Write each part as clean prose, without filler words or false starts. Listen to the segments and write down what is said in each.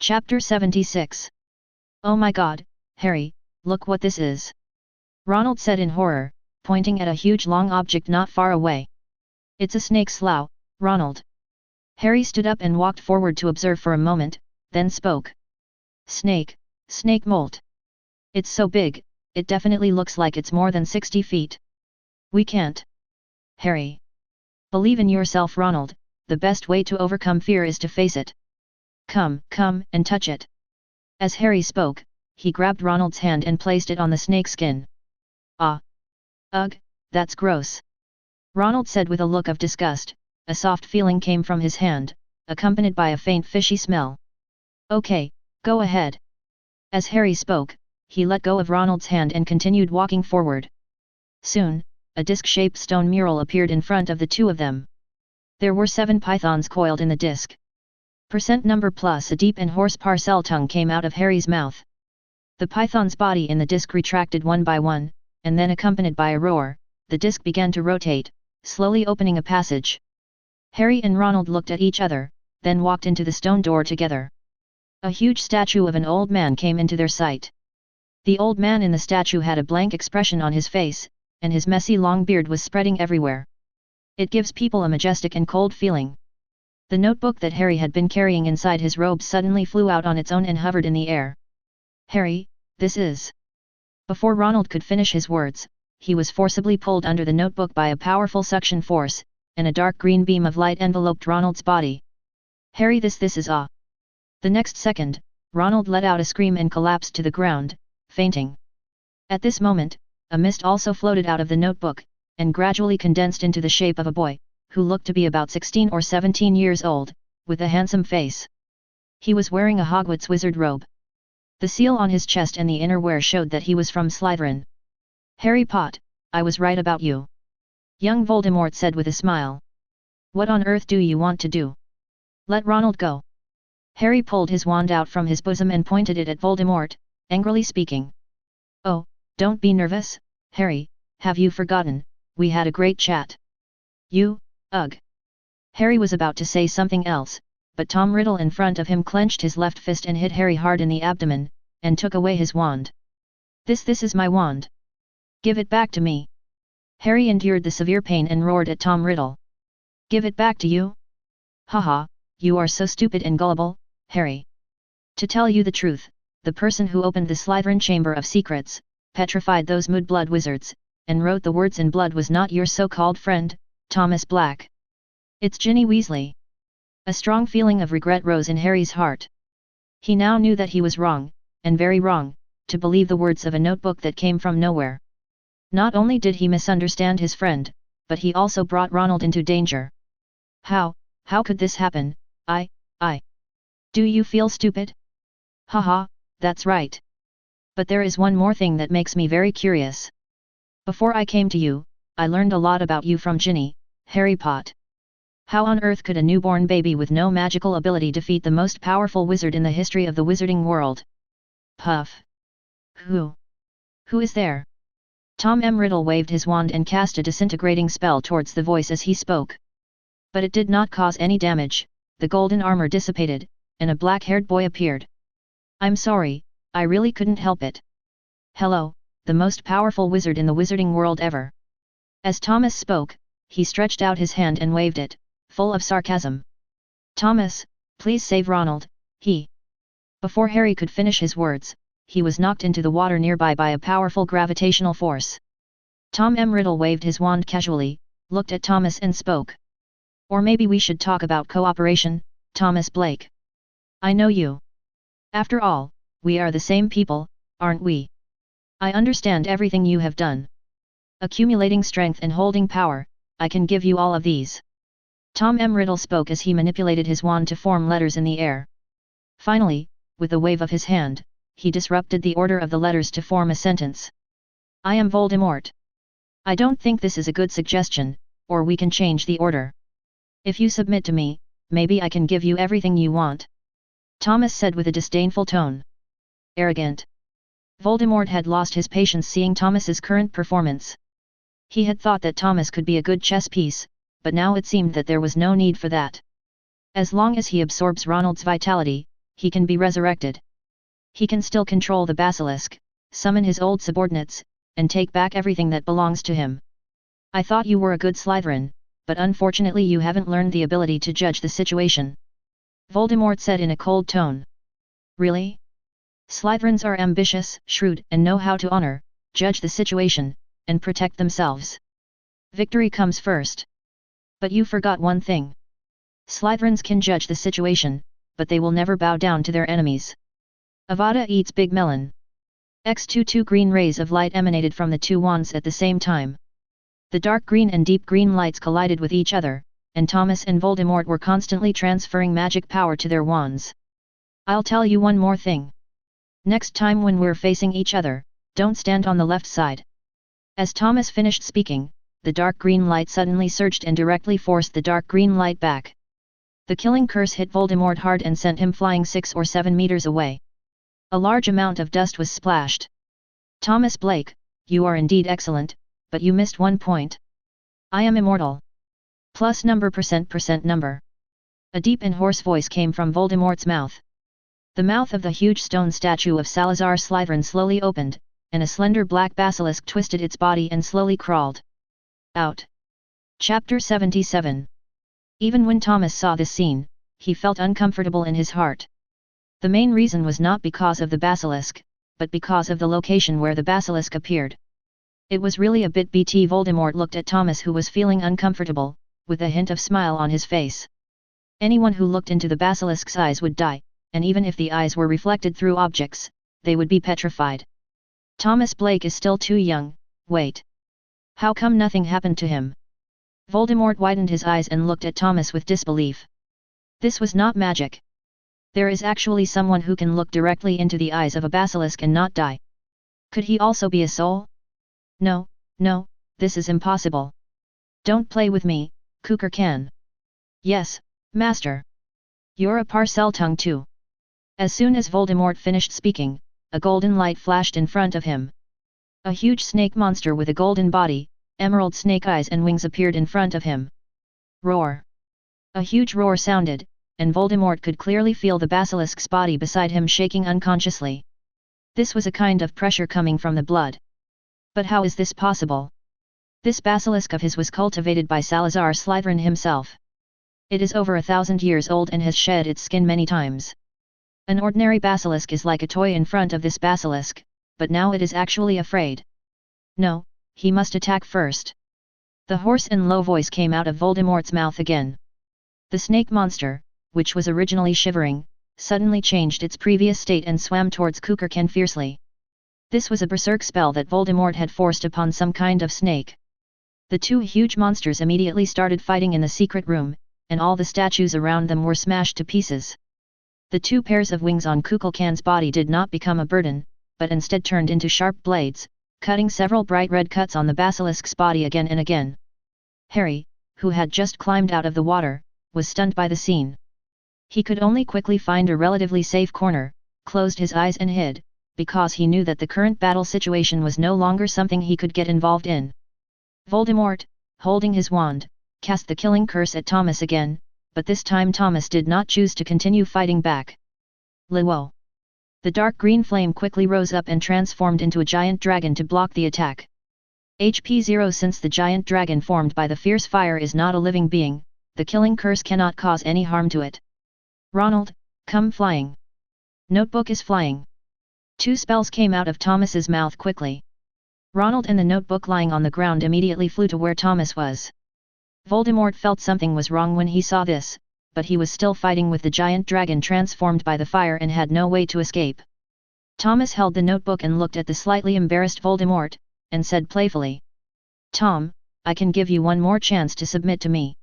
Chapter 76. Oh my god, Harry, look what this is. Ronald said in horror, pointing at a huge long object not far away. It's a snake slough, Ronald. Harry stood up and walked forward to observe for a moment, then spoke. Snake molt. It's so big, it definitely looks like it's more than 60 feet. We can't. Harry. Believe in yourself, Ronald, the best way to overcome fear is to face it. Come and touch it. As Harry spoke, he grabbed Ronald's hand and placed it on the snake skin. Ah! Ugh, that's gross. Ronald said with a look of disgust. A soft feeling came from his hand, accompanied by a faint fishy smell. Okay, go ahead. As Harry spoke, he let go of Ronald's hand and continued walking forward. Soon, a disc-shaped stone mural appeared in front of the two of them. There were 7 pythons coiled in the disc. Number plus a deep and hoarse parcel tongue came out of Harry's mouth. The python's body in the disc retracted one by one, and then accompanied by a roar, the disc began to rotate, slowly opening a passage. Harry and Ronald looked at each other, then walked into the stone door together. A huge statue of an old man came into their sight. The old man in the statue had a blank expression on his face, and his messy long beard was spreading everywhere. It gives people a majestic and cold feeling. The notebook that Harry had been carrying inside his robe suddenly flew out on its own and hovered in the air. Harry, this is... Before Ronald could finish his words, he was forcibly pulled under the notebook by a powerful suction force, and a dark green beam of light enveloped Ronald's body. Harry, this is ah! The next second, Ronald let out a scream and collapsed to the ground, fainting. At this moment, a mist also floated out of the notebook, and gradually condensed into the shape of a boy, who looked to be about 16 or 17 years old, with a handsome face. He was wearing a Hogwarts wizard robe. The seal on his chest and the inner wear showed that he was from Slytherin. Harry Potter, I was right about you. Young Voldemort said with a smile. What on earth do you want to do? Let Ronald go. Harry pulled his wand out from his bosom and pointed it at Voldemort, angrily speaking. Oh, don't be nervous, Harry, have you forgotten, we had a great chat. You, ugh. Harry was about to say something else, but Tom Riddle in front of him clenched his left fist and hit Harry hard in the abdomen, and took away his wand. This is my wand. Give it back to me. Harry endured the severe pain and roared at Tom Riddle. Give it back to you? Haha, you are so stupid and gullible, Harry. To tell you the truth, the person who opened the Slytherin Chamber of Secrets, petrified those Mudblood wizards, and wrote the words in blood was not your so-called friend, Thomas Black. It's Ginny Weasley. A strong feeling of regret rose in Harry's heart. He now knew that he was wrong, and very wrong, to believe the words of a notebook that came from nowhere. Not only did he misunderstand his friend, but he also brought Ronald into danger. How could this happen? I. Do you feel stupid? Haha, that's right. But there is one more thing that makes me very curious. Before I came to you, I learned a lot about you from Ginny, Harry Potter. How on earth could a newborn baby with no magical ability defeat the most powerful wizard in the history of the wizarding world? Puff. Who is there? Tom Riddle waved his wand and cast a disintegrating spell towards the voice as he spoke. But it did not cause any damage, the golden armor dissipated, and a black-haired boy appeared. I'm sorry, I really couldn't help it. Hello, the most powerful wizard in the wizarding world ever. As Thomas spoke, he stretched out his hand and waved it, full of sarcasm. Thomas, please save Ronald, he. Before Harry could finish his words, he was knocked into the water nearby by a powerful gravitational force. Tom Riddle waved his wand casually, looked at Thomas and spoke. Or maybe we should talk about cooperation, Thomas Blake. I know you. After all, we are the same people, aren't we? I understand everything you have done. Accumulating strength and holding power, I can give you all of these. Tom Riddle spoke as he manipulated his wand to form letters in the air. Finally, with a wave of his hand, he disrupted the order of the letters to form a sentence. I am Voldemort. I don't think this is a good suggestion, or we can change the order. If you submit to me, maybe I can give you everything you want. Thomas said with a disdainful tone. Arrogant. Voldemort had lost his patience seeing Thomas's current performance. He had thought that Thomas could be a good chess piece, but now it seemed that there was no need for that. As long as he absorbs Ronald's vitality, he can be resurrected. He can still control the basilisk, summon his old subordinates, and take back everything that belongs to him. I thought you were a good Slytherin, but unfortunately you haven't learned the ability to judge the situation. Voldemort said in a cold tone. Really? Slytherins are ambitious, shrewd, and know how to honor, judge the situation, and protect themselves. Victory comes first. But you forgot one thing. Slytherins can judge the situation, but they will never bow down to their enemies. Avada eats big melon. Two green rays of light emanated from the two wands at the same time. The dark green and deep green lights collided with each other, and Thomas and Voldemort were constantly transferring magic power to their wands. I'll tell you one more thing. Next time when we're facing each other, don't stand on the left side. As Thomas finished speaking, the dark green light suddenly surged and directly forced the dark green light back. The killing curse hit Voldemort hard and sent him flying 6 or 7 meters away. A large amount of dust was splashed. Thomas Blake, you are indeed excellent, but you missed one point. I am immortal. Plus number percent number. A deep and hoarse voice came from Voldemort's mouth. The mouth of the huge stone statue of Salazar Slytherin slowly opened, and a slender black basilisk twisted its body and slowly crawled out. Chapter 77. Even when Thomas saw this scene, he felt uncomfortable in his heart. The main reason was not because of the basilisk, but because of the location where the basilisk appeared. It was really a bit BT. Voldemort looked at Thomas, who was feeling uncomfortable, with a hint of smile on his face. Anyone who looked into the basilisk's eyes would die, and even if the eyes were reflected through objects, they would be petrified. Thomas Blake is still too young. Wait. How come nothing happened to him? Voldemort widened his eyes and looked at Thomas with disbelief. This was not magic. There is actually someone who can look directly into the eyes of a basilisk and not die. Could he also be a soul? No, this is impossible. Don't play with me, Cooker can. Yes, master. You're a Parseltongue too. As soon as Voldemort finished speaking, a golden light flashed in front of him. A huge snake monster with a golden body, emerald snake eyes and wings appeared in front of him. Roar! A huge roar sounded, and Voldemort could clearly feel the basilisk's body beside him shaking unconsciously. This was a kind of pressure coming from the blood. But how is this possible? This basilisk of his was cultivated by Salazar Slytherin himself. It is over 1,000 years old and has shed its skin many times. An ordinary basilisk is like a toy in front of this basilisk, but now it is actually afraid. No, he must attack first. The hoarse and low voice came out of Voldemort's mouth again. The snake monster, which was originally shivering, suddenly changed its previous state and swam towards Kukurkan fiercely. This was a berserk spell that Voldemort had forced upon some kind of snake. The two huge monsters immediately started fighting in the secret room, and all the statues around them were smashed to pieces. The two pairs of wings on Kukulkan's body did not become a burden, but instead turned into sharp blades, cutting several bright red cuts on the basilisk's body again and again. Harry, who had just climbed out of the water, was stunned by the scene. He could only quickly find a relatively safe corner, closed his eyes and hid, because he knew that the current battle situation was no longer something he could get involved in. Voldemort, holding his wand, cast the killing curse at Thomas again, but this time Thomas did not choose to continue fighting back. Luo! The dark green flame quickly rose up and transformed into a giant dragon to block the attack. HP 0. Since the giant dragon formed by the fierce fire is not a living being, the killing curse cannot cause any harm to it. Ronald, come flying. Notebook is flying. Two spells came out of Thomas's mouth quickly. Ronald and the notebook lying on the ground immediately flew to where Thomas was. Voldemort felt something was wrong when he saw this, but he was still fighting with the giant dragon transformed by the fire and had no way to escape. Thomas held the notebook and looked at the slightly embarrassed Voldemort, and said playfully, "Tom, I can give you one more chance to submit to me.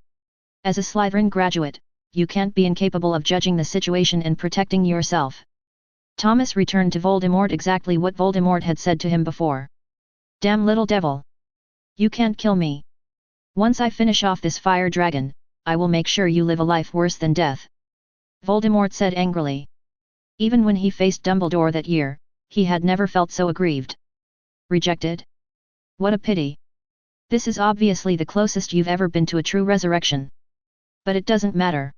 As a Slytherin graduate, you can't be incapable of judging the situation and protecting yourself." Thomas returned to Voldemort exactly what Voldemort had said to him before. "Damn little devil! You can't kill me. Once I finish off this fire dragon, I will make sure you live a life worse than death," Voldemort said angrily. Even when he faced Dumbledore that year, he had never felt so aggrieved. Rejected? What a pity. This is obviously the closest you've ever been to a true resurrection. But it doesn't matter.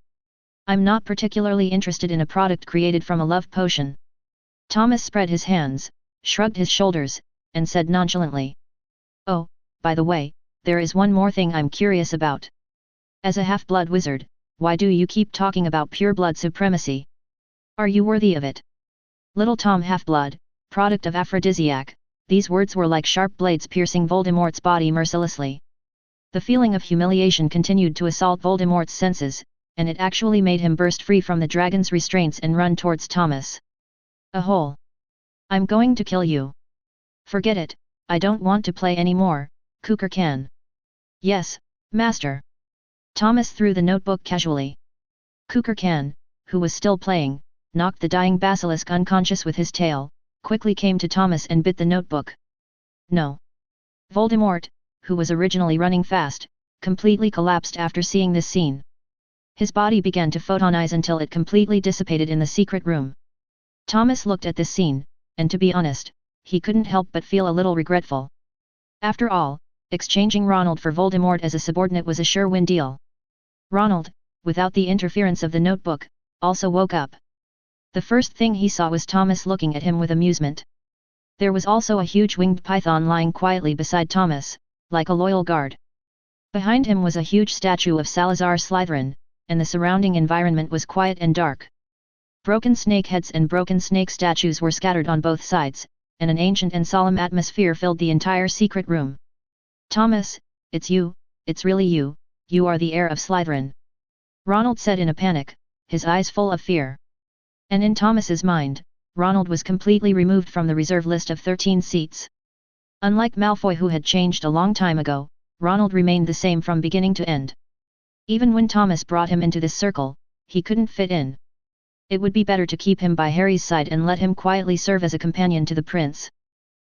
I'm not particularly interested in a product created from a love potion. Thomas spread his hands, shrugged his shoulders, and said nonchalantly. Oh, by the way, there is one more thing I'm curious about. As a half-blood wizard, why do you keep talking about pure-blood supremacy? Are you worthy of it? Little Tom Half-Blood, product of aphrodisiac, these words were like sharp blades piercing Voldemort's body mercilessly. The feeling of humiliation continued to assault Voldemort's senses, and it actually made him burst free from the dragon's restraints and run towards Thomas. A hole. I'm going to kill you. Forget it, I don't want to play anymore, Kukulkan. Yes, master. Thomas threw the notebook casually. Kukulkan, who was still playing, knocked the dying basilisk unconscious with his tail, quickly came to Thomas and bit the notebook. No. Voldemort, who was originally running fast, completely collapsed after seeing this scene. His body began to photonize until it completely dissipated in the secret room. Thomas looked at this scene, and to be honest, he couldn't help but feel a little regretful. After all, exchanging Ronald for Voldemort as a subordinate was a sure-win deal. Ronald, without the interference of the notebook, also woke up. The first thing he saw was Thomas looking at him with amusement. There was also a huge winged python lying quietly beside Thomas, like a loyal guard. Behind him was a huge statue of Salazar Slytherin, and the surrounding environment was quiet and dark. Broken snake heads and broken snake statues were scattered on both sides, and an ancient and solemn atmosphere filled the entire secret room. Thomas, it's you, it's really you, you are the heir of Slytherin. Ronald said in a panic, his eyes full of fear. And in Thomas's mind, Ronald was completely removed from the reserve list of 13 seats. Unlike Malfoy, who had changed a long time ago, Ronald remained the same from beginning to end. Even when Thomas brought him into this circle, he couldn't fit in. It would be better to keep him by Harry's side and let him quietly serve as a companion to the prince.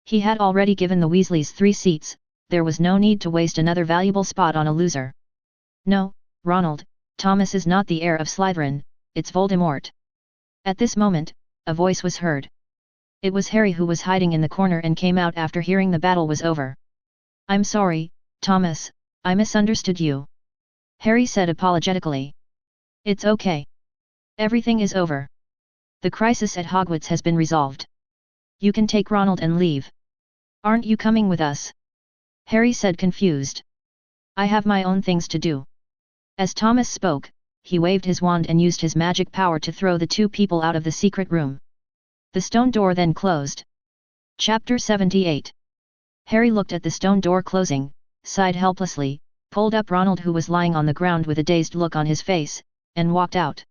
He had already given the Weasleys 3 seats, there was no need to waste another valuable spot on a loser. No, Ronald, Thomas is not the heir of Slytherin, it's Voldemort. At this moment, a voice was heard. It was Harry, who was hiding in the corner and came out after hearing the battle was over. I'm sorry, Thomas, I misunderstood you. Harry said apologetically. It's okay. Everything is over. The crisis at Hogwarts has been resolved. You can take Ronald and leave. Aren't you coming with us? Harry said, confused. I have my own things to do. As Thomas spoke, he waved his wand and used his magic power to throw the 2 people out of the secret room. The stone door then closed. Chapter 78. Harry looked at the stone door closing, sighed helplessly, pulled up Ronald, who was lying on the ground with a dazed look on his face, and walked out.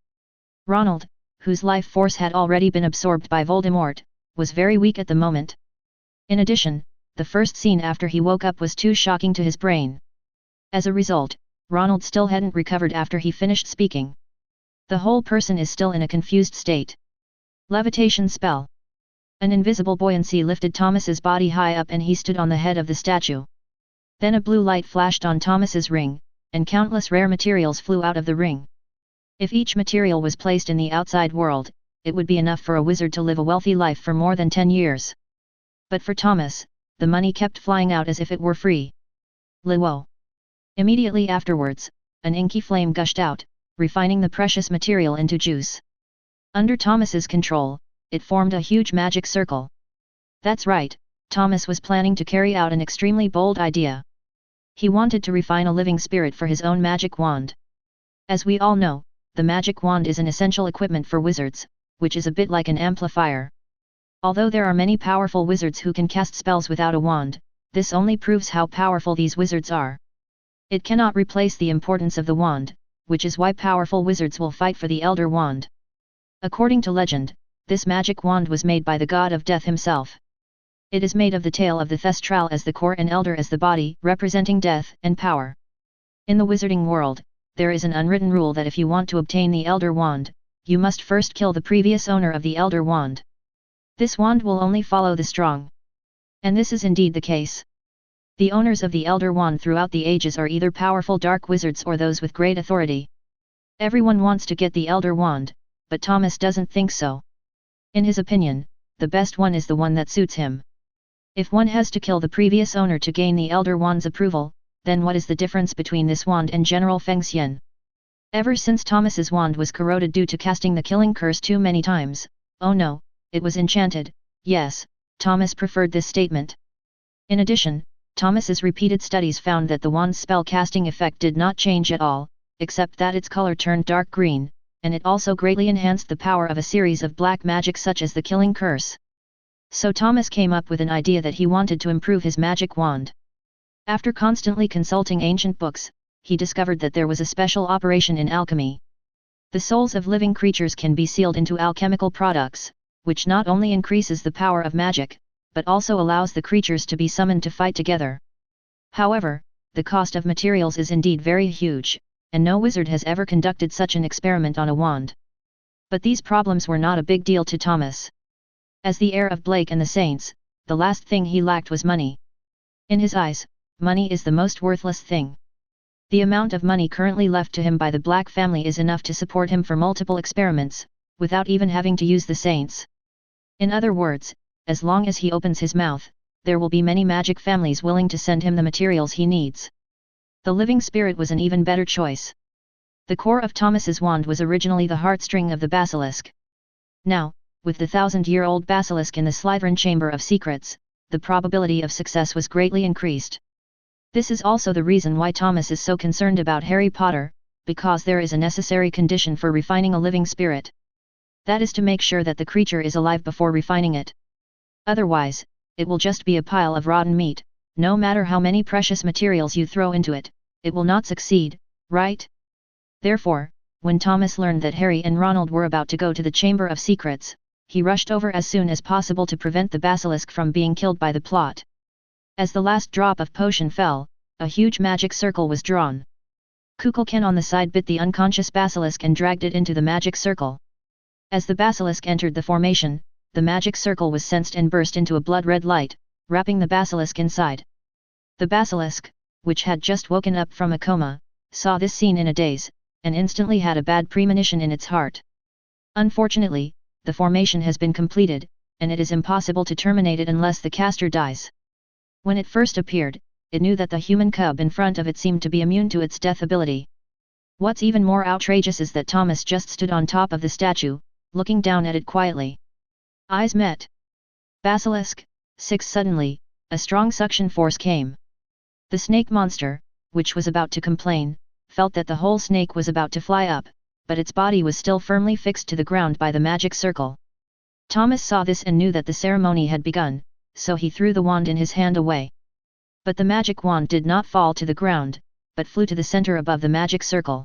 Ronald, whose life force had already been absorbed by Voldemort, was very weak at the moment. In addition, the first scene after he woke up was too shocking to his brain. As a result, Ronald still hadn't recovered after he finished speaking. The whole person is still in a confused state. Levitation spell. An invisible buoyancy lifted Thomas's body high up and he stood on the head of the statue. Then a blue light flashed on Thomas's ring, and countless rare materials flew out of the ring. If each material was placed in the outside world, it would be enough for a wizard to live a wealthy life for more than 10 years. But for Thomas, the money kept flying out as if it were free. Liwo. Immediately afterwards, an inky flame gushed out, refining the precious material into juice. Under Thomas's control, it formed a huge magic circle. That's right, Thomas was planning to carry out an extremely bold idea. He wanted to refine a living spirit for his own magic wand. As we all know, the magic wand is an essential equipment for wizards, which is a bit like an amplifier. Although there are many powerful wizards who can cast spells without a wand, this only proves how powerful these wizards are. It cannot replace the importance of the wand, which is why powerful wizards will fight for the Elder Wand. According to legend, this magic wand was made by the god of death himself. It is made of the tail of the Thestral as the core and Elder as the body, representing death and power. In the wizarding world, there is an unwritten rule that if you want to obtain the Elder Wand, you must first kill the previous owner of the Elder Wand. This wand will only follow the strong. And this is indeed the case. The owners of the Elder Wand throughout the ages are either powerful dark wizards or those with great authority. Everyone wants to get the Elder Wand, but Thomas doesn't think so. In his opinion, the best one is the one that suits him. If one has to kill the previous owner to gain the Elder Wand's approval, then what is the difference between this wand and General Feng Xian? Ever since Thomas's wand was corroded due to casting the killing curse too many times, oh no, it was enchanted. Yes, Thomas preferred this statement. In addition, Thomas's repeated studies found that the wand's spell casting effect did not change at all, except that its color turned dark green, and it also greatly enhanced the power of a series of black magic such as the killing curse. So Thomas came up with an idea that he wanted to improve his magic wand. After constantly consulting ancient books, he discovered that there was a special operation in alchemy. The souls of living creatures can be sealed into alchemical products, which not only increases the power of magic, but also allows the creatures to be summoned to fight together. However, the cost of materials is indeed very huge, and no wizard has ever conducted such an experiment on a wand. But these problems were not a big deal to Thomas. As the heir of Blake and the Saints, the last thing he lacked was money. In his eyes, money is the most worthless thing. The amount of money currently left to him by the Black family is enough to support him for multiple experiments, without even having to use the Saints. In other words, as long as he opens his mouth, there will be many magic families willing to send him the materials he needs. The living spirit was an even better choice. The core of Thomas's wand was originally the heartstring of the basilisk. Now, with the 1,000-year-old basilisk in the Slytherin Chamber of Secrets, the probability of success was greatly increased. This is also the reason why Thomas is so concerned about Harry Potter, because there is a necessary condition for refining a living spirit. That is to make sure that the creature is alive before refining it. Otherwise, it will just be a pile of rotten meat. No matter how many precious materials you throw into it, it will not succeed, right? Therefore, when Thomas learned that Harry and Ronald were about to go to the Chamber of Secrets, he rushed over as soon as possible to prevent the basilisk from being killed by the plot. As the last drop of potion fell, a huge magic circle was drawn. Kukulkan on the side bit the unconscious basilisk and dragged it into the magic circle. As the basilisk entered the formation, the magic circle was sensed and burst into a blood-red light, wrapping the basilisk inside. The basilisk, which had just woken up from a coma, saw this scene in a daze, and instantly had a bad premonition in its heart. Unfortunately, the formation has been completed, and it is impossible to terminate it unless the caster dies. When it first appeared, it knew that the human cub in front of it seemed to be immune to its death ability. What's even more outrageous is that Thomas just stood on top of the statue, looking down at it quietly. Eyes met. Basilisk, 6 Suddenly, a strong suction force came. The snake monster, which was about to complain, felt that the whole snake was about to fly up, but its body was still firmly fixed to the ground by the magic circle. Thomas saw this and knew that the ceremony had begun, so he threw the wand in his hand away. But the magic wand did not fall to the ground, but flew to the center above the magic circle.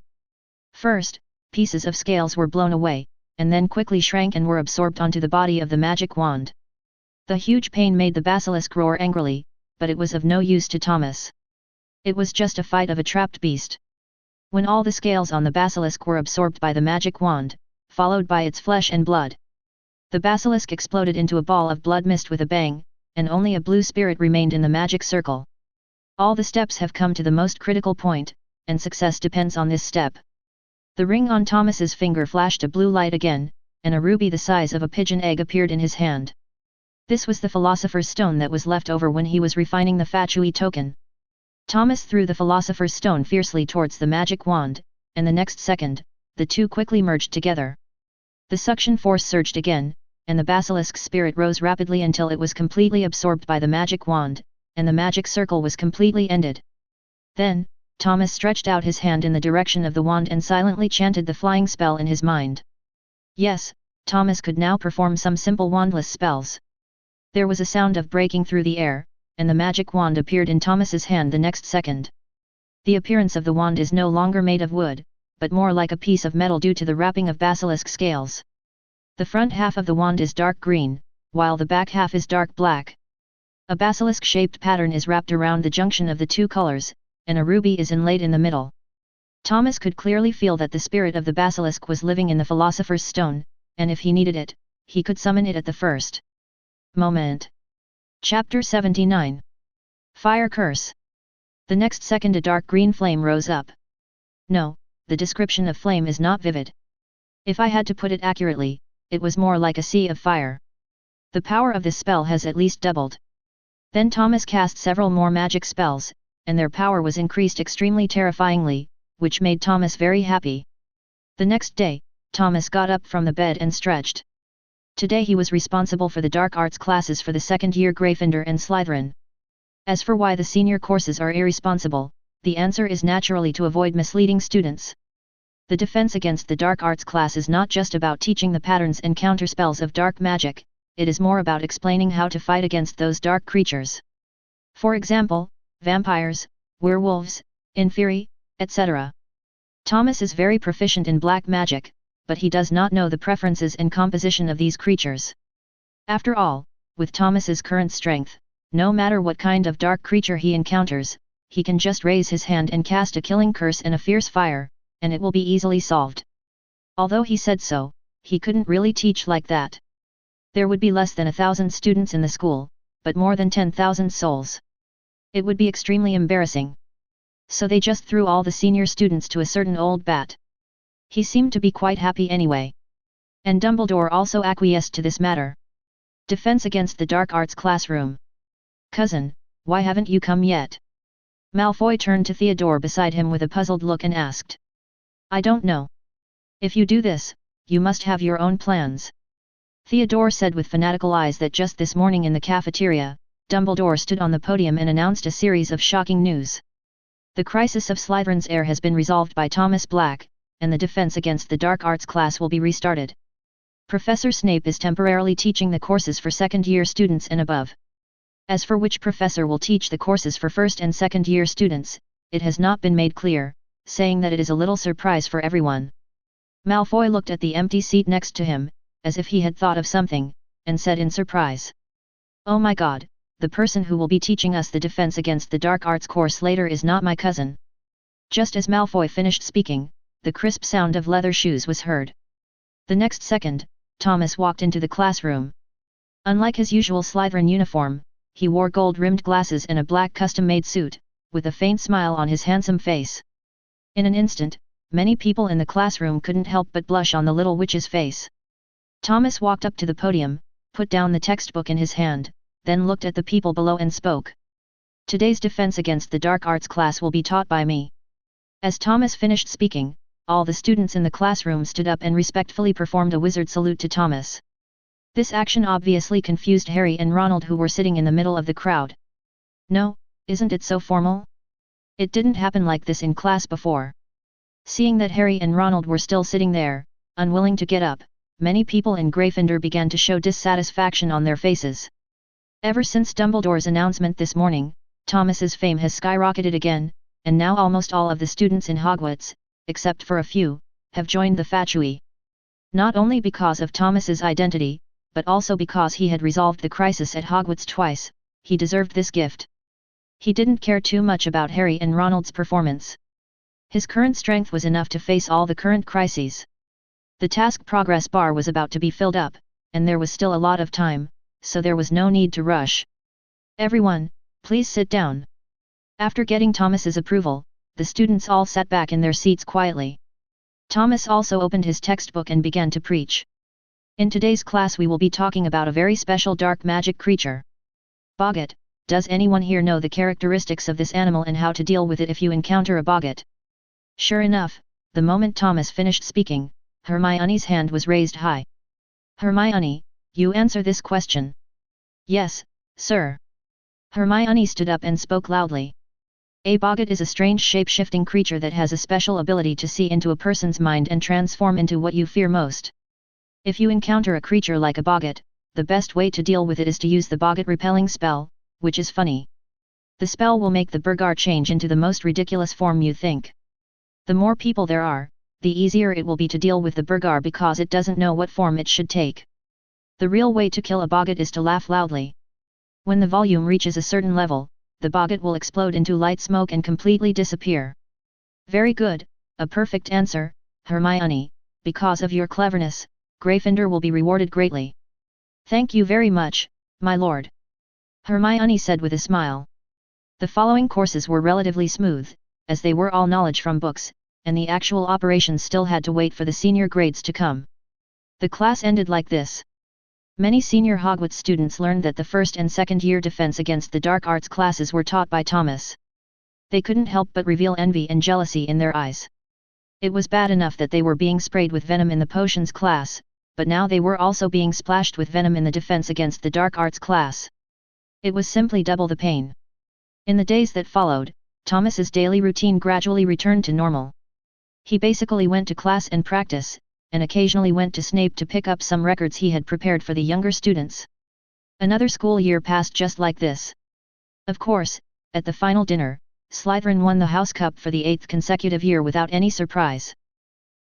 First, pieces of scales were blown away, and then quickly shrank and were absorbed onto the body of the magic wand. The huge pain made the basilisk roar angrily, but it was of no use to Thomas. It was just a fight of a trapped beast. When all the scales on the basilisk were absorbed by the magic wand, followed by its flesh and blood, the basilisk exploded into a ball of blood mist with a bang, and only a blue spirit remained in the magic circle. All the steps have come to the most critical point, and success depends on this step. The ring on Thomas's finger flashed a blue light again, and a ruby the size of a pigeon egg appeared in his hand. This was the Philosopher's Stone that was left over when he was refining the Fatui token. Thomas threw the Philosopher's Stone fiercely towards the magic wand, and the next second, the two quickly merged together. The suction force surged again, and the basilisk's spirit rose rapidly until it was completely absorbed by the magic wand, and the magic circle was completely ended. Then, Thomas stretched out his hand in the direction of the wand and silently chanted the flying spell in his mind. Yes, Thomas could now perform some simple wandless spells. There was a sound of breaking through the air, and the magic wand appeared in Thomas's hand the next second. The appearance of the wand is no longer made of wood, but more like a piece of metal due to the wrapping of basilisk scales. The front half of the wand is dark green, while the back half is dark black. A basilisk-shaped pattern is wrapped around the junction of the two colors, and a ruby is inlaid in the middle. Thomas could clearly feel that the spirit of the basilisk was living in the Philosopher's Stone, and if he needed it, he could summon it at the first moment. Chapter 79. Fire Curse. The next second a dark green flame rose up. No, the description of flame is not vivid. If I had to put it accurately, it was more like a sea of fire. The power of this spell has at least doubled. Then Thomas cast several more magic spells, and their power was increased extremely terrifyingly, which made Thomas very happy. The next day, Thomas got up from the bed and stretched. Today he was responsible for the dark arts classes for the second-year Gryffindor and Slytherin. As for why the senior courses are irresponsible, the answer is naturally to avoid misleading students. The defense against the dark arts class is not just about teaching the patterns and counterspells of dark magic, it is more about explaining how to fight against those dark creatures. For example, vampires, werewolves, inferi, etc. Thomas is very proficient in black magic, but he does not know the preferences and composition of these creatures. After all, with Thomas's current strength, no matter what kind of dark creature he encounters, he can just raise his hand and cast a killing curse and a fierce fire, and it will be easily solved. Although he said so, he couldn't really teach like that. There would be less than 1,000 students in the school, but more than 10,000 souls. It would be extremely embarrassing. So they just threw all the senior students to a certain old bat. He seemed to be quite happy anyway. And Dumbledore also acquiesced to this matter. Defense against the dark arts classroom. Cousin, why haven't you come yet? Malfoy turned to Theodore beside him with a puzzled look and asked. I don't know. If you do this, you must have your own plans. Theodore said with fanatical eyes that just this morning in the cafeteria, Dumbledore stood on the podium and announced a series of shocking news. The crisis of Slytherin's heir has been resolved by Thomas Black, and the defense against the dark arts class will be restarted. Professor Snape is temporarily teaching the courses for second-year students and above. As for which professor will teach the courses for first and second-year students, it has not been made clear, saying that it is a little surprise for everyone. Malfoy looked at the empty seat next to him, as if he had thought of something, and said in surprise. Oh my god, the person who will be teaching us the defense against the dark arts course later is not my cousin. Just as Malfoy finished speaking, the crisp sound of leather shoes was heard. The next second, Thomas walked into the classroom. Unlike his usual Slytherin uniform, he wore gold-rimmed glasses and a black custom-made suit, with a faint smile on his handsome face. In an instant, many people in the classroom couldn't help but blush on the little witch's face. Thomas walked up to the podium, put down the textbook in his hand, then looked at the people below and spoke. Today's defense against the dark arts class will be taught by me. As Thomas finished speaking, all the students in the classroom stood up and respectfully performed a wizard salute to Thomas. This action obviously confused Harry and Ronald, who were sitting in the middle of the crowd. No, isn't it so formal? It didn't happen like this in class before. Seeing that Harry and Ronald were still sitting there, unwilling to get up, many people in Gryffindor began to show dissatisfaction on their faces. Ever since Dumbledore's announcement this morning, Thomas's fame has skyrocketed again, and now almost all of the students in Hogwarts, except for a few, have joined the Fatui. Not only because of Thomas's identity, but also because he had resolved the crisis at Hogwarts twice, he deserved this gift. He didn't care too much about Harry and Ronald's performance. His current strength was enough to face all the current crises. The task progress bar was about to be filled up, and there was still a lot of time, so there was no need to rush. Everyone, please sit down. After getting Thomas's approval, the students all sat back in their seats quietly. Thomas also opened his textbook and began to preach. In today's class we will be talking about a very special dark magic creature. Boggart. Does anyone here know the characteristics of this animal and how to deal with it if you encounter a boggart? Sure enough, the moment Thomas finished speaking, Hermione's hand was raised high. Hermione, you answer this question. Yes, sir. Hermione stood up and spoke loudly. A boggart is a strange shape-shifting creature that has a special ability to see into a person's mind and transform into what you fear most. If you encounter a creature like a boggart, the best way to deal with it is to use the boggart repelling spell, which is funny. The spell will make the burgar change into the most ridiculous form you think. The more people there are, the easier it will be to deal with the burgar because it doesn't know what form it should take. The real way to kill a boggart is to laugh loudly. When the volume reaches a certain level, the boggart will explode into light smoke and completely disappear. Very good, a perfect answer, Hermione. Because of your cleverness, Gryffindor will be rewarded greatly. Thank you very much, my lord. Hermione said with a smile. The following courses were relatively smooth, as they were all knowledge from books, and the actual operations still had to wait for the senior grades to come. The class ended like this. Many senior Hogwarts students learned that the first and second year defense against the dark arts classes were taught by Thomas. They couldn't help but reveal envy and jealousy in their eyes. It was bad enough that they were being sprayed with venom in the potions class, but now they were also being splashed with venom in the defense against the dark arts class. It was simply double the pain. In the days that followed, Thomas's daily routine gradually returned to normal. He basically went to class and practice, and occasionally went to Snape to pick up some records he had prepared for the younger students. Another school year passed just like this. Of course, at the final dinner, Slytherin won the House Cup for the 8th consecutive year without any surprise.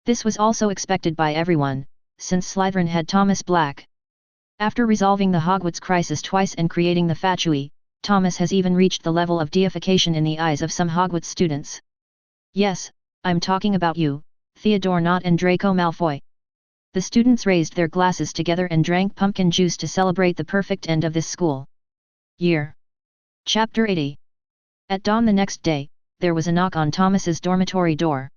This was also expected by everyone, since Slytherin had Thomas Black. After resolving the Hogwarts crisis twice and creating the Fatui, Thomas has even reached the level of deification in the eyes of some Hogwarts students. Yes, I'm talking about you, Theodore Nott and Draco Malfoy. The students raised their glasses together and drank pumpkin juice to celebrate the perfect end of this school year. Chapter 80. At dawn the next day, there was a knock on Thomas's dormitory door.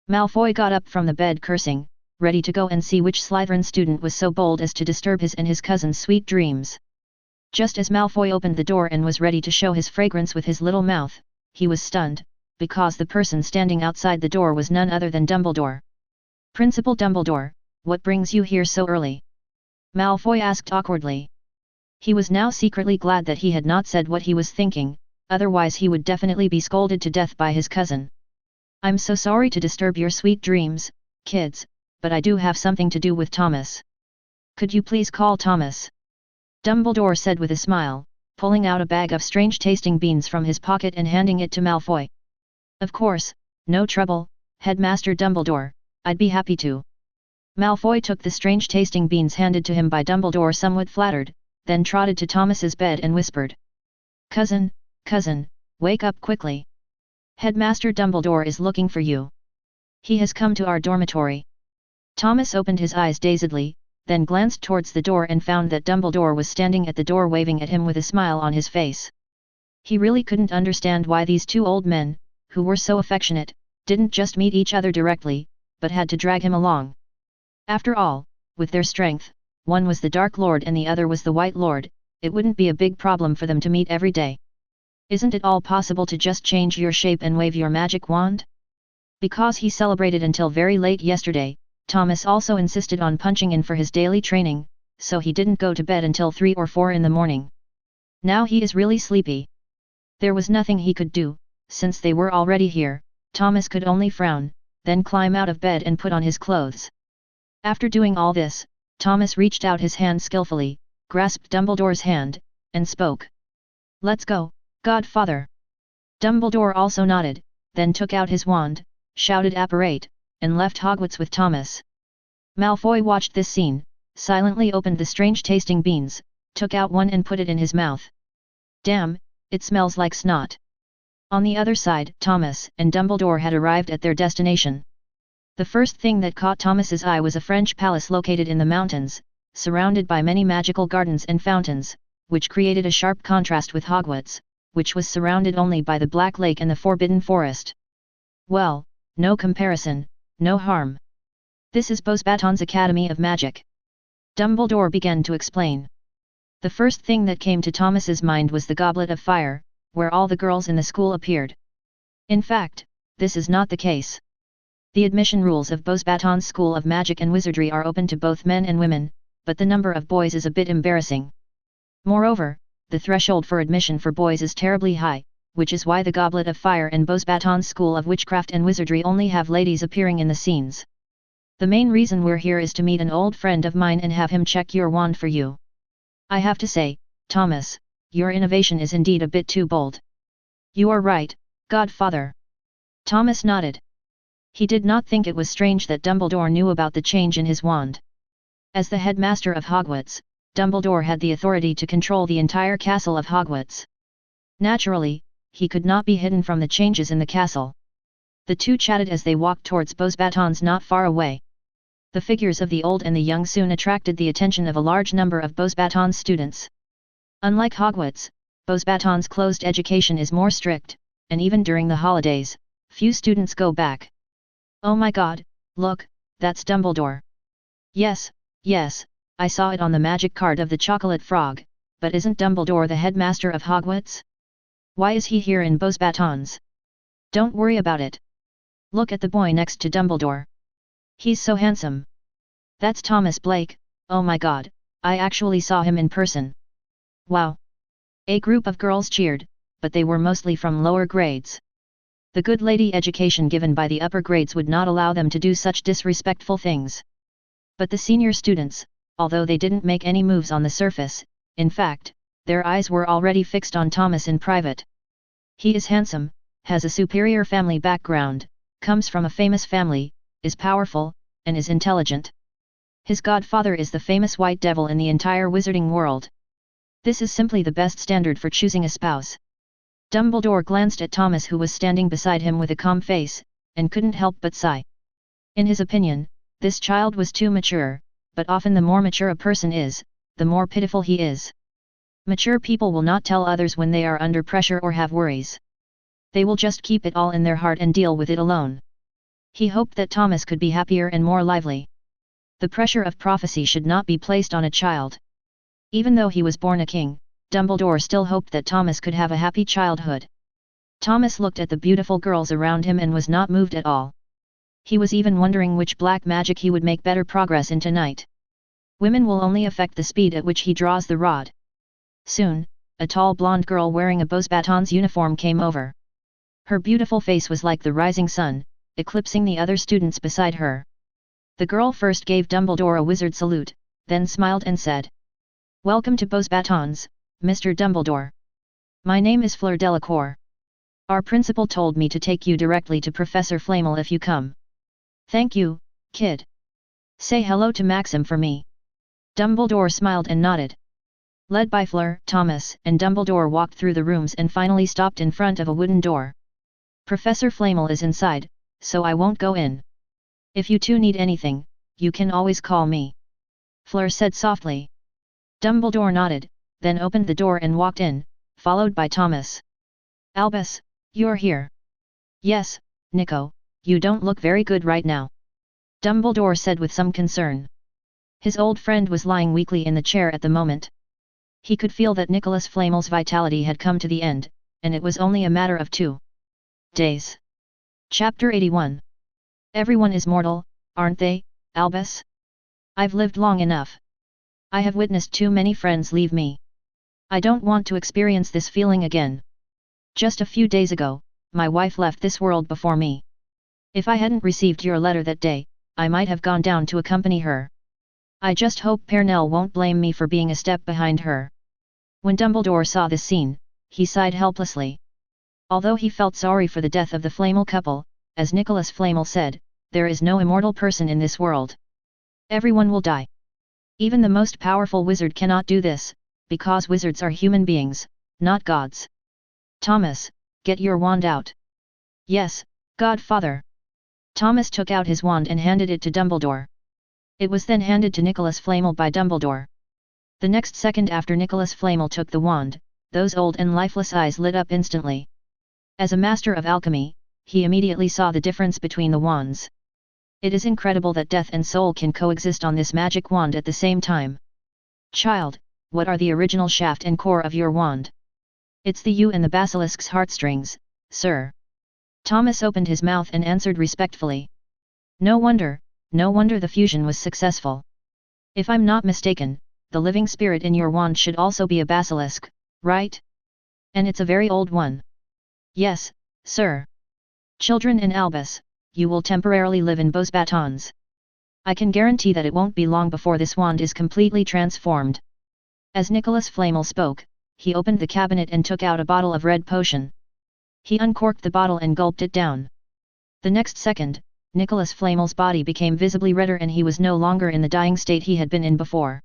Malfoy got up from the bed cursing, ready to go and see which Slytherin student was so bold as to disturb his and his cousin's sweet dreams. Just as Malfoy opened the door and was ready to show his fragrance with his little mouth, he was stunned, because the person standing outside the door was none other than Dumbledore. "Principal Dumbledore, what brings you here so early?" Malfoy asked awkwardly. He was now secretly glad that he had not said what he was thinking, otherwise he would definitely be scolded to death by his cousin. "I'm so sorry to disturb your sweet dreams, kids, but I do have something to do with Thomas. Could you please call Thomas?" Dumbledore said with a smile, pulling out a bag of strange-tasting beans from his pocket and handing it to Malfoy. "Of course, no trouble, Headmaster Dumbledore, I'd be happy to." Malfoy took the strange-tasting beans handed to him by Dumbledore somewhat flattered, then trotted to Thomas's bed and whispered, Cousin, wake up quickly. Headmaster Dumbledore is looking for you. He has come to our dormitory." Thomas opened his eyes dazedly, then glanced towards the door and found that Dumbledore was standing at the door waving at him with a smile on his face. He really couldn't understand why these two old men, who were so affectionate, didn't just meet each other directly, but had to drag him along. After all, with their strength, one was the Dark Lord and the other was the White Lord, it wouldn't be a big problem for them to meet every day. "Isn't it all possible to just change your shape and wave your magic wand?" Because he celebrated until very late yesterday, Thomas also insisted on punching in for his daily training, so he didn't go to bed until 3 or 4 in the morning. Now he is really sleepy. There was nothing he could do, since they were already here. Thomas could only frown, then climb out of bed and put on his clothes. After doing all this, Thomas reached out his hand skillfully, grasped Dumbledore's hand, and spoke. "Let's go, Godfather." Dumbledore also nodded, then took out his wand, shouted apparate, and left Hogwarts with Thomas. Malfoy watched this scene, silently opened the strange-tasting beans, took out one and put it in his mouth. "Damn, it smells like snot." On the other side, Thomas and Dumbledore had arrived at their destination. The first thing that caught Thomas's eye was a French palace located in the mountains, surrounded by many magical gardens and fountains, which created a sharp contrast with Hogwarts, which was surrounded only by the Black Lake and the Forbidden Forest. Well, no comparison, no harm. This is Beauxbatons Academy of Magic. Dumbledore began to explain. The first thing that came to Thomas's mind was the Goblet of Fire, where all the girls in the school appeared. In fact, this is not the case. The admission rules of Beauxbatons School of Magic and Wizardry are open to both men and women, but the number of boys is a bit embarrassing. Moreover, the threshold for admission for boys is terribly high, which is why the Goblet of Fire and Beauxbatons School of Witchcraft and Wizardry only have ladies appearing in the scenes. The main reason we're here is to meet an old friend of mine and have him check your wand for you. I have to say, Thomas, your innovation is indeed a bit too bold. You are right, Godfather. Thomas nodded. He did not think it was strange that Dumbledore knew about the change in his wand. As the headmaster of Hogwarts, Dumbledore had the authority to control the entire castle of Hogwarts. Naturally, he could not be hidden from the changes in the castle. The two chatted as they walked towards Beauxbatons not far away. The figures of the old and the young soon attracted the attention of a large number of Beauxbatons students. Unlike Hogwarts, Beauxbatons closed education is more strict, and even during the holidays, few students go back. "Oh my god, look, that's Dumbledore." Yes, I saw it on the magic card of the chocolate frog, but isn't Dumbledore the headmaster of Hogwarts? Why is he here in Beauxbatons? Don't worry about it. Look at the boy next to Dumbledore. He's so handsome. That's Thomas Blake. Oh my god, I actually saw him in person. Wow. A group of girls cheered, but they were mostly from lower grades. The good lady education given by the upper grades would not allow them to do such disrespectful things. But the senior students, although they didn't make any moves on the surface, in fact, their eyes were already fixed on Thomas in private. He is handsome, has a superior family background, comes from a famous family, is powerful, and is intelligent. His godfather is the famous White Devil in the entire wizarding world. This is simply the best standard for choosing a spouse. Dumbledore glanced at Thomas, who was standing beside him with a calm face, and couldn't help but sigh. In his opinion, this child was too mature, but often the more mature a person is, the more pitiful he is. Mature people will not tell others when they are under pressure or have worries. They will just keep it all in their heart and deal with it alone. He hoped that Thomas could be happier and more lively. The pressure of prophecy should not be placed on a child. Even though he was born a king, Dumbledore still hoped that Thomas could have a happy childhood. Thomas looked at the beautiful girls around him and was not moved at all. He was even wondering which black magic he would make better progress in tonight. Women will only affect the speed at which he draws the rod. Soon, a tall blonde girl wearing a Beauxbatons uniform came over. Her beautiful face was like the rising sun, eclipsing the other students beside her. The girl first gave Dumbledore a wizard salute, then smiled and said, "Welcome to Beauxbatons, Mr. Dumbledore. My name is Fleur Delacour. Our principal told me to take you directly to Professor Flamel if you come." "Thank you, kid. Say hello to Maxim for me." Dumbledore smiled and nodded. Led by Fleur, Thomas and Dumbledore walked through the rooms and finally stopped in front of a wooden door. "Professor Flamel is inside, so I won't go in. If you two need anything, you can always call me," Fleur said softly. Dumbledore nodded, then opened the door and walked in, followed by Thomas. "Albus, you're here." "Yes, Nico, you don't look very good right now," Dumbledore said with some concern. His old friend was lying weakly in the chair at the moment. He could feel that Nicholas Flamel's vitality had come to the end, and it was only a matter of 2 days. Chapter 81. Everyone is mortal, aren't they, Albus? I've lived long enough. I have witnessed too many friends leave me. I don't want to experience this feeling again. Just a few days ago, my wife left this world before me. If I hadn't received your letter that day, I might have gone down to accompany her. I just hope Pernell won't blame me for being a step behind her." When Dumbledore saw this scene, he sighed helplessly. Although he felt sorry for the death of the Flamel couple, as Nicholas Flamel said, there is no immortal person in this world. Everyone will die. Even the most powerful wizard cannot do this, because wizards are human beings, not gods. "Thomas, get your wand out." "Yes, Godfather." Thomas took out his wand and handed it to Dumbledore. It was then handed to Nicholas Flamel by Dumbledore. The next second after Nicholas Flamel took the wand, those old and lifeless eyes lit up instantly. As a master of alchemy, he immediately saw the difference between the wands. It is incredible that death and soul can coexist on this magic wand at the same time. "Child, what are the original shaft and core of your wand?" "It's the U and the basilisk's heartstrings, sir." Thomas opened his mouth and answered respectfully. No wonder the fusion was successful. If I'm not mistaken, the living spirit in your wand should also be a basilisk, right? And it's a very old one. "Yes, sir." "Children in Albus, you will temporarily live in Beauxbatons. I can guarantee that it won't be long before this wand is completely transformed." As Nicholas Flamel spoke, he opened the cabinet and took out a bottle of red potion. He uncorked the bottle and gulped it down. The next second, Nicholas Flamel's body became visibly redder and he was no longer in the dying state he had been in before.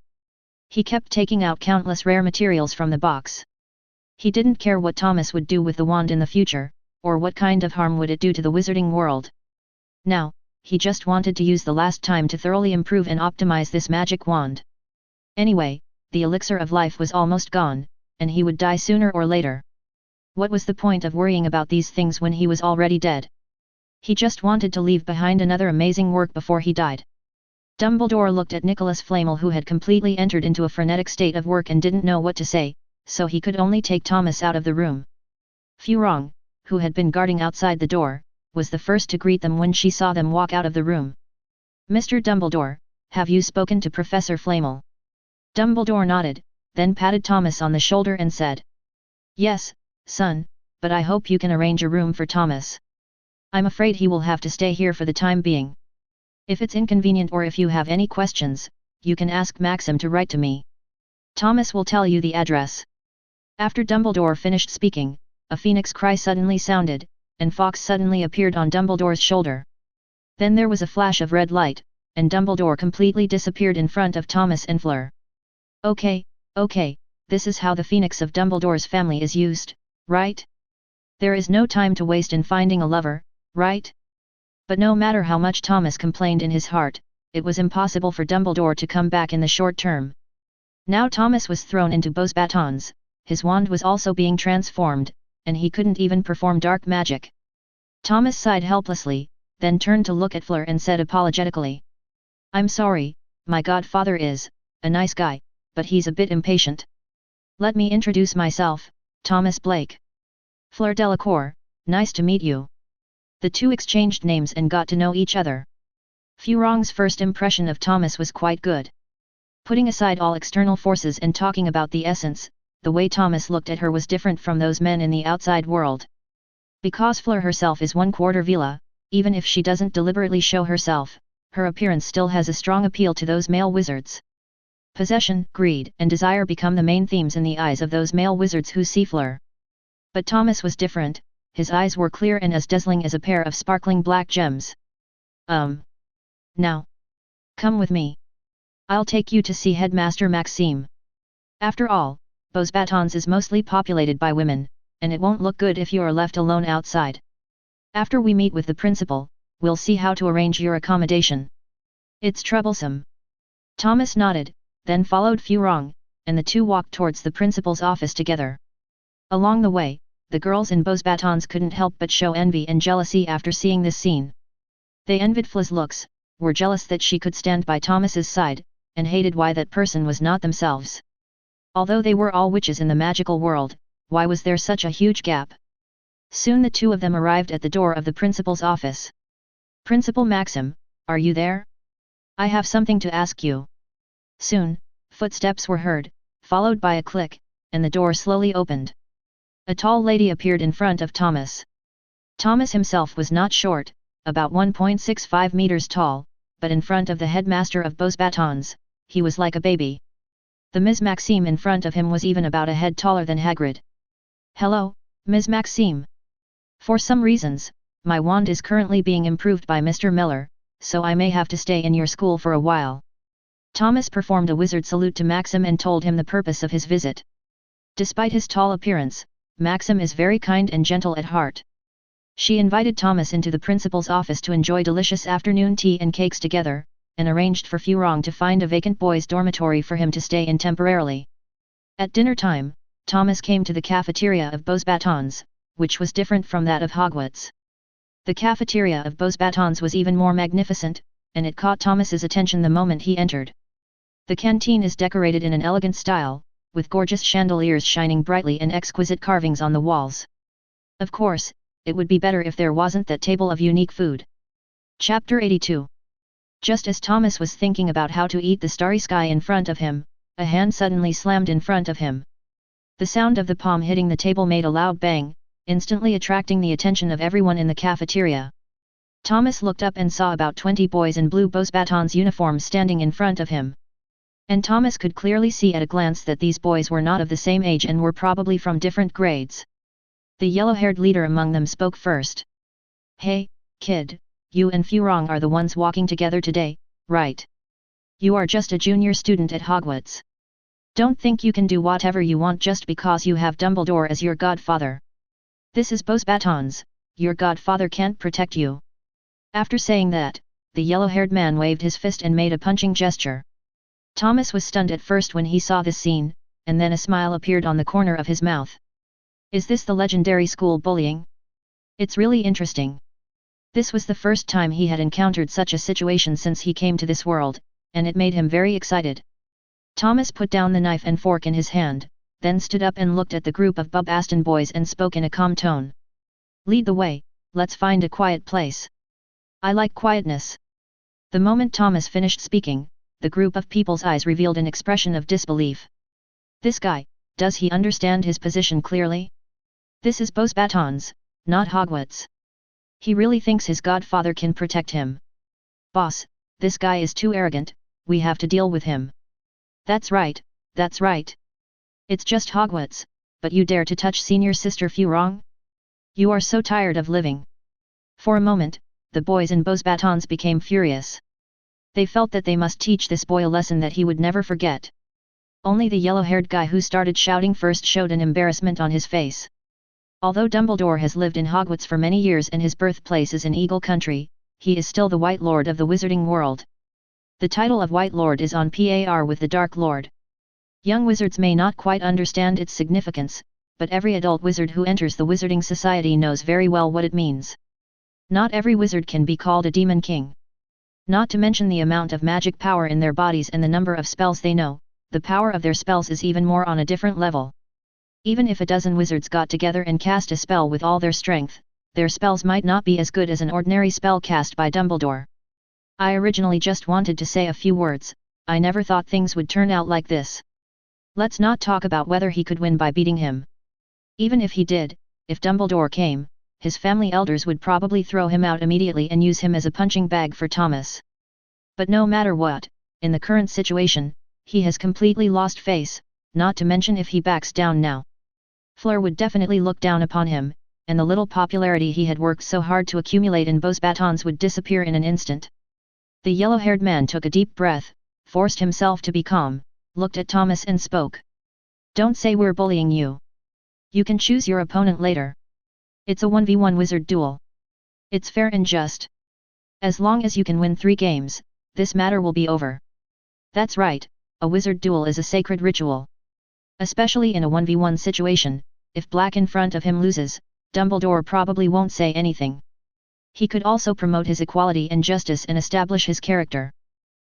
He kept taking out countless rare materials from the box. He didn't care what Thomas would do with the wand in the future, or what kind of harm would it do to the wizarding world. Now, he just wanted to use the last time to thoroughly improve and optimize this magic wand. Anyway, the elixir of life was almost gone, and he would die sooner or later. What was the point of worrying about these things when he was already dead? He just wanted to leave behind another amazing work before he died. Dumbledore looked at Nicholas Flamel, who had completely entered into a frenetic state of work and didn't know what to say, so he could only take Thomas out of the room. Furong, who had been guarding outside the door, was the first to greet them when she saw them walk out of the room. "Mr. Dumbledore, have you spoken to Professor Flamel?" Dumbledore nodded, then patted Thomas on the shoulder and said, "Yes, son, but I hope you can arrange a room for Thomas. I'm afraid he will have to stay here for the time being. If it's inconvenient or if you have any questions, you can ask Maxim to write to me. Thomas will tell you the address." After Dumbledore finished speaking, a phoenix cry suddenly sounded, and Fawkes suddenly appeared on Dumbledore's shoulder. Then there was a flash of red light, and Dumbledore completely disappeared in front of Thomas and Fleur. Okay, this is how the phoenix of Dumbledore's family is used, right? There is no time to waste in finding a lover, right? But no matter how much Thomas complained in his heart, it was impossible for Dumbledore to come back in the short term. Now Thomas was thrown into Beau's batons, his wand was also being transformed, and he couldn't even perform dark magic. Thomas sighed helplessly, then turned to look at Fleur and said apologetically, "I'm sorry, my godfather is a nice guy, but he's a bit impatient. Let me introduce myself, Thomas Blake. Fleur Delacour, nice to meet you." The two exchanged names and got to know each other. Furong's first impression of Thomas was quite good. Putting aside all external forces and talking about the essence, the way Thomas looked at her was different from those men in the outside world. Because Fleur herself is 1/4 Vila, even if she doesn't deliberately show herself, her appearance still has a strong appeal to those male wizards. Possession, greed, and desire become the main themes in the eyes of those male wizards who see Fleur. But Thomas was different, his eyes were clear and as dazzling as a pair of sparkling black gems. Now, come with me. I'll take you to see Headmaster Maxime. After all, Beau's batons is mostly populated by women, and it won't look good if you're left alone outside. After we meet with the principal, we'll see how to arrange your accommodation. It's troublesome." Thomas nodded, then followed Furong, and the two walked towards the principal's office together. Along the way, the girls in Beau's batons couldn't help but show envy and jealousy after seeing this scene. They envied Fleur's looks, were jealous that she could stand by Thomas's side, and hated why that person was not themselves. Although they were all witches in the magical world, why was there such a huge gap? Soon the two of them arrived at the door of the principal's office. "Principal Maxim, are you there? I have something to ask you." Soon, footsteps were heard, followed by a click, and the door slowly opened. A tall lady appeared in front of Thomas. Thomas himself was not short, about 1.65 meters tall, but in front of the headmaster of Beau's batons, he was like a baby. The Ms. Maxime in front of him was even about a head taller than Hagrid. "Hello, Ms. Maxime. For some reasons, my wand is currently being improved by Mr. Miller, so I may have to stay in your school for a while." Thomas performed a wizard salute to Maxim and told him the purpose of his visit. Despite his tall appearance, Maxim is very kind and gentle at heart. She invited Thomas into the principal's office to enjoy delicious afternoon tea and cakes together, and arranged for Furong to find a vacant boys' dormitory for him to stay in temporarily. At dinner time, Thomas came to the cafeteria of Beau's batons, which was different from that of Hogwarts. The cafeteria of Beau's batons was even more magnificent, and it caught Thomas's attention the moment he entered. The canteen is decorated in an elegant style, with gorgeous chandeliers shining brightly and exquisite carvings on the walls. Of course, it would be better if there wasn't that table of unique food. Chapter 82. Just as Thomas was thinking about how to eat the starry sky in front of him, a hand suddenly slammed in front of him. The sound of the palm hitting the table made a loud bang, instantly attracting the attention of everyone in the cafeteria. Thomas looked up and saw about 20 boys in blue Beau's batons uniforms standing in front of him. And Thomas could clearly see at a glance that these boys were not of the same age and were probably from different grades. The yellow-haired leader among them spoke first. "Hey, kid, you and Furong are the ones walking together today, right? You are just a junior student at Hogwarts. Don't think you can do whatever you want just because you have Dumbledore as your godfather. This is Beau's batons, your godfather can't protect you." After saying that, the yellow-haired man waved his fist and made a punching gesture. Thomas was stunned at first when he saw this scene, and then a smile appeared on the corner of his mouth. Is this the legendary school bullying? It's really interesting. This was the first time he had encountered such a situation since he came to this world, and it made him very excited. Thomas put down the knife and fork in his hand, then stood up and looked at the group of Bub Aston boys and spoke in a calm tone. "Lead the way, let's find a quiet place. I like quietness. The moment Thomas finished speaking, the group of people's eyes revealed an expression of disbelief. This guy, does he understand his position clearly? This is Bose Batons, not Hogwarts. He really thinks his godfather can protect him. Boss, this guy is too arrogant, we have to deal with him. That's right, that's right. It's just Hogwarts, but you dare to touch senior sister Fu Rong? You are so tired of living. For a moment, the boys in Bose Batons became furious. They felt that they must teach this boy a lesson that he would never forget. Only the yellow-haired guy who started shouting first showed an embarrassment on his face. Although Dumbledore has lived in Hogwarts for many years and his birthplace is in Eagle Country, he is still the White Lord of the Wizarding World. The title of White Lord is on par with the Dark Lord. Young wizards may not quite understand its significance, but every adult wizard who enters the Wizarding Society knows very well what it means. Not every wizard can be called a Demon King. Not to mention the amount of magic power in their bodies and the number of spells they know, the power of their spells is even more on a different level. Even if a dozen wizards got together and cast a spell with all their strength, their spells might not be as good as an ordinary spell cast by Dumbledore. I originally just wanted to say a few words, I never thought things would turn out like this. Let's not talk about whether he could win by beating him. Even if he did, if Dumbledore came, his family elders would probably throw him out immediately and use him as a punching bag for Thomas. But no matter what, in the current situation, he has completely lost face, not to mention if he backs down now. Fleur would definitely look down upon him, and the little popularity he had worked so hard to accumulate in Bose Batons would disappear in an instant. The yellow-haired man took a deep breath, forced himself to be calm, looked at Thomas and spoke. Don't say we're bullying you. You can choose your opponent later. It's a 1v1 wizard duel. It's fair and just. As long as you can win 3 games, this matter will be over. That's right, a wizard duel is a sacred ritual. Especially in a 1v1 situation, if Black in front of him loses, Dumbledore probably won't say anything. He could also promote his equality and justice and establish his character.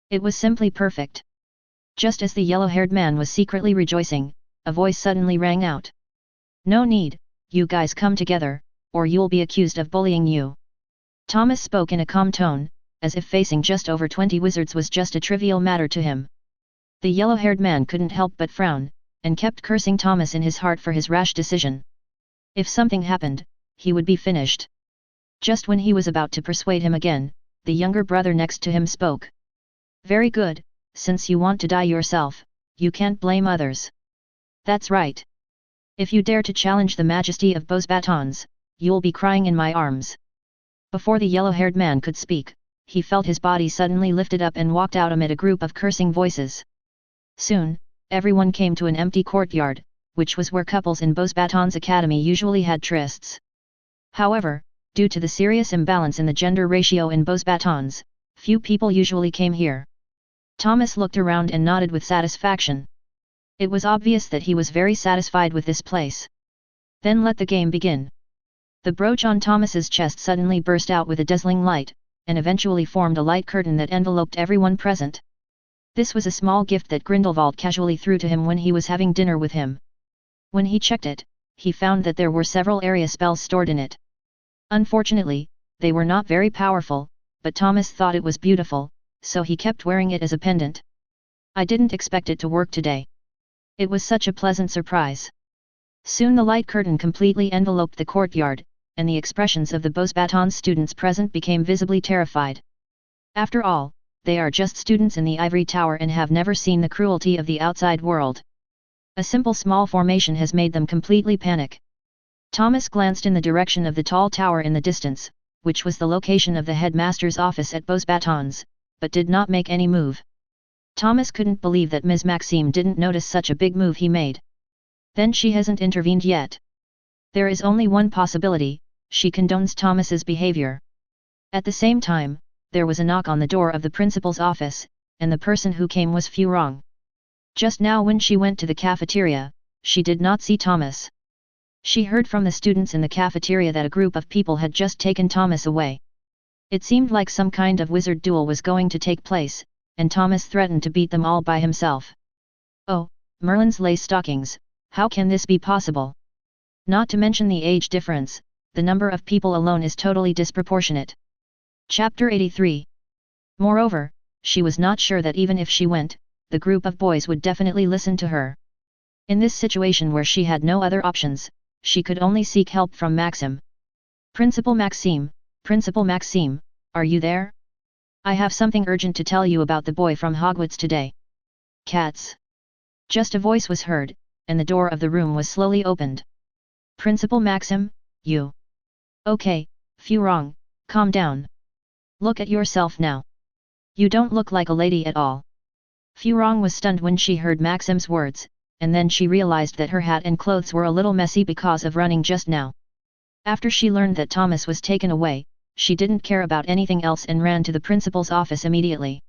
It was simply perfect. Just as the yellow-haired man was secretly rejoicing, a voice suddenly rang out. No need, you guys come together, or you'll be accused of bullying you. Thomas spoke in a calm tone, as if facing just over 20 wizards was just a trivial matter to him. The yellow-haired man couldn't help but frown, and kept cursing Thomas in his heart for his rash decision. If something happened, he would be finished. Just when he was about to persuade him again, the younger brother next to him spoke. Very good, since you want to die yourself, you can't blame others. That's right. If you dare to challenge the majesty of Bose Batons, you'll be crying in my arms. Before the yellow-haired man could speak, he felt his body suddenly lifted up and walked out amid a group of cursing voices. Soon, everyone came to an empty courtyard, which was where couples in Bose Batons Academy usually had trysts. However, due to the serious imbalance in the gender ratio in Bose Batons, few people usually came here. Thomas looked around and nodded with satisfaction. It was obvious that he was very satisfied with this place. Then let the game begin. The brooch on Thomas's chest suddenly burst out with a dazzling light, and eventually formed a light curtain that enveloped everyone present. This was a small gift that Grindelwald casually threw to him when he was having dinner with him. When he checked it, he found that there were several area spells stored in it. Unfortunately, they were not very powerful, but Thomas thought it was beautiful, so he kept wearing it as a pendant. I didn't expect it to work today. It was such a pleasant surprise. Soon the light curtain completely enveloped the courtyard, and the expressions of the Bose Batons students present became visibly terrified. After all, they are just students in the ivory tower and have never seen the cruelty of the outside world. A simple small formation has made them completely panic. Thomas glanced in the direction of the tall tower in the distance, which was the location of the headmaster's office at Bose Batons, but did not make any move. Thomas couldn't believe that Ms. Maxime didn't notice such a big move he made. Then she hasn't intervened yet. There is only one possibility, she condones Thomas's behavior. At the same time, there was a knock on the door of the principal's office, and the person who came was Fu Rong. Just now when she went to the cafeteria, she did not see Thomas. She heard from the students in the cafeteria that a group of people had just taken Thomas away. It seemed like some kind of wizard duel was going to take place, and Thomas threatened to beat them all by himself. Oh, Merlin's lace stockings, how can this be possible? Not to mention the age difference, the number of people alone is totally disproportionate. Chapter 83. Moreover, she was not sure that even if she went, the group of boys would definitely listen to her. In this situation where she had no other options, she could only seek help from Maxim. Principal Maxime, are you there? I have something urgent to tell you about the boy from Hogwarts today. Cats. Just a voice was heard, and the door of the room was slowly opened. Principal Maxim, you. Okay, Furong, calm down. Look at yourself now. You don't look like a lady at all. Furong was stunned when she heard Maxim's words, and then she realized that her hat and clothes were a little messy because of running just now. After she learned that Thomas was taken away, she didn't care about anything else and ran to the principal's office immediately.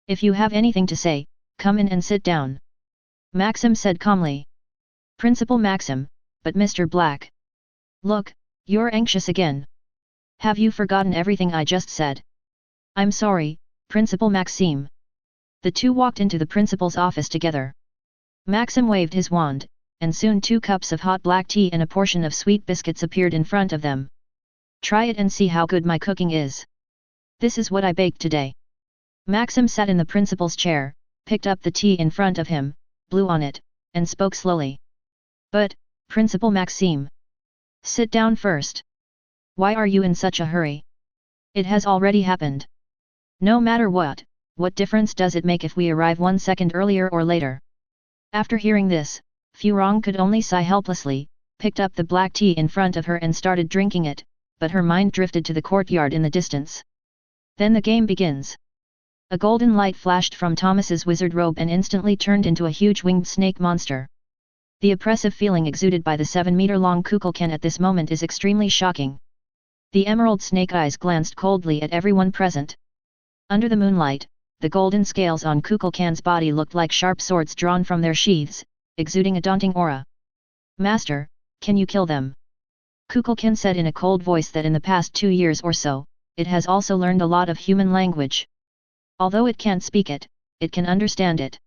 If you have anything to say, come in and sit down. Maxim said calmly. Principal Maxim, but Mr. Black. Look, you're anxious again. Have you forgotten everything I just said? I'm sorry, Principal Maxime. The two walked into the principal's office together. Maxim waved his wand, and soon 2 cups of hot black tea and a portion of sweet biscuits appeared in front of them. Try it and see how good my cooking is. This is what I baked today. Maxim sat in the principal's chair, picked up the tea in front of him, blew on it, and spoke slowly. But, Principal Maxime. Sit down first. Why are you in such a hurry? It has already happened. No matter what difference does it make if we arrive 1 second earlier or later? After hearing this, Furong could only sigh helplessly, picked up the black tea in front of her and started drinking it, but her mind drifted to the courtyard in the distance. Then the game begins. A golden light flashed from Thomas's wizard robe and instantly turned into a huge winged snake monster. The oppressive feeling exuded by the 7-meter-long Kukulkan at this moment is extremely shocking. The emerald snake eyes glanced coldly at everyone present. Under the moonlight, the golden scales on Kukulkan's body looked like sharp swords drawn from their sheaths, exuding a daunting aura. Master, can you kill them? Kukulkan said in a cold voice that in the past 2 years or so, it has also learned a lot of human language. Although it can't speak it, it can understand it.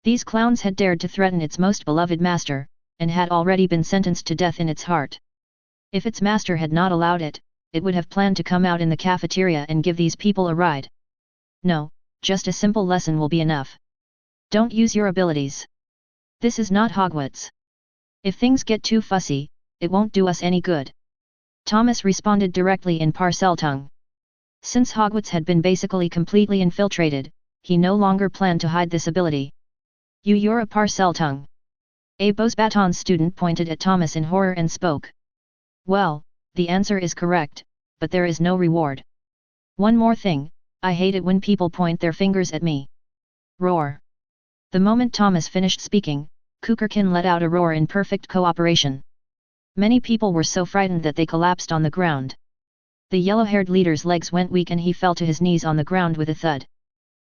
These clowns had dared to threaten its most beloved master, and had already been sentenced to death in its heart. If its master had not allowed it, it would have planned to come out in the cafeteria and give these people a ride. No, just a simple lesson will be enough. Don't use your abilities. This is not Hogwarts. If things get too fussy, it won't do us any good. Thomas responded directly in Parseltongue. Since Hogwarts had been basically completely infiltrated, he no longer planned to hide this ability. You're a Parseltongue. A Beauxbatons student pointed at Thomas in horror and spoke. Well, the answer is correct, but there is no reward. One more thing, I hate it when people point their fingers at me. Roar. The moment Thomas finished speaking, Kukulkan let out a roar in perfect cooperation. Many people were so frightened that they collapsed on the ground. The yellow-haired leader's legs went weak and he fell to his knees on the ground with a thud.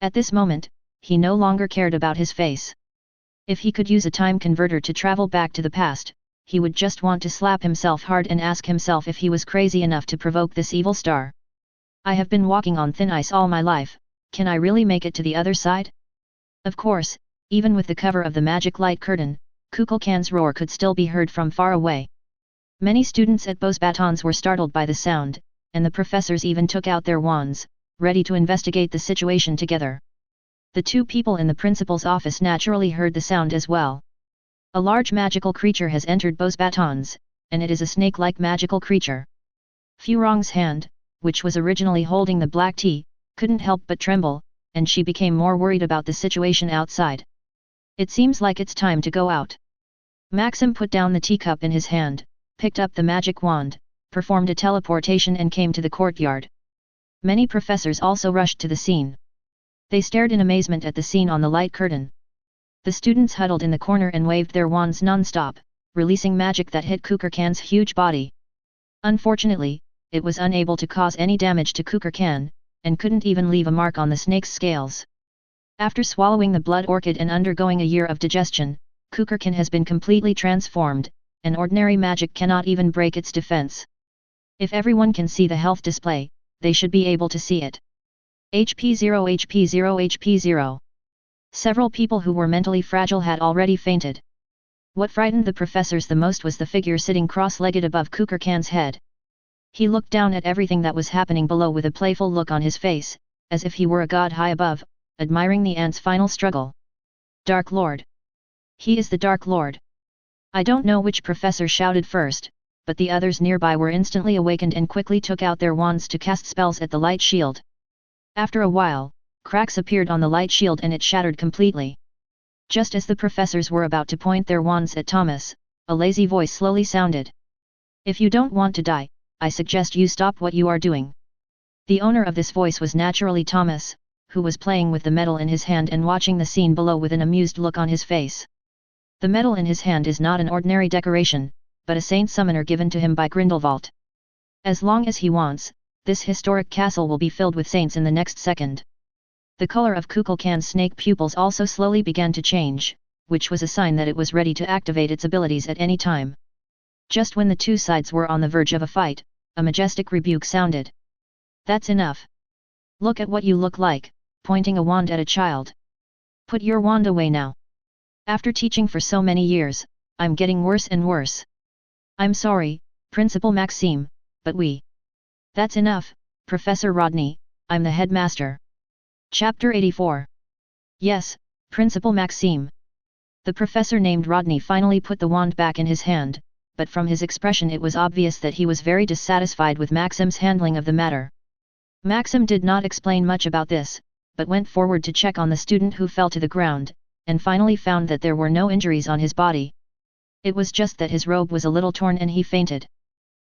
At this moment, he no longer cared about his face. If he could use a time converter to travel back to the past, he would just want to slap himself hard and ask himself if he was crazy enough to provoke this evil star. I have been walking on thin ice all my life, can I really make it to the other side? Of course, even with the cover of the magic light curtain, Kukulkan's roar could still be heard from far away. Many students at Beauxbatons were startled by the sound, and the professors even took out their wands, ready to investigate the situation together. The 2 people in the principal's office naturally heard the sound as well. A large magical creature has entered Beauxbatons, and it is a snake-like magical creature. Furong's hand, which was originally holding the black tea, couldn't help but tremble, and she became more worried about the situation outside. It seems like it's time to go out. Maxim put down the teacup in his hand, picked up the magic wand, performed a teleportation and came to the courtyard. Many professors also rushed to the scene. They stared in amazement at the scene on the light curtain. The students huddled in the corner and waved their wands non-stop, releasing magic that hit Kukulkan's huge body. Unfortunately, it was unable to cause any damage to Kukulkan, and couldn't even leave a mark on the snake's scales. After swallowing the blood orchid and undergoing a year of digestion, Kukulkan has been completely transformed, and ordinary magic cannot even break its defense. If everyone can see the health display, they should be able to see it. HP 0 HP 0 HP 0. Several people who were mentally fragile had already fainted. What frightened the professors the most was the figure sitting cross-legged above Kukulkan's head. He looked down at everything that was happening below with a playful look on his face, as if he were a god high above, admiring the ants' final struggle. Dark Lord. He is the Dark Lord. I don't know which professor shouted first, but the others nearby were instantly awakened and quickly took out their wands to cast spells at the light shield. After a while, cracks appeared on the light shield and it shattered completely. Just as the professors were about to point their wands at Thomas, a lazy voice slowly sounded. If you don't want to die, I suggest you stop what you are doing. The owner of this voice was naturally Thomas, who was playing with the medal in his hand and watching the scene below with an amused look on his face. The medal in his hand is not an ordinary decoration, but a saint summoner given to him by Grindelwald. As long as he wants, this historic castle will be filled with saints in the next second. The color of Kukulkan's snake pupils also slowly began to change, which was a sign that it was ready to activate its abilities at any time. Just when the two sides were on the verge of a fight, a majestic rebuke sounded. That's enough. Look at what you look like, pointing a wand at a child. Put your wand away now. After teaching for so many years, I'm getting worse and worse. I'm sorry, Principal Maxime, but That's enough, Professor Rodney, I'm the headmaster. Chapter 84. Yes, Principal Maxime. The professor named Rodney finally put the wand back in his hand, but from his expression it was obvious that he was very dissatisfied with Maxime's handling of the matter. Maxime did not explain much about this, but went forward to check on the student who fell to the ground, and finally found that there were no injuries on his body. It was just that his robe was a little torn and he fainted.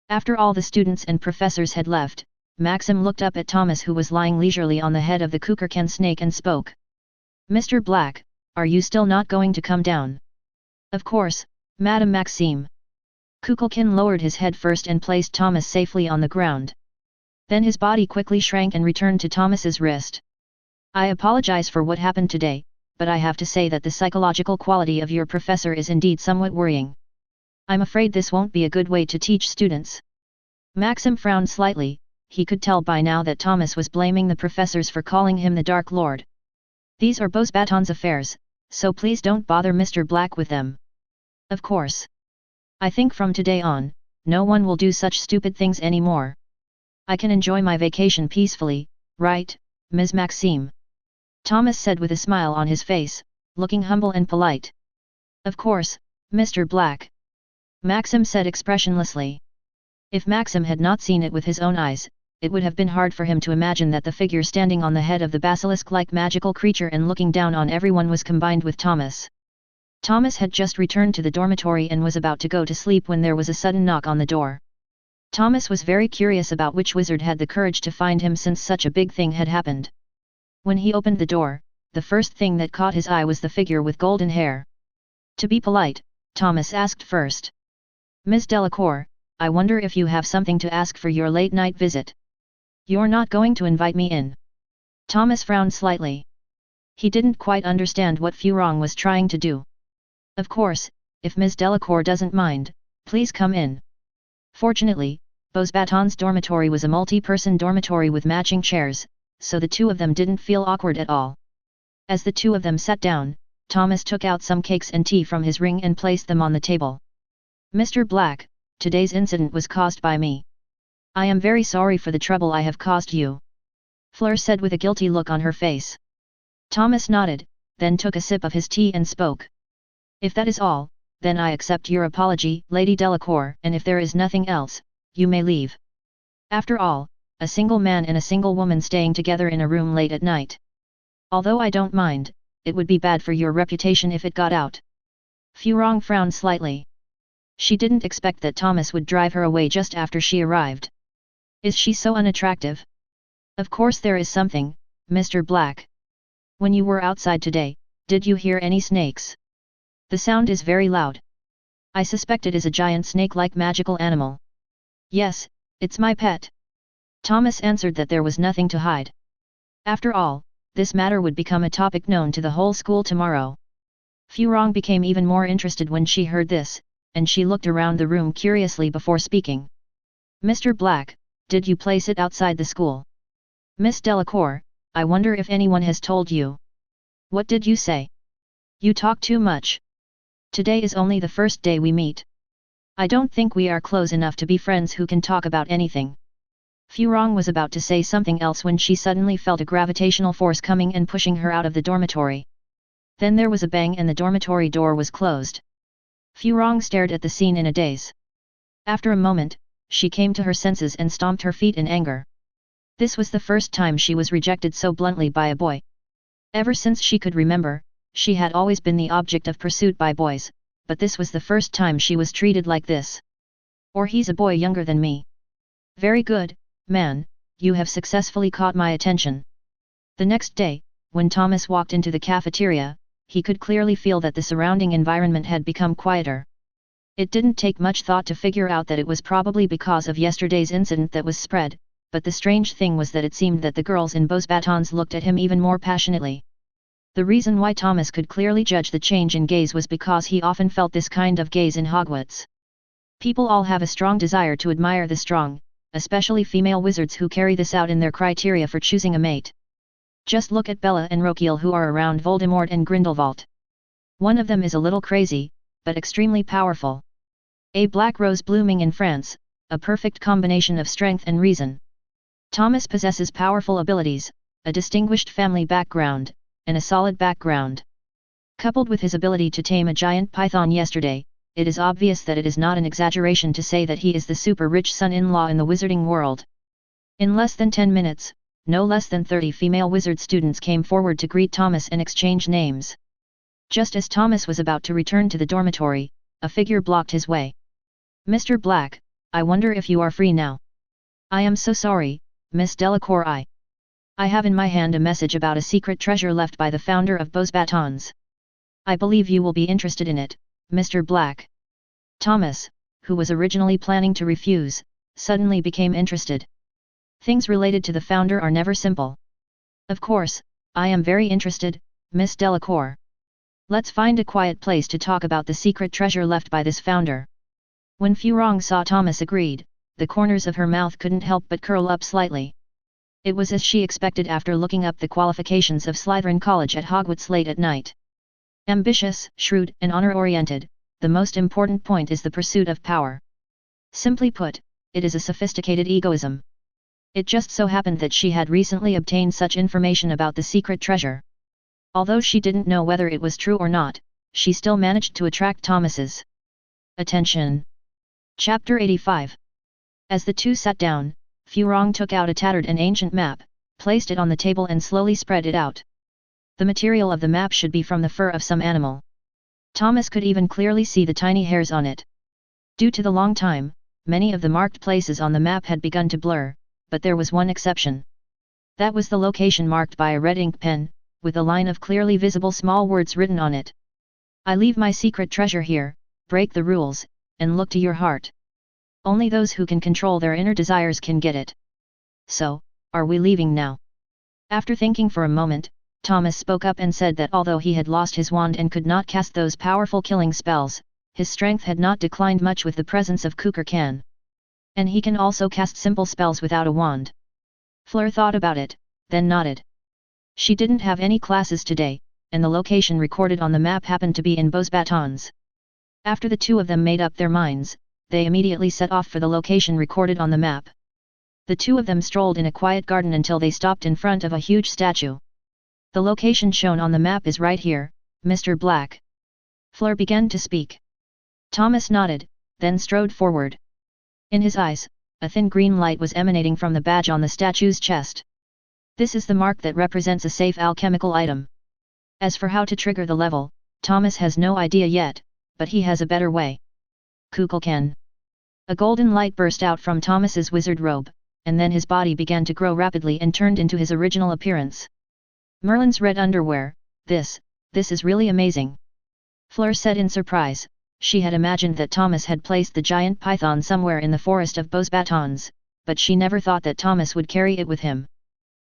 After all the students and professors had left, Maxime looked up at Thomas who was lying leisurely on the head of the Kukulkan snake and spoke. Mr. Black, are you still not going to come down? Of course, Madam Maxime. Kukulkan lowered his head first and placed Thomas safely on the ground. Then his body quickly shrank and returned to Thomas's wrist. I apologize for what happened today, but I have to say that the psychological quality of your professor is indeed somewhat worrying. I'm afraid this won't be a good way to teach students. Maxime frowned slightly. He could tell by now that Thomas was blaming the professors for calling him the Dark Lord. These are Beauxbatons affairs, so please don't bother Mr. Black with them. Of course. I think from today on, no one will do such stupid things anymore. I can enjoy my vacation peacefully, right, Ms. Maxime? Thomas said with a smile on his face, looking humble and polite. Of course, Mr. Black. Maxime said expressionlessly. If Maxime had not seen it with his own eyes, it would have been hard for him to imagine that the figure standing on the head of the basilisk-like magical creature and looking down on everyone was combined with Thomas. Thomas had just returned to the dormitory and was about to go to sleep when there was a sudden knock on the door. Thomas was very curious about which wizard had the courage to find him since such a big thing had happened. When he opened the door, the first thing that caught his eye was the figure with golden hair. To be polite, Thomas asked first. Ms. Delacour, I wonder if you have something to ask for your late-night visit. You're not going to invite me in? Thomas frowned slightly. He didn't quite understand what Furong was trying to do. Of course, if Ms. Delacour doesn't mind, please come in. Fortunately, Beauxbatons' dormitory was a multi-person dormitory with matching chairs, so the two of them didn't feel awkward at all. As the two of them sat down, Thomas took out some cakes and tea from his ring and placed them on the table. Mr. Black, today's incident was caused by me. I am very sorry for the trouble I have caused you. Fleur said with a guilty look on her face. Thomas nodded, then took a sip of his tea and spoke. If that is all, then I accept your apology, Lady Delacour, and if there is nothing else, you may leave. After all, a single man and a single woman staying together in a room late at night. Although I don't mind, it would be bad for your reputation if it got out. Furong frowned slightly. She didn't expect that Thomas would drive her away just after she arrived. Is she so unattractive? Of course there is something, Mr. Black. When you were outside today, did you hear any snakes? The sound is very loud. I suspect it is a giant snake-like magical animal. Yes, it's my pet. Thomas answered that there was nothing to hide. After all, this matter would become a topic known to the whole school tomorrow. Furong became even more interested when she heard this, and she looked around the room curiously before speaking. Mr. Black, did you place it outside the school? Miss Delacour, I wonder if anyone has told you. What did you say? You talk too much. Today is only the first day we meet. I don't think we are close enough to be friends who can talk about anything. Furong was about to say something else when she suddenly felt a gravitational force coming and pushing her out of the dormitory. Then there was a bang and the dormitory door was closed. Furong stared at the scene in a daze. After a moment, she came to her senses and stomped her feet in anger. This was the first time she was rejected so bluntly by a boy. Ever since she could remember, she had always been the object of pursuit by boys, but this was the first time she was treated like this. Or he's a boy younger than me. Very good, man, you have successfully caught my attention. The next day, when Thomas walked into the cafeteria, he could clearly feel that the surrounding environment had become quieter. It didn't take much thought to figure out that it was probably because of yesterday's incident that was spread, but the strange thing was that it seemed that the girls in Beau's batons looked at him even more passionately. The reason why Thomas could clearly judge the change in gaze was because he often felt this kind of gaze in Hogwarts. People all have a strong desire to admire the strong, especially female wizards who carry this out in their criteria for choosing a mate. Just look at Bella and Rokiel who are around Voldemort and Grindelwald. One of them is a little crazy, but extremely powerful. A black rose blooming in France, a perfect combination of strength and reason. Thomas possesses powerful abilities, a distinguished family background, and a solid background. Coupled with his ability to tame a giant python yesterday, it is obvious that it is not an exaggeration to say that he is the super-rich son-in-law in the wizarding world. In less than 10 minutes, no less than 30 female wizard students came forward to greet Thomas and exchange names. Just as Thomas was about to return to the dormitory, a figure blocked his way. Mr. Black, I wonder if you are free now. I am so sorry, Miss Delacour. I have in my hand a message about a secret treasure left by the founder of Beau's batons. I believe you will be interested in it, Mr. Black. Thomas, who was originally planning to refuse, suddenly became interested. Things related to the founder are never simple. Of course, I am very interested, Miss Delacour. Let's find a quiet place to talk about the secret treasure left by this founder. When Furong saw Thomas agreed, the corners of her mouth couldn't help but curl up slightly. It was as she expected after looking up the qualifications of Slytherin College at Hogwarts late at night. Ambitious, shrewd and honor-oriented, the most important point is the pursuit of power. Simply put, it is a sophisticated egoism. It just so happened that she had recently obtained such information about the secret treasure. Although she didn't know whether it was true or not, she still managed to attract Thomas's attention. Chapter 85. As the two sat down, Furong took out a tattered and ancient map, placed it on the table and slowly spread it out. The material of the map should be from the fur of some animal. Thomas could even clearly see the tiny hairs on it. Due to the long time, many of the marked places on the map had begun to blur, but there was one exception. That was the location marked by a red ink pen, with a line of clearly visible small words written on it. I leave my secret treasure here, break the rules, and look to your heart. Only those who can control their inner desires can get it. So, are we leaving now? After thinking for a moment, Thomas spoke up and said that although he had lost his wand and could not cast those powerful killing spells, his strength had not declined much with the presence of Kukulkan. And he can also cast simple spells without a wand. Fleur thought about it, then nodded. She didn't have any classes today, and the location recorded on the map happened to be in Beau's batons. After the two of them made up their minds, they immediately set off for the location recorded on the map. The two of them strolled in a quiet garden until they stopped in front of a huge statue. The location shown on the map is right here, Mr. Black. Fleur began to speak. Thomas nodded, then strode forward. In his eyes, a thin green light was emanating from the badge on the statue's chest. This is the mark that represents a safe alchemical item. As for how to trigger the level, Thomas has no idea yet, but he has a better way. Kukulkan. A golden light burst out from Thomas's wizard robe, and then his body began to grow rapidly and turned into his original appearance. Merlin's red underwear, this is really amazing. Fleur said in surprise. She had imagined that Thomas had placed the giant python somewhere in the forest of Beau's batons, but she never thought that Thomas would carry it with him.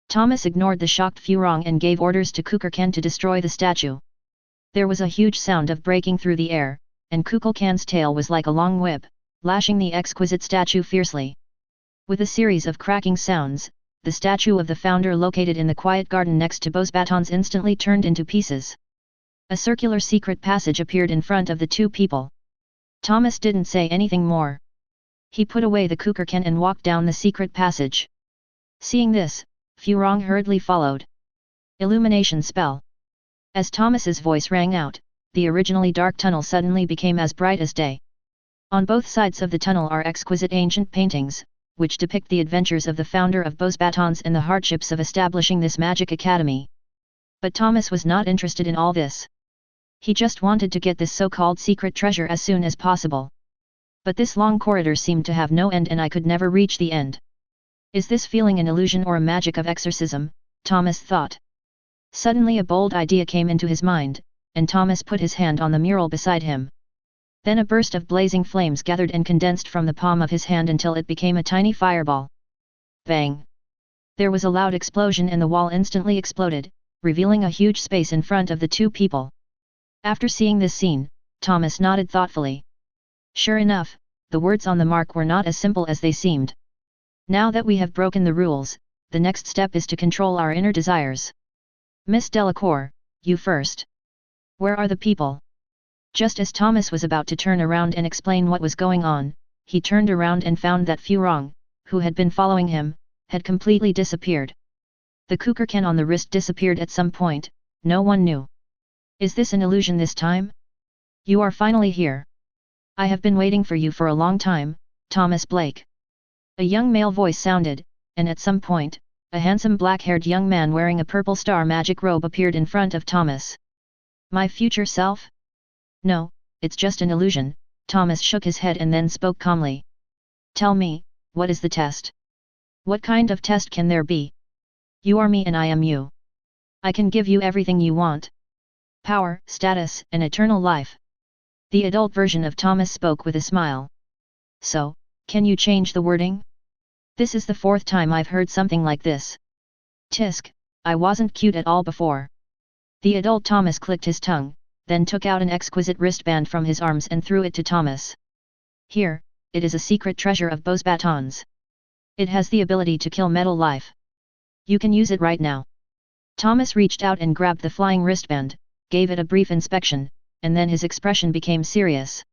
Thomas ignored the shocked Furong and gave orders to Kukulkan to destroy the statue. There was a huge sound of breaking through the air, and Kukulkan's tail was like a long whip, lashing the exquisite statue fiercely. With a series of cracking sounds, the statue of the founder located in the quiet garden next to Beau's batons instantly turned into pieces. A circular secret passage appeared in front of the two people. Thomas didn't say anything more. He put away the cooker can and walked down the secret passage. Seeing this, Furong hurriedly followed. Illumination spell. As Thomas's voice rang out, the originally dark tunnel suddenly became as bright as day. On both sides of the tunnel are exquisite ancient paintings, which depict the adventures of the founder of Beau's Batons and the hardships of establishing this magic academy. But Thomas was not interested in all this. He just wanted to get this so-called secret treasure as soon as possible. But this long corridor seemed to have no end and I could never reach the end. Is this feeling an illusion or a magic of exorcism? Thomas thought. Suddenly a bold idea came into his mind, and Thomas put his hand on the mural beside him. Then a burst of blazing flames gathered and condensed from the palm of his hand until it became a tiny fireball. Bang! There was a loud explosion and the wall instantly exploded, revealing a huge space in front of the two people. After seeing this scene, Thomas nodded thoughtfully. Sure enough, the words on the mark were not as simple as they seemed. Now that we have broken the rules, the next step is to control our inner desires. Miss Delacour, you first. Where are the people? Just as Thomas was about to turn around and explain what was going on, he turned around and found that Furong, who had been following him, had completely disappeared. The cooker can on the wrist disappeared at some point, no one knew. Is this an illusion this time? You are finally here. I have been waiting for you for a long time, Thomas Blake. A young male voice sounded, and at some point, a handsome black-haired young man wearing a purple star magic robe appeared in front of Thomas. My future self? No, it's just an illusion, Thomas shook his head and then spoke calmly. Tell me, what is the test? What kind of test can there be? You are me and I am you. I can give you everything you want. Power, status, and eternal life. The adult version of Thomas spoke with a smile. So, can you change the wording? This is the fourth time I've heard something like this. Tisk, I wasn't cute at all before. The adult Thomas clicked his tongue, then took out an exquisite wristband from his arms and threw it to Thomas. Here, it is a secret treasure of Beau's Batons. It has the ability to kill metal life. You can use it right now. Thomas reached out and grabbed the flying wristband, gave it a brief inspection, and then his expression became serious.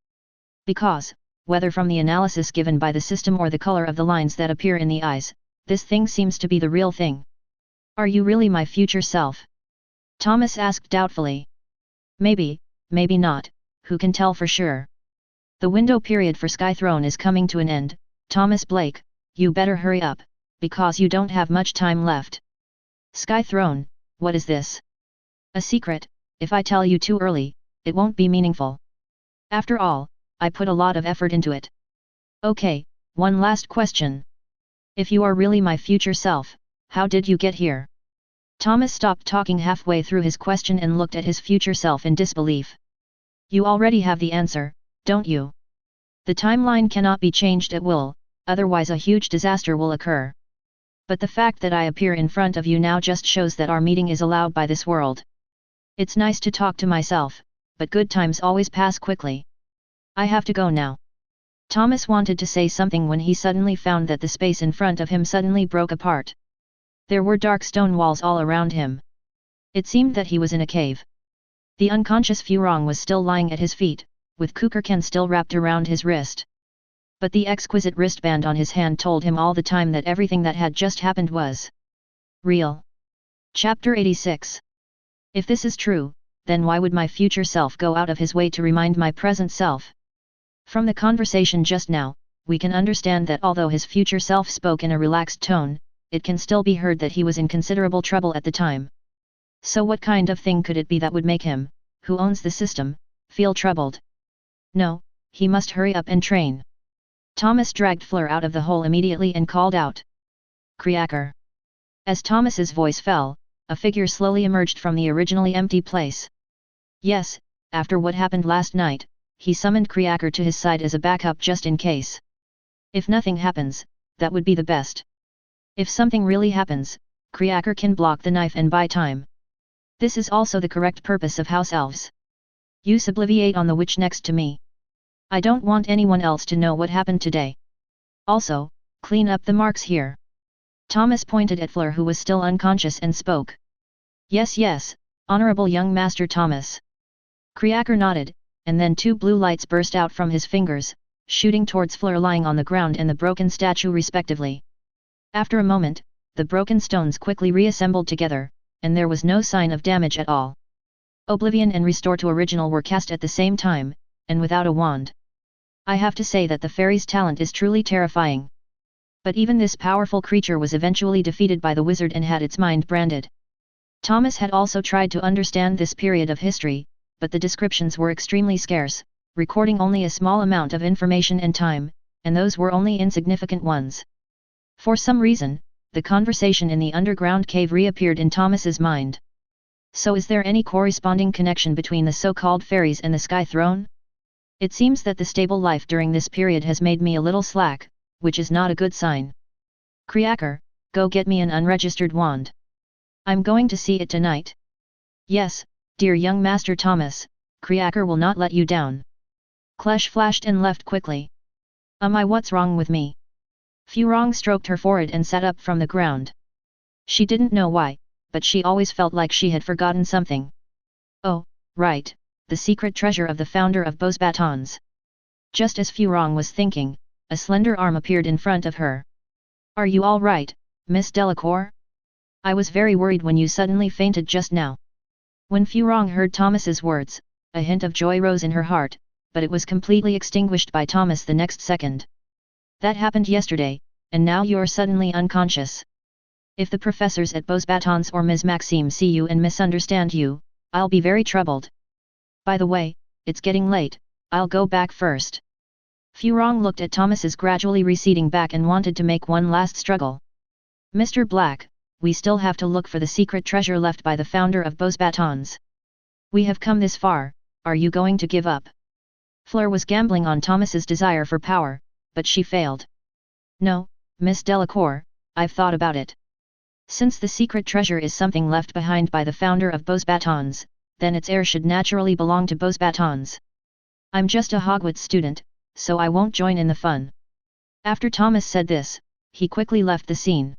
Because, whether from the analysis given by the system or the color of the lines that appear in the eyes, this thing seems to be the real thing. Are you really my future self? Thomas asked doubtfully. Maybe, maybe not, who can tell for sure? The window period for Sky Throne is coming to an end, Thomas Blake, you better hurry up, because you don't have much time left. Sky Throne, what is this? A secret, if I tell you too early, it won't be meaningful. After all, I put a lot of effort into it. Okay, one last question. If you are really my future self, how did you get here? Thomas stopped talking halfway through his question and looked at his future self in disbelief. You already have the answer, don't you? The timeline cannot be changed at will, otherwise a huge disaster will occur. But the fact that I appear in front of you now just shows that our meeting is allowed by this world. It's nice to talk to myself, but good times always pass quickly. I have to go now. Thomas wanted to say something when he suddenly found that the space in front of him suddenly broke apart. There were dark stone walls all around him. It seemed that he was in a cave. The unconscious Furong was still lying at his feet, with Kukurken still wrapped around his wrist. But the exquisite wristband on his hand told him all the time that everything that had just happened was real. Chapter 86. If this is true, then why would my future self go out of his way to remind my present self? From the conversation just now, we can understand that although his future self spoke in a relaxed tone, it can still be heard that he was in considerable trouble at the time. So what kind of thing could it be that would make him, who owns the system, feel troubled? No, he must hurry up and train. Thomas dragged Fleur out of the hole immediately and called out. Creaker. As Thomas's voice fell, a figure slowly emerged from the originally empty place. Yes, after what happened last night, he summoned Creaker to his side as a backup just in case. If nothing happens, that would be the best. If something really happens, Creaker can block the knife and buy time. This is also the correct purpose of House Elves. You subliviate on the witch next to me. I don't want anyone else to know what happened today. Also, clean up the marks here. Thomas pointed at Fleur who was still unconscious and spoke. Yes, Honorable young Master Thomas. Creaker nodded, and then two blue lights burst out from his fingers, shooting towards Fleur lying on the ground and the broken statue respectively. After a moment, the broken stones quickly reassembled together, and there was no sign of damage at all. Oblivion and Restore to Original were cast at the same time, and without a wand. I have to say that the fairy's talent is truly terrifying. But even this powerful creature was eventually defeated by the wizard and had its mind branded. Thomas had also tried to understand this period of history, but the descriptions were extremely scarce, recording only a small amount of information and time, and those were only insignificant ones. For some reason, the conversation in the underground cave reappeared in Thomas's mind. So is there any corresponding connection between the so-called fairies and the Sky Throne? It seems that the stable life during this period has made me a little slack, which is not a good sign. Creaker, go get me an unregistered wand. I'm going to see it tonight. Yes, dear young Master Thomas, Creaker will not let you down. Klesh flashed and left quickly. What's wrong with me? Furong stroked her forehead and sat up from the ground. She didn't know why, but she always felt like she had forgotten something. Oh, right, the secret treasure of the founder of Bose Batons. Just as Furong was thinking, a slender arm appeared in front of her. Are you all right, Miss Delacour? I was very worried when you suddenly fainted just now. When Furong heard Thomas's words, a hint of joy rose in her heart, but it was completely extinguished by Thomas the next second. That happened yesterday, and now you're suddenly unconscious. If the professors at Bose Batons or Ms. Maxime see you and misunderstand you, I'll be very troubled. By the way, it's getting late, I'll go back first. Furong looked at Thomas's gradually receding back and wanted to make one last struggle. Mr. Black, we still have to look for the secret treasure left by the founder of Bose Batons. We have come this far, are you going to give up? Fleur was gambling on Thomas's desire for power, but she failed. No, Miss Delacour, I've thought about it. Since the secret treasure is something left behind by the founder of Bose Batons, then its heir should naturally belong to Bose Batons. I'm just a Hogwarts student, so I won't join in the fun. After Thomas said this, he quickly left the scene.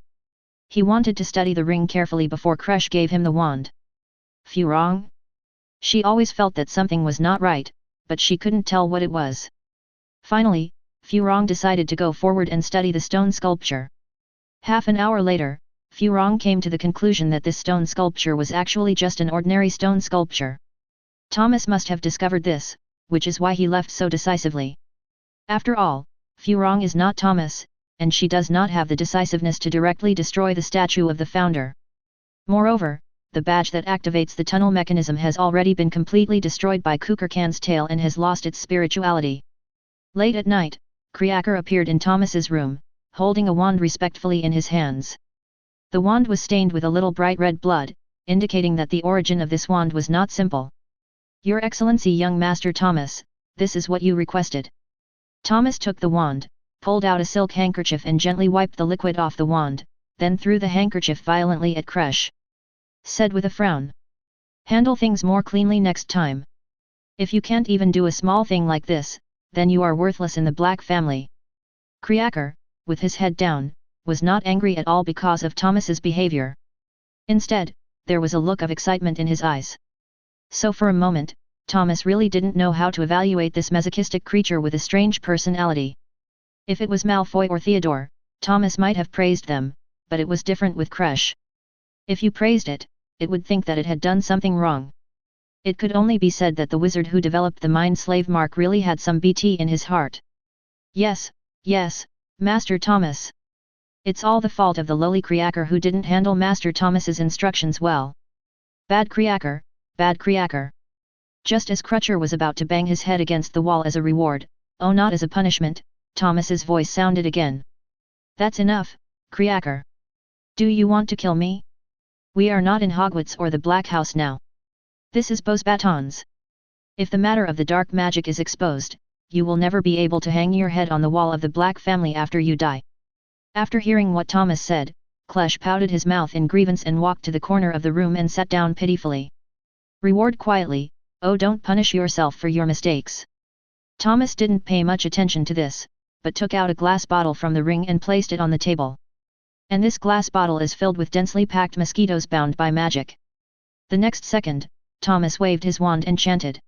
He wanted to study the ring carefully before Kresh gave him the wand. Furong? She always felt that something was not right, but she couldn't tell what it was. Finally, Furong decided to go forward and study the stone sculpture. Half an hour later, Furong came to the conclusion that this stone sculpture was actually just an ordinary stone sculpture. Thomas must have discovered this, which is why he left so decisively. After all, Furong is not Thomas, and she does not have the decisiveness to directly destroy the statue of the founder. Moreover, the badge that activates the tunnel mechanism has already been completely destroyed by Kukulkan's tail and has lost its spirituality. Late at night, Creaker appeared in Thomas's room, holding a wand respectfully in his hands. The wand was stained with a little bright red blood, indicating that the origin of this wand was not simple. Your Excellency young Master Thomas, this is what you requested. Thomas took the wand, pulled out a silk handkerchief and gently wiped the liquid off the wand, then threw the handkerchief violently at Kresh. Said with a frown. Handle things more cleanly next time. If you can't even do a small thing like this, then you are worthless in the Black family. Creaker, with his head down, was not angry at all because of Thomas's behavior. Instead, there was a look of excitement in his eyes. So for a moment, Thomas really didn't know how to evaluate this masochistic creature with a strange personality. If it was Malfoy or Theodore, Thomas might have praised them, but it was different with Kresh. If you praised it, it would think that it had done something wrong. It could only be said that the wizard who developed the mind slave mark really had some BT in his heart. Yes, Master Thomas. It's all the fault of the lowly Creaker who didn't handle Master Thomas's instructions well. Bad Creaker, bad Creaker. Just as Crutcher was about to bang his head against the wall as a reward, oh not as a punishment, Thomas's voice sounded again. That's enough, Creaker. Do you want to kill me? We are not in Hogwarts or the Black House now. This is Bose Batons. If the matter of the dark magic is exposed, you will never be able to hang your head on the wall of the Black family after you die. After hearing what Thomas said, Klesh pouted his mouth in grievance and walked to the corner of the room and sat down pitifully. Reward quietly, oh don't punish yourself for your mistakes. Thomas didn't pay much attention to this, but took out a glass bottle from the ring and placed it on the table. And this glass bottle is filled with densely packed mosquitoes bound by magic. The next second, Thomas waved his wand and chanted.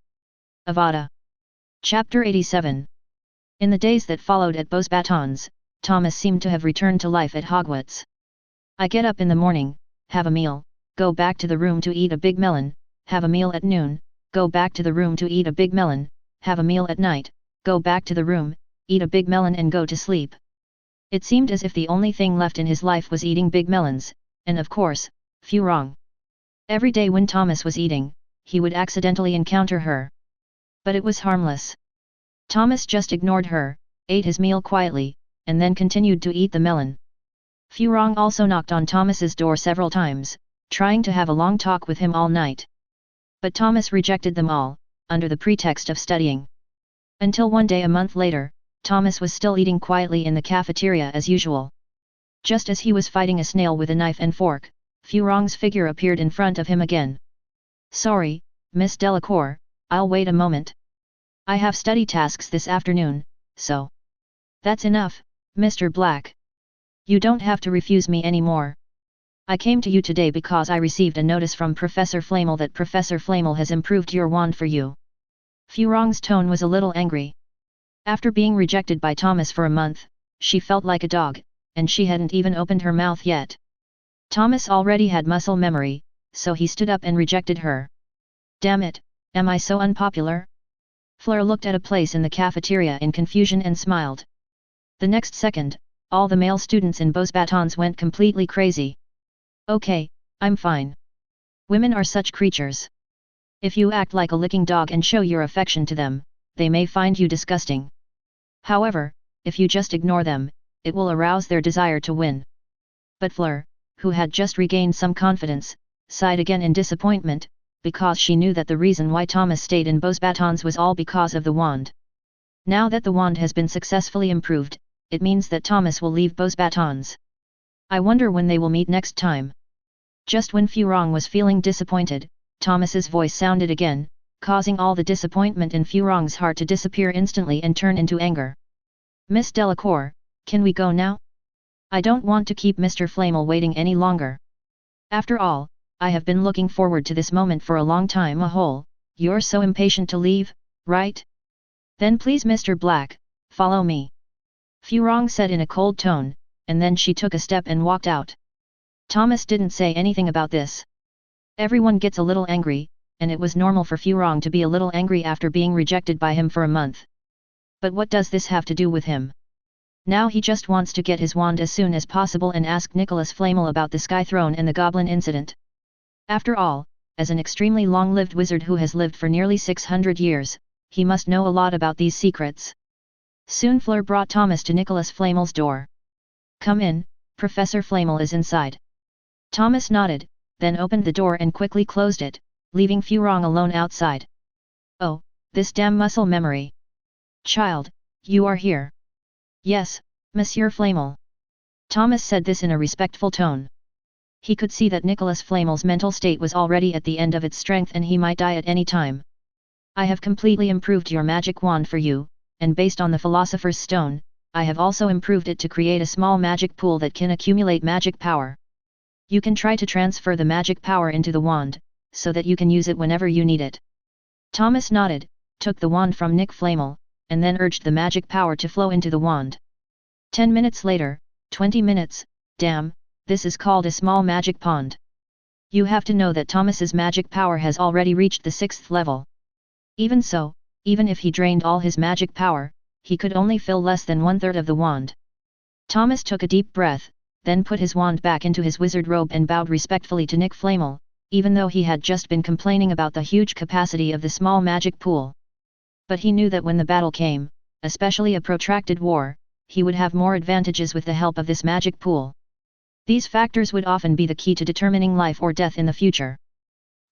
Avada. Chapter 87. In the days that followed at Beau's Batons, Thomas seemed to have returned to life at Hogwarts. I get up in the morning, have a meal, go back to the room to eat a big melon, have a meal at noon, go back to the room to eat a big melon, have a meal at night, go back to the room, eat a big melon and go to sleep. It seemed as if the only thing left in his life was eating big melons, and of course, few wrong. Every day when Thomas was eating, he would accidentally encounter her. But it was harmless. Thomas just ignored her, ate his meal quietly, and then continued to eat the melon. Few wrong also knocked on Thomas's door several times, trying to have a long talk with him all night. But Thomas rejected them all, under the pretext of studying. Until one day a month later, Thomas was still eating quietly in the cafeteria as usual. Just as he was fighting a snail with a knife and fork, Few wrong's figure appeared in front of him again. "Sorry, Miss Delacour, I'll wait a moment. I have study tasks this afternoon, so..." "That's enough, Mr. Black. You don't have to refuse me anymore. I came to you today because I received a notice from Professor Flamel that Professor Flamel has improved your wand for you." Few wrong's tone was a little angry. After being rejected by Thomas for a month, she felt like a dog, and she hadn't even opened her mouth yet. Thomas already had muscle memory, so he stood up and rejected her. "Damn it, am I so unpopular?" Fleur looked at a place in the cafeteria in confusion and smiled. The next second, all the male students in Beau's Batons went completely crazy. "Okay, I'm fine. Women are such creatures. If you act like a licking dog and show your affection to them, they may find you disgusting. However, if you just ignore them, it will arouse their desire to win." But Fleur, who had just regained some confidence, sighed again in disappointment, because she knew that the reason why Thomas stayed in Beau's Batons was all because of the wand. Now that the wand has been successfully improved, it means that Thomas will leave Beau's Batons. I wonder when they will meet next time. Just when Few wrong was feeling disappointed, Thomas's voice sounded again, causing all the disappointment in Few wrong's heart to disappear instantly and turn into anger. "Miss Delacour, can we go now? I don't want to keep Mr. Flamel waiting any longer. After all, I have been looking forward to this moment for a long time. You're so impatient to leave, right? Then please Mr. Black, follow me." Few wrong said in a cold tone, and then she took a step and walked out. Thomas didn't say anything about this. Everyone gets a little angry, and it was normal for Few wrong to be a little angry after being rejected by him for a month. But what does this have to do with him? Now he just wants to get his wand as soon as possible and ask Nicholas Flamel about the Sky Throne and the Goblin incident. After all, as an extremely long-lived wizard who has lived for nearly 600 years, he must know a lot about these secrets. Soon Fleur brought Thomas to Nicholas Flamel's door. "Come in, Professor Flamel is inside." Thomas nodded, then opened the door and quickly closed it, leaving Few wrong alone outside. "Oh, this damn muscle memory. Child, you are here." "Yes, Monsieur Flamel." Thomas said this in a respectful tone. He could see that Nicholas Flamel's mental state was already at the end of its strength and he might die at any time. "I have completely improved your magic wand for you, and based on the Philosopher's Stone, I have also improved it to create a small magic pool that can accumulate magic power. You can try to transfer the magic power into the wand, so that you can use it whenever you need it." Thomas nodded, took the wand from Nick Flamel, and then urged the magic power to flow into the wand. 10 minutes later, 20 minutes, damn, this is called a small magic pond. You have to know that Thomas's magic power has already reached the 6th level. Even so, even if he drained all his magic power, he could only fill less than 1/3 of the wand. Thomas took a deep breath, then put his wand back into his wizard robe and bowed respectfully to Nick Flamel, even though he had just been complaining about the huge capacity of the small magic pool. But he knew that when the battle came, especially a protracted war, he would have more advantages with the help of this magic pool. These factors would often be the key to determining life or death in the future.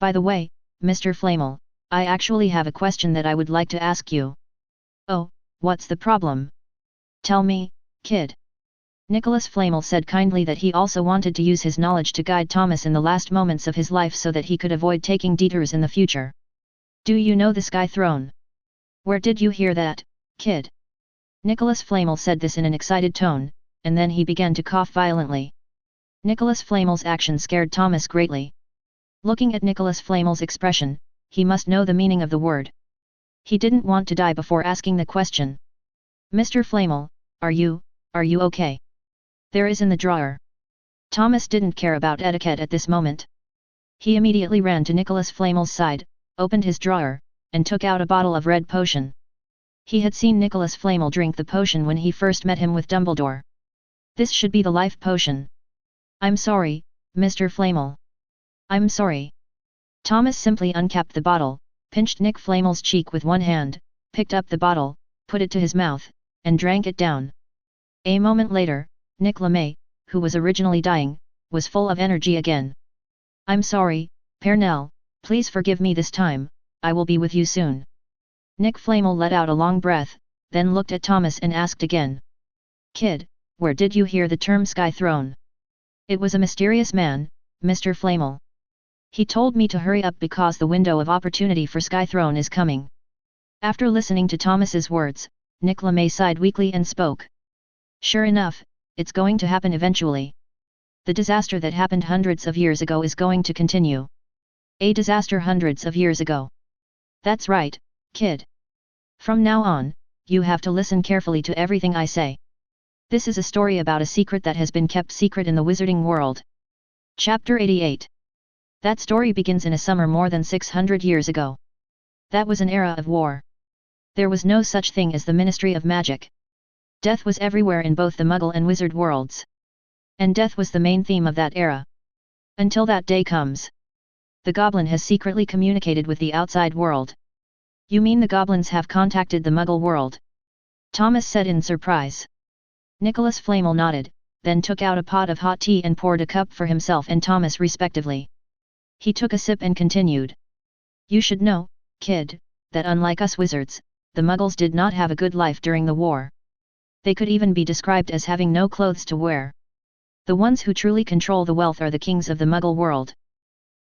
"By the way, Mr. Flamel, I actually have a question that I would like to ask you." "Oh, what's the problem? Tell me, kid." Nicholas Flamel said kindly that he also wanted to use his knowledge to guide Thomas in the last moments of his life so that he could avoid taking detours in the future. "Do you know the Sky Throne? Where did you hear that, kid?" Nicholas Flamel said this in an excited tone, and then he began to cough violently. Nicholas Flamel's action scared Thomas greatly. Looking at Nicholas Flamel's expression, he must know the meaning of the word. He didn't want to die before asking the question. Mr. Flamel, are you okay? There is in the drawer. Thomas didn't care about etiquette at this moment. He immediately ran to Nicholas Flamel's side, opened his drawer, and took out a bottle of red potion. He had seen Nicholas Flamel drink the potion when he first met him with Dumbledore. This should be the life potion. I'm sorry, Mr. Flamel. I'm sorry. Thomas simply uncapped the bottle, pinched Nick Flamel's cheek with one hand, picked up the bottle, put it to his mouth, and drank it down. A moment later, Nick LeMay, who was originally dying, was full of energy again. I'm sorry, Pernell, please forgive me this time, I will be with you soon. Nick Flamel let out a long breath, then looked at Thomas and asked again. Kid, where did you hear the term Sky Throne? It was a mysterious man, Mr. Flamel. He told me to hurry up because the window of opportunity for Sky Throne is coming. After listening to Thomas's words, Nick LeMay sighed weakly and spoke. Sure enough, it's going to happen eventually. The disaster that happened hundreds of years ago is going to continue. A disaster hundreds of years ago. That's right, kid. From now on, you have to listen carefully to everything I say. This is a story about a secret that has been kept secret in the wizarding world. Chapter 88. That story begins in a summer more than 600 years ago. That was an era of war. There was no such thing as the Ministry of Magic. Death was everywhere in both the Muggle and Wizard worlds. And death was the main theme of that era. Until that day comes. The Goblin has secretly communicated with the outside world. You mean the Goblins have contacted the Muggle world? Thomas said in surprise. Nicholas Flamel nodded, then took out a pot of hot tea and poured a cup for himself and Thomas respectively. He took a sip and continued. You should know, kid, that unlike us wizards, the Muggles did not have a good life during the war. They could even be described as having no clothes to wear. The ones who truly control the wealth are the kings of the Muggle world.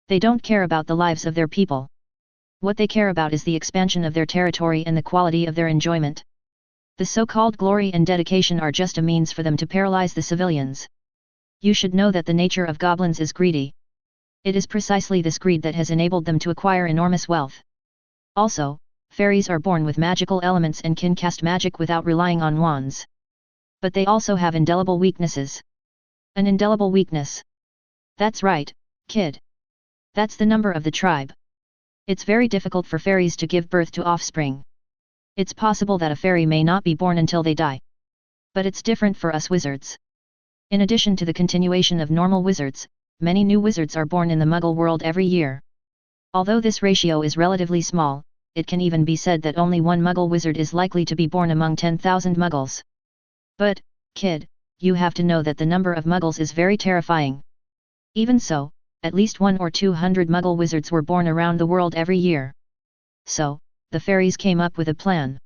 They don't care about the lives of their people. What they care about is the expansion of their territory and the quality of their enjoyment. The so-called glory and dedication are just a means for them to paralyze the civilians. You should know that the nature of goblins is greedy. It is precisely this greed that has enabled them to acquire enormous wealth. Also, fairies are born with magical elements and can cast magic without relying on wands. But they also have indelible weaknesses. An indelible weakness. That's right, kid. That's the number of the tribe. It's very difficult for fairies to give birth to offspring. It's possible that a fairy may not be born until they die. But it's different for us wizards. In addition to the continuation of normal wizards, many new wizards are born in the Muggle world every year. Although this ratio is relatively small, it can even be said that only one Muggle wizard is likely to be born among 10,000 Muggles. But, kid, you have to know that the number of Muggles is very terrifying. Even so, at least 100 or 200 Muggle wizards were born around the world every year. So, the fairies came up with a plan.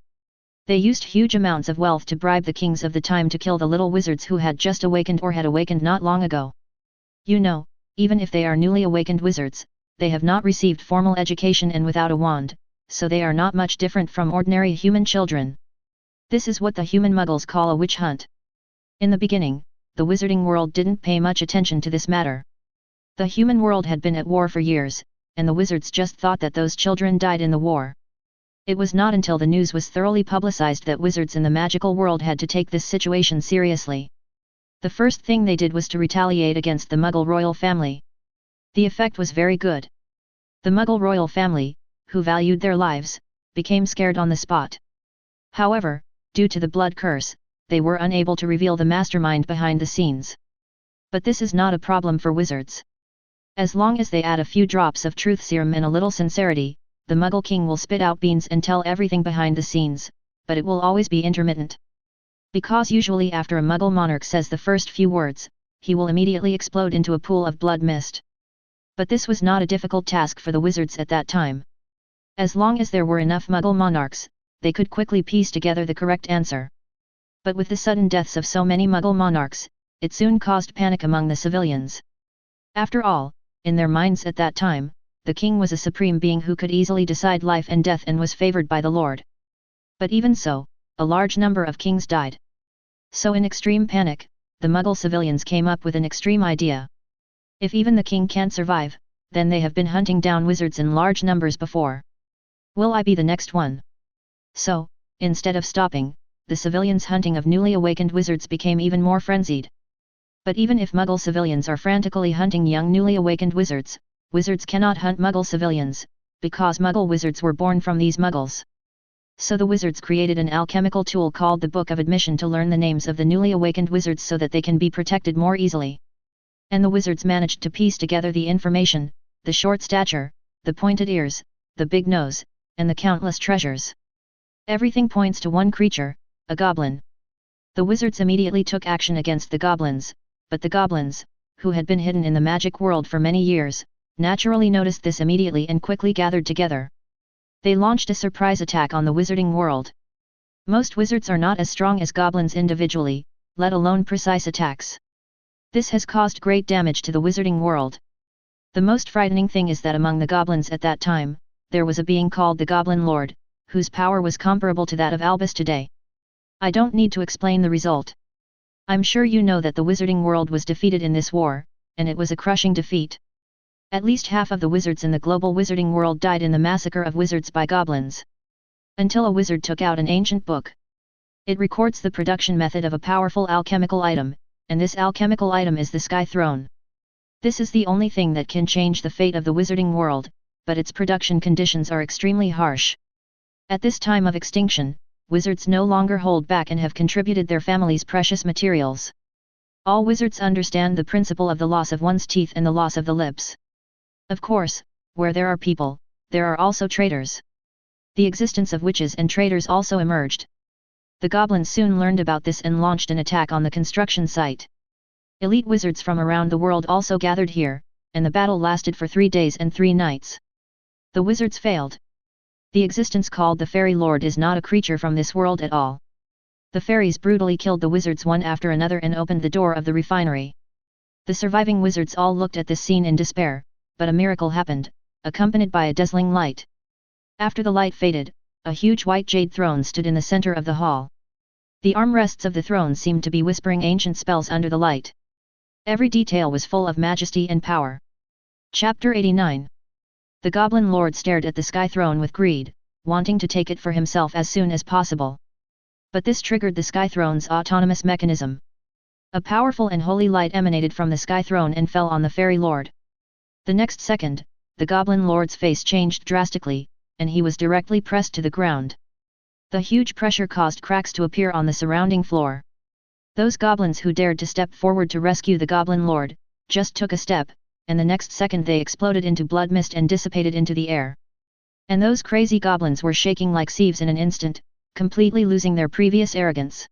They used huge amounts of wealth to bribe the kings of the time to kill the little wizards who had just awakened or had awakened not long ago. You know, even if they are newly awakened wizards, they have not received formal education and without a wand, so they are not much different from ordinary human children. This is what the human Muggles call a witch hunt. In the beginning, the wizarding world didn't pay much attention to this matter. The human world had been at war for years, and the wizards just thought that those children died in the war. It was not until the news was thoroughly publicized that wizards in the magical world had to take this situation seriously. The first thing they did was to retaliate against the Muggle royal family. The effect was very good. The Muggle royal family, who valued their lives, became scared on the spot. However, due to the blood curse, they were unable to reveal the mastermind behind the scenes. But this is not a problem for wizards. As long as they add a few drops of truth serum and a little sincerity, the Muggle king will spit out beans and tell everything behind the scenes, but it will always be intermittent. Because usually after a Muggle monarch says the first few words, he will immediately explode into a pool of blood mist. But this was not a difficult task for the wizards at that time. As long as there were enough Muggle monarchs, they could quickly piece together the correct answer. But with the sudden deaths of so many Muggle monarchs, it soon caused panic among the civilians. After all, in their minds at that time, the king was a supreme being who could easily decide life and death and was favored by the Lord. But even so, a large number of kings died. So in extreme panic, the Muggle civilians came up with an extreme idea. If even the king can't survive, then they have been hunting down wizards in large numbers before. Will I be the next one? So, instead of stopping, the civilians' hunting of newly awakened wizards became even more frenzied. But even if Muggle civilians are frantically hunting young newly awakened wizards, wizards cannot hunt Muggle civilians, because Muggle wizards were born from these Muggles. So the wizards created an alchemical tool called the Book of Admission to learn the names of the newly awakened wizards so that they can be protected more easily. And the wizards managed to piece together the information, the short stature, the pointed ears, the big nose, and the countless treasures. Everything points to one creature, a goblin. The wizards immediately took action against the goblins, but the goblins, who had been hidden in the magic world for many years, naturally noticed this immediately and quickly gathered together. They launched a surprise attack on the wizarding world. Most wizards are not as strong as goblins individually, let alone precise attacks. This has caused great damage to the wizarding world. The most frightening thing is that among the goblins at that time, there was a being called the Goblin Lord, whose power was comparable to that of Albus today. I don't need to explain the result. I'm sure you know that the wizarding world was defeated in this war, and it was a crushing defeat. At least half of the wizards in the global wizarding world died in the massacre of wizards by goblins. Until a wizard took out an ancient book. It records the production method of a powerful alchemical item, and this alchemical item is the Sky Throne. This is the only thing that can change the fate of the wizarding world, but its production conditions are extremely harsh. At this time of extinction, wizards no longer hold back and have contributed their family's precious materials. All wizards understand the principle of the loss of one's teeth and the loss of the lips. Of course, where there are people, there are also traitors. The existence of witches and traitors also emerged. The goblins soon learned about this and launched an attack on the construction site. Elite wizards from around the world also gathered here, and the battle lasted for 3 days and 3 nights. The wizards failed. The existence called the Fairy Lord is not a creature from this world at all. The fairies brutally killed the wizards one after another and opened the door of the refinery. The surviving wizards all looked at this scene in despair, but a miracle happened, accompanied by a dazzling light. After the light faded, a huge white jade throne stood in the center of the hall. The armrests of the throne seemed to be whispering ancient spells under the light. Every detail was full of majesty and power. Chapter 89. The Goblin Lord stared at the Sky Throne with greed, wanting to take it for himself as soon as possible. But this triggered the Sky Throne's autonomous mechanism. A powerful and holy light emanated from the Sky Throne and fell on the Fairy Lord. The next second, the Goblin Lord's face changed drastically, and he was directly pressed to the ground. The huge pressure caused cracks to appear on the surrounding floor. Those goblins who dared to step forward to rescue the Goblin Lord, just took a step, and the next second they exploded into blood mist and dissipated into the air. And those crazy goblins were shaking like sieves in an instant, completely losing their previous arrogance.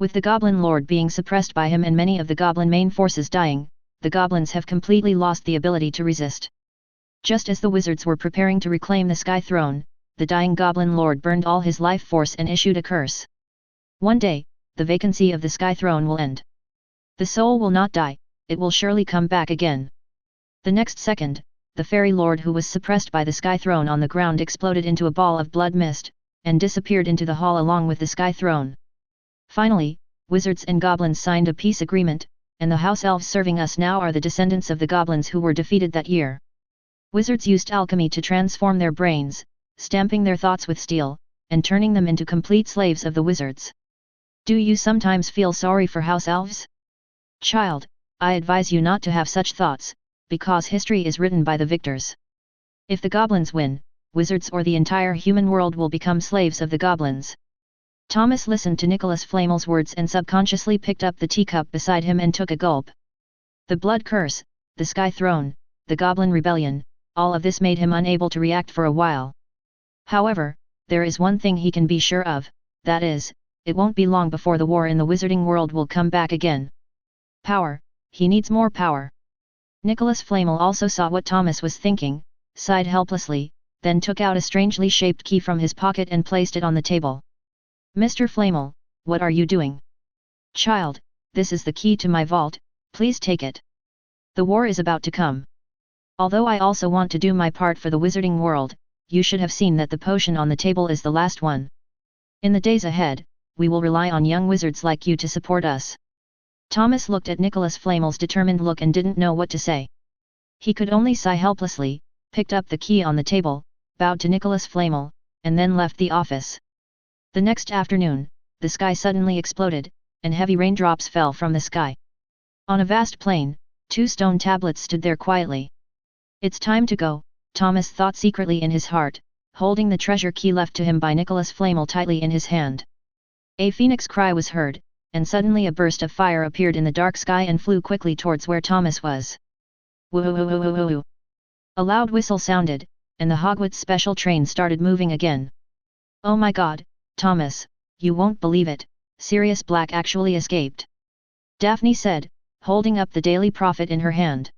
With the Goblin Lord being suppressed by him and many of the goblin main forces dying, the goblins have completely lost the ability to resist. Just as the wizards were preparing to reclaim the Sky Throne, the dying Goblin Lord burned all his life force and issued a curse. One day, the vacancy of the Sky Throne will end. The soul will not die, it will surely come back again. The next second, the Fairy Lord who was suppressed by the Sky Throne on the ground exploded into a ball of blood mist, and disappeared into the hall along with the Sky Throne. Finally, wizards and goblins signed a peace agreement, and the house elves serving us now are the descendants of the goblins who were defeated that year. Wizards used alchemy to transform their brains, stamping their thoughts with steel, and turning them into complete slaves of the wizards. Do you sometimes feel sorry for house elves? Child, I advise you not to have such thoughts, because history is written by the victors. If the goblins win, wizards or the entire human world will become slaves of the goblins. Thomas listened to Nicholas Flamel's words and subconsciously picked up the teacup beside him and took a gulp. The blood curse, the Sky Throne, the Goblin Rebellion, all of this made him unable to react for a while. However, there is one thing he can be sure of, that is, it won't be long before the war in the wizarding world will come back again. Power, he needs more power. Nicholas Flamel also saw what Thomas was thinking, sighed helplessly, then took out a strangely shaped key from his pocket and placed it on the table. Mr. Flamel, what are you doing? Child, this is the key to my vault, please take it. The war is about to come. Although I also want to do my part for the wizarding world, you should have seen that the potion on the table is the last one. In the days ahead, we will rely on young wizards like you to support us. Thomas looked at Nicholas Flamel's determined look and didn't know what to say. He could only sigh helplessly, picked up the key on the table, bowed to Nicholas Flamel, and then left the office. The next afternoon, the sky suddenly exploded, and heavy raindrops fell from the sky. On a vast plain, 2 stone tablets stood there quietly. It's time to go, Thomas thought secretly in his heart, holding the treasure key left to him by Nicholas Flamel tightly in his hand. A phoenix cry was heard, and suddenly a burst of fire appeared in the dark sky and flew quickly towards where Thomas was. Woo-hoo-hoo-hoo-hoo. A loud whistle sounded, and the Hogwarts special train started moving again. Oh my god, Thomas, you won't believe it, Sirius Black actually escaped. Daphne said, holding up the Daily Prophet in her hand.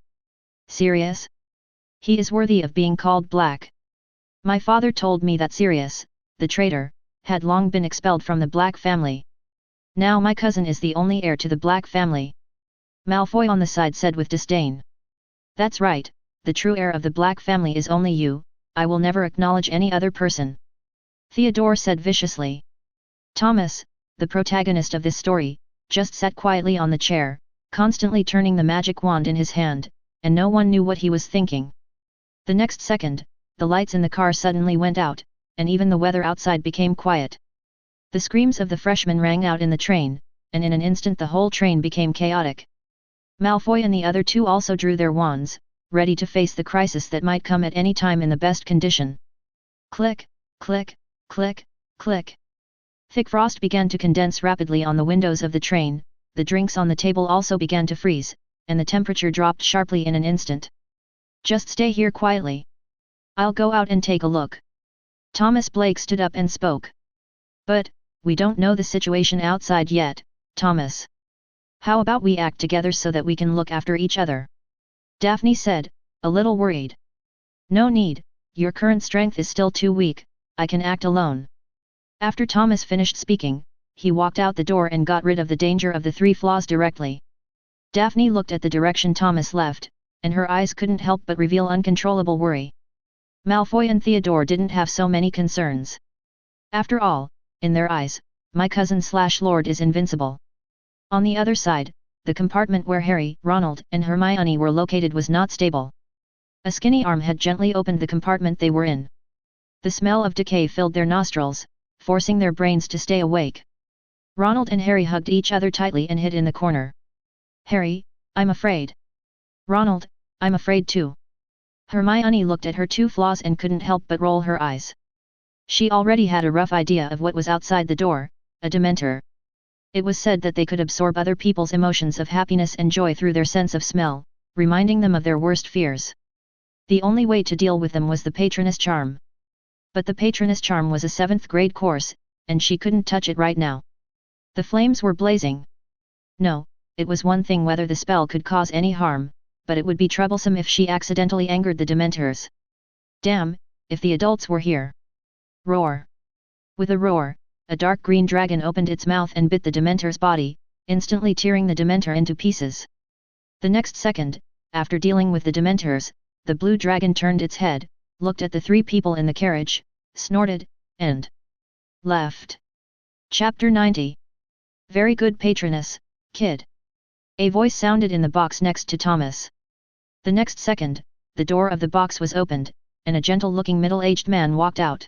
Sirius? He is worthy of being called Black. My father told me that Sirius, the traitor, had long been expelled from the Black family. Now my cousin is the only heir to the Black family. Malfoy on the side said with disdain. That's right, the true heir of the Black family is only you, I will never acknowledge any other person. Theodore said viciously. Thomas, the protagonist of this story, just sat quietly on the chair, constantly turning the magic wand in his hand, and no one knew what he was thinking. The next second, the lights in the car suddenly went out, and even the weather outside became quiet. The screams of the freshmen rang out in the train, and in an instant the whole train became chaotic. Malfoy and the other 2 also drew their wands, ready to face the crisis that might come at any time in the best condition. Click, click, click, click. Thick frost began to condense rapidly on the windows of the train, the drinks on the table also began to freeze, and the temperature dropped sharply in an instant. Just stay here quietly. I'll go out and take a look. Thomas Blake stood up and spoke. But, we don't know the situation outside yet, Thomas. How about we act together so that we can look after each other? Daphne said, a little worried. No need, your current strength is still too weak, I can act alone. After Thomas finished speaking, he walked out the door and got rid of the danger of the 3 flaws directly. Daphne looked at the direction Thomas left, and her eyes couldn't help but reveal uncontrollable worry. Malfoy and Theodore didn't have so many concerns. After all, in their eyes, my cousin/Lord is invincible. On the other side, the compartment where Harry, Ronald, and Hermione were located was not stable. A skinny arm had gently opened the compartment they were in. The smell of decay filled their nostrils, forcing their brains to stay awake. Ronald and Harry hugged each other tightly and hid in the corner. Harry, I'm afraid. Ronald, I'm afraid too. Hermione looked at her 2 flaws and couldn't help but roll her eyes. She already had a rough idea of what was outside the door, a Dementor. It was said that they could absorb other people's emotions of happiness and joy through their sense of smell, reminding them of their worst fears. The only way to deal with them was the Patronus Charm. But the Patronus Charm was a 7th grade course, and she couldn't touch it right now. The flames were blazing. No, it was one thing whether the spell could cause any harm, but it would be troublesome if she accidentally angered the Dementors. Damn, if the adults were here. Roar. With a roar, a dark green dragon opened its mouth and bit the Dementor's body, instantly tearing the Dementor into pieces. The next second, after dealing with the Dementors, the blue dragon turned its head, looked at the 3 people in the carriage, snorted, and left. Chapter 90. Very good Patronus, kid. A voice sounded in the box next to Thomas. The next second, the door of the box was opened, and a gentle-looking middle-aged man walked out.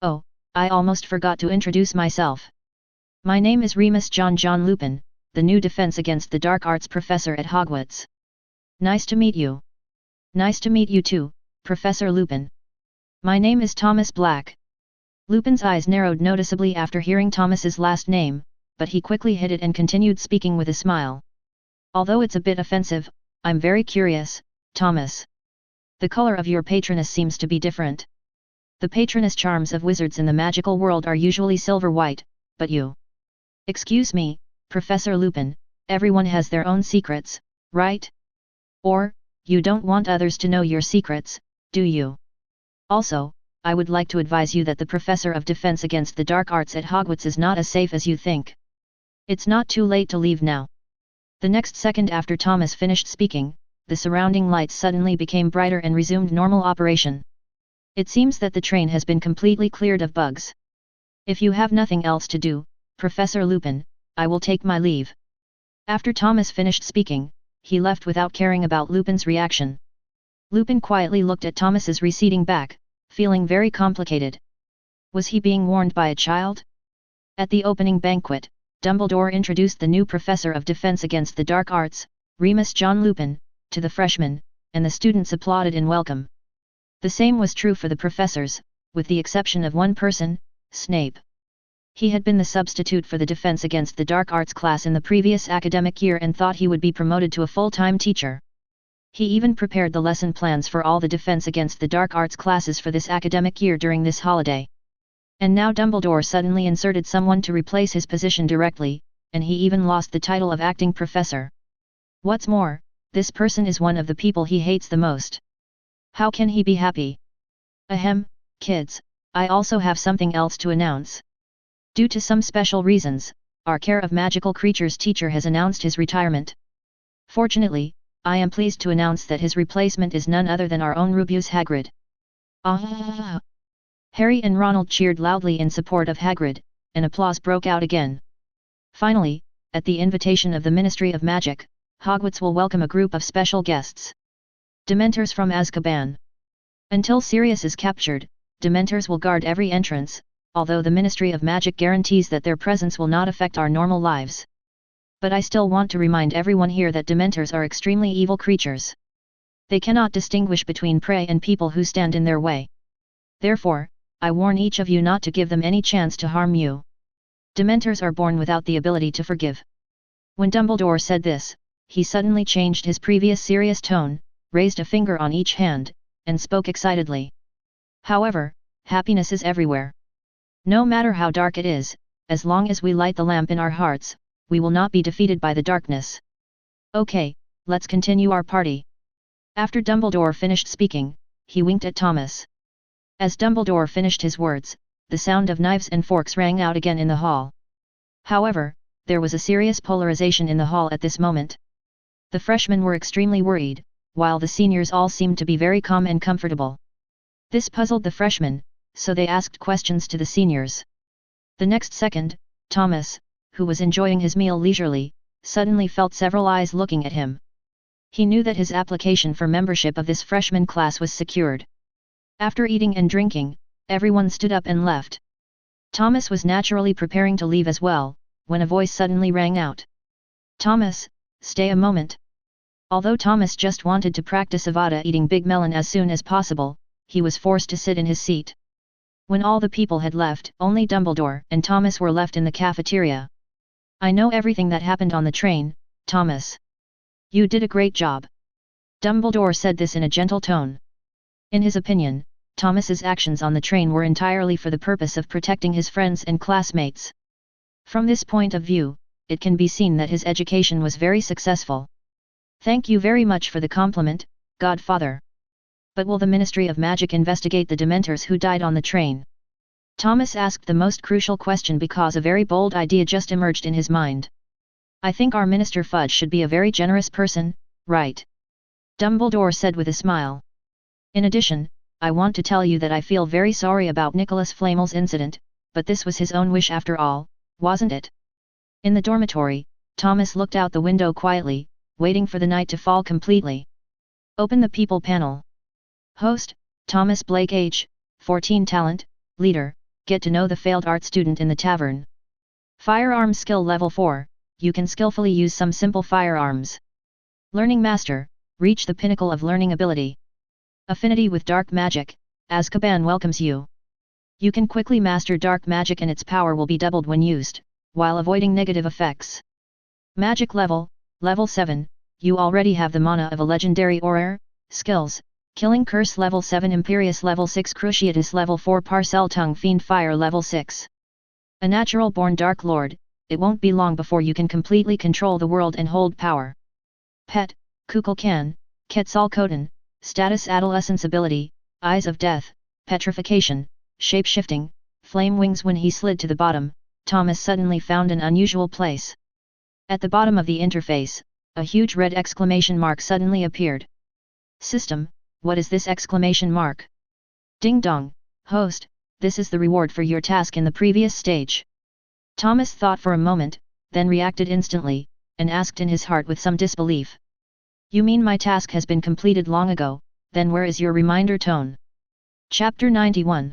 Oh, I almost forgot to introduce myself. My name is Remus John Lupin, the new Defense Against the Dark Arts professor at Hogwarts. Nice to meet you. Nice to meet you too, Professor Lupin. My name is Thomas Black. Lupin's eyes narrowed noticeably after hearing Thomas's last name, but he quickly hid it and continued speaking with a smile. Although it's a bit offensive, I'm very curious, Thomas. The color of your Patronus seems to be different. The Patronus charms of wizards in the magical world are usually silver-white, but you... Excuse me, Professor Lupin, everyone has their own secrets, right? Or, you don't want others to know your secrets, do you? Also, I would like to advise you that the Professor of Defense Against the Dark Arts at Hogwarts is not as safe as you think. It's not too late to leave now. The next second after Thomas finished speaking, the surrounding lights suddenly became brighter and resumed normal operation. It seems that the train has been completely cleared of bugs. If you have nothing else to do, Professor Lupin, I will take my leave. After Thomas finished speaking, he left without caring about Lupin's reaction. Lupin quietly looked at Thomas's receding back, feeling very complicated. Was he being warned by a child? At the opening banquet, Dumbledore introduced the new Professor of Defense Against the Dark Arts, Remus John Lupin, to the freshmen, and the students applauded in welcome. The same was true for the professors, with the exception of one person, Snape. He had been the substitute for the Defense Against the Dark Arts class in the previous academic year and thought he would be promoted to a full-time teacher. He even prepared the lesson plans for all the Defense Against the Dark Arts classes for this academic year during this holiday. And now Dumbledore suddenly inserted someone to replace his position directly, and he even lost the title of acting professor. What's more, this person is one of the people he hates the most. How can he be happy? Ahem, kids, I also have something else to announce. Due to some special reasons, our Care of Magical Creatures teacher has announced his retirement. Fortunately, I am pleased to announce that his replacement is none other than our own Rubeus Hagrid. Ah! Harry and Ronald cheered loudly in support of Hagrid, and applause broke out again. Finally, at the invitation of the Ministry of Magic, Hogwarts will welcome a group of special guests. Dementors from Azkaban. Until Sirius is captured, Dementors will guard every entrance, although the Ministry of Magic guarantees that their presence will not affect our normal lives. But I still want to remind everyone here that Dementors are extremely evil creatures. They cannot distinguish between prey and people who stand in their way. Therefore, I warn each of you not to give them any chance to harm you. Dementors are born without the ability to forgive. When Dumbledore said this, he suddenly changed his previous serious tone, raised a finger on each hand, and spoke excitedly. However, happiness is everywhere. No matter how dark it is, as long as we light the lamp in our hearts, we will not be defeated by the darkness. Okay, let's continue our party. After Dumbledore finished speaking, he winked at Thomas. As Dumbledore finished his words, the sound of knives and forks rang out again in the hall. However, there was a serious polarization in the hall at this moment. The freshmen were extremely worried, while the seniors all seemed to be very calm and comfortable. This puzzled the freshmen, so they asked questions to the seniors. The next second, Thomas, who was enjoying his meal leisurely, suddenly felt several eyes looking at him. He knew that his application for membership of this freshman class was secured. After eating and drinking, everyone stood up and left. Thomas was naturally preparing to leave as well, when a voice suddenly rang out. Thomas, stay a moment. Although Thomas just wanted to practice Avada eating Big Melon as soon as possible, he was forced to sit in his seat. When all the people had left, only Dumbledore and Thomas were left in the cafeteria. I know everything that happened on the train, Thomas. You did a great job. Dumbledore said this in a gentle tone. In his opinion, Thomas's actions on the train were entirely for the purpose of protecting his friends and classmates. From this point of view, it can be seen that his education was very successful. Thank you very much for the compliment, Godfather. But will the Ministry of Magic investigate the Dementors who died on the train? Thomas asked the most crucial question because a very bold idea just emerged in his mind. I think our Minister Fudge should be a very generous person, right? Dumbledore said with a smile. In addition, I want to tell you that I feel very sorry about Nicholas Flamel's incident, but this was his own wish after all, wasn't it? In the dormitory, Thomas looked out the window quietly, waiting for the night to fall completely. Open the people panel. Host, Thomas Blake age, 14 talent, leader, get to know the failed art student in the tavern. Firearm skill level 4, you can skillfully use some simple firearms. Learning master, reach the pinnacle of learning ability. Affinity with dark magic, Azkaban welcomes you. You can quickly master dark magic and its power will be doubled when used, while avoiding negative effects. Magic level, level 7, you already have the mana of a legendary aura. Skills, Killing Curse level 7, Imperious level 6, Cruciatus level 4, Parcel Tongue Fiend Fire level 6. A natural born Dark Lord, it won't be long before you can completely control the world and hold power. Pet, Kukulkan, Quetzalcoatl, Status Adolescence Ability, Eyes of Death, Petrification, Shape-shifting, Flame Wings. When he slid to the bottom, Thomas suddenly found an unusual place. At the bottom of the interface, a huge red exclamation mark suddenly appeared. System, what is this exclamation mark? Ding dong, host, this is the reward for your task in the previous stage. Thomas thought for a moment, then reacted instantly, and asked in his heart with some disbelief. You mean my task has been completed long ago, then where is your reminder tone? Chapter 91.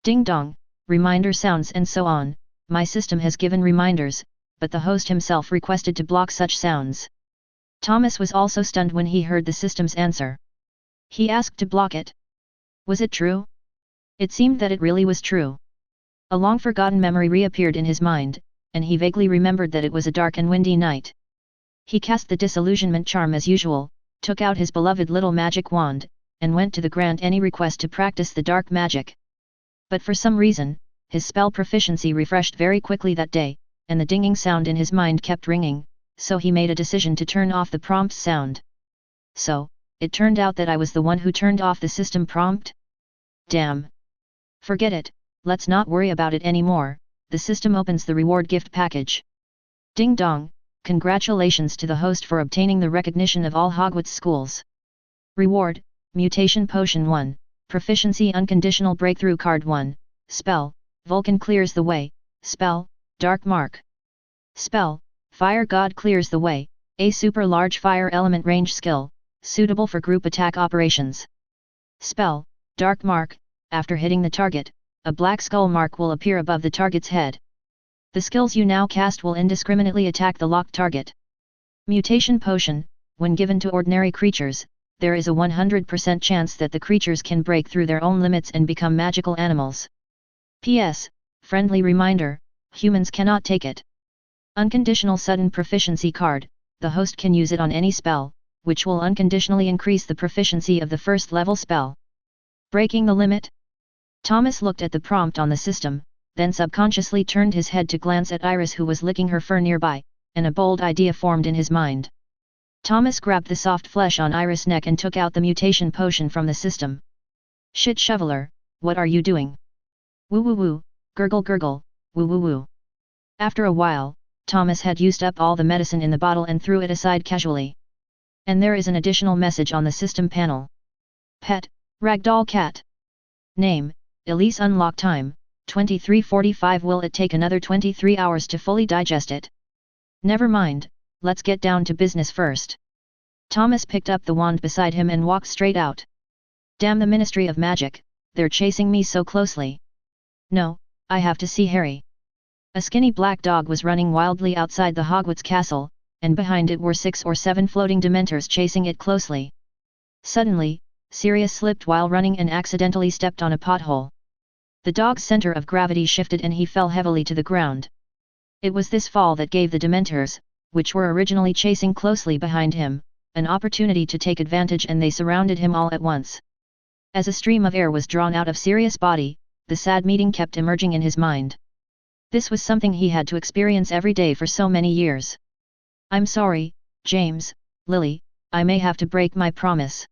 Ding dong, reminder sounds and so on, my system has given reminders, but the host himself requested to block such sounds. Thomas was also stunned when he heard the system's answer. He asked to block it. Was it true? It seemed that it really was true. A long-forgotten memory reappeared in his mind, and he vaguely remembered that it was a dark and windy night. He cast the disillusionment charm as usual, took out his beloved little magic wand, and went to grant any request to practice the dark magic. But for some reason, his spell proficiency refreshed very quickly that day, and the dinging sound in his mind kept ringing, so he made a decision to turn off the prompt sound. So, it turned out that I was the one who turned off the system prompt? Damn. Forget it, let's not worry about it anymore. The system opens the reward gift package. Ding dong, congratulations to the host for obtaining the recognition of all Hogwarts schools. Reward, Mutation Potion 1, Proficiency Unconditional Breakthrough Card 1, Spell, Vulcan Clears the Way, Spell, Dark Mark. Spell, Fire God Clears the Way, a super large fire element range skill, suitable for group attack operations. Spell, Dark Mark, after hitting the target, a black skull mark will appear above the target's head. The skills you now cast will indiscriminately attack the locked target. Mutation Potion, when given to ordinary creatures, there is a 100% chance that the creatures can break through their own limits and become magical animals. P.S. Friendly reminder, humans cannot take it. Unconditional Sudden Proficiency Card, the host can use it on any spell, which will unconditionally increase the proficiency of the first level spell. Breaking the limit? Thomas looked at the prompt on the system, then subconsciously turned his head to glance at Iris, who was licking her fur nearby, and a bold idea formed in his mind. Thomas grabbed the soft flesh on Iris' neck and took out the mutation potion from the system. Shit shoveler, what are you doing? Woo woo woo, gurgle gurgle, woo woo woo. After a while, Thomas had used up all the medicine in the bottle and threw it aside casually. And there is an additional message on the system panel. Pet, Ragdoll Cat. Name, Elise. Unlock time, 23:45. Will it take another 23 hours to fully digest it? Never mind, let's get down to business first. Thomas picked up the wand beside him and walked straight out. Damn the Ministry of Magic, they're chasing me so closely. No, I have to see Harry. A skinny black dog was running wildly outside the Hogwarts castle, and behind it were 6 or 7 floating dementors chasing it closely. Suddenly, Sirius slipped while running and accidentally stepped on a pothole. The dog's center of gravity shifted and he fell heavily to the ground. It was this fall that gave the dementors, which were originally chasing closely behind him, an opportunity to take advantage, and they surrounded him all at once. As a stream of air was drawn out of Sirius' body, the sad meeting kept emerging in his mind. This was something he had to experience every day for so many years. I'm sorry, James, Lily, I may have to break my promise.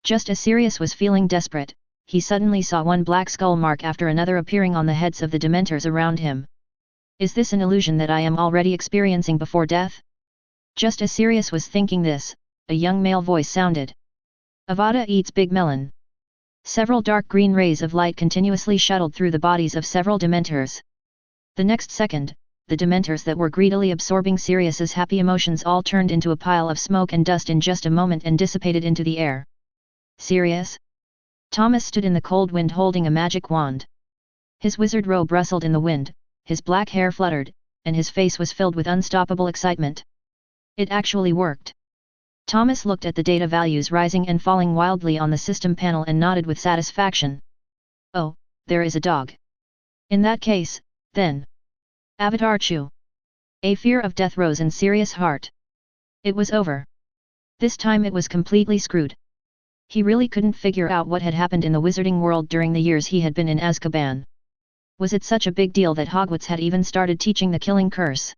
Just as Sirius was feeling desperate, he suddenly saw one black skull mark after another appearing on the heads of the dementors around him. Is this an illusion that I am already experiencing before death? Just as Sirius was thinking this, a young male voice sounded. Avada eats Big Melon. Several dark green rays of light continuously shuttled through the bodies of several dementors. The next second, the dementors that were greedily absorbing Sirius's happy emotions all turned into a pile of smoke and dust in just a moment and dissipated into the air. Sirius? Thomas stood in the cold wind holding a magic wand. His wizard robe rustled in the wind, his black hair fluttered, and his face was filled with unstoppable excitement. It actually worked. Thomas looked at the data values rising and falling wildly on the system panel and nodded with satisfaction. Oh, there is a dog. In that case, then. Avatar Chu. A fear of death rose in Sirius' heart. It was over. This time it was completely screwed. He really couldn't figure out what had happened in the wizarding world during the years he had been in Azkaban. Was it such a big deal that Hogwarts had even started teaching the killing curse?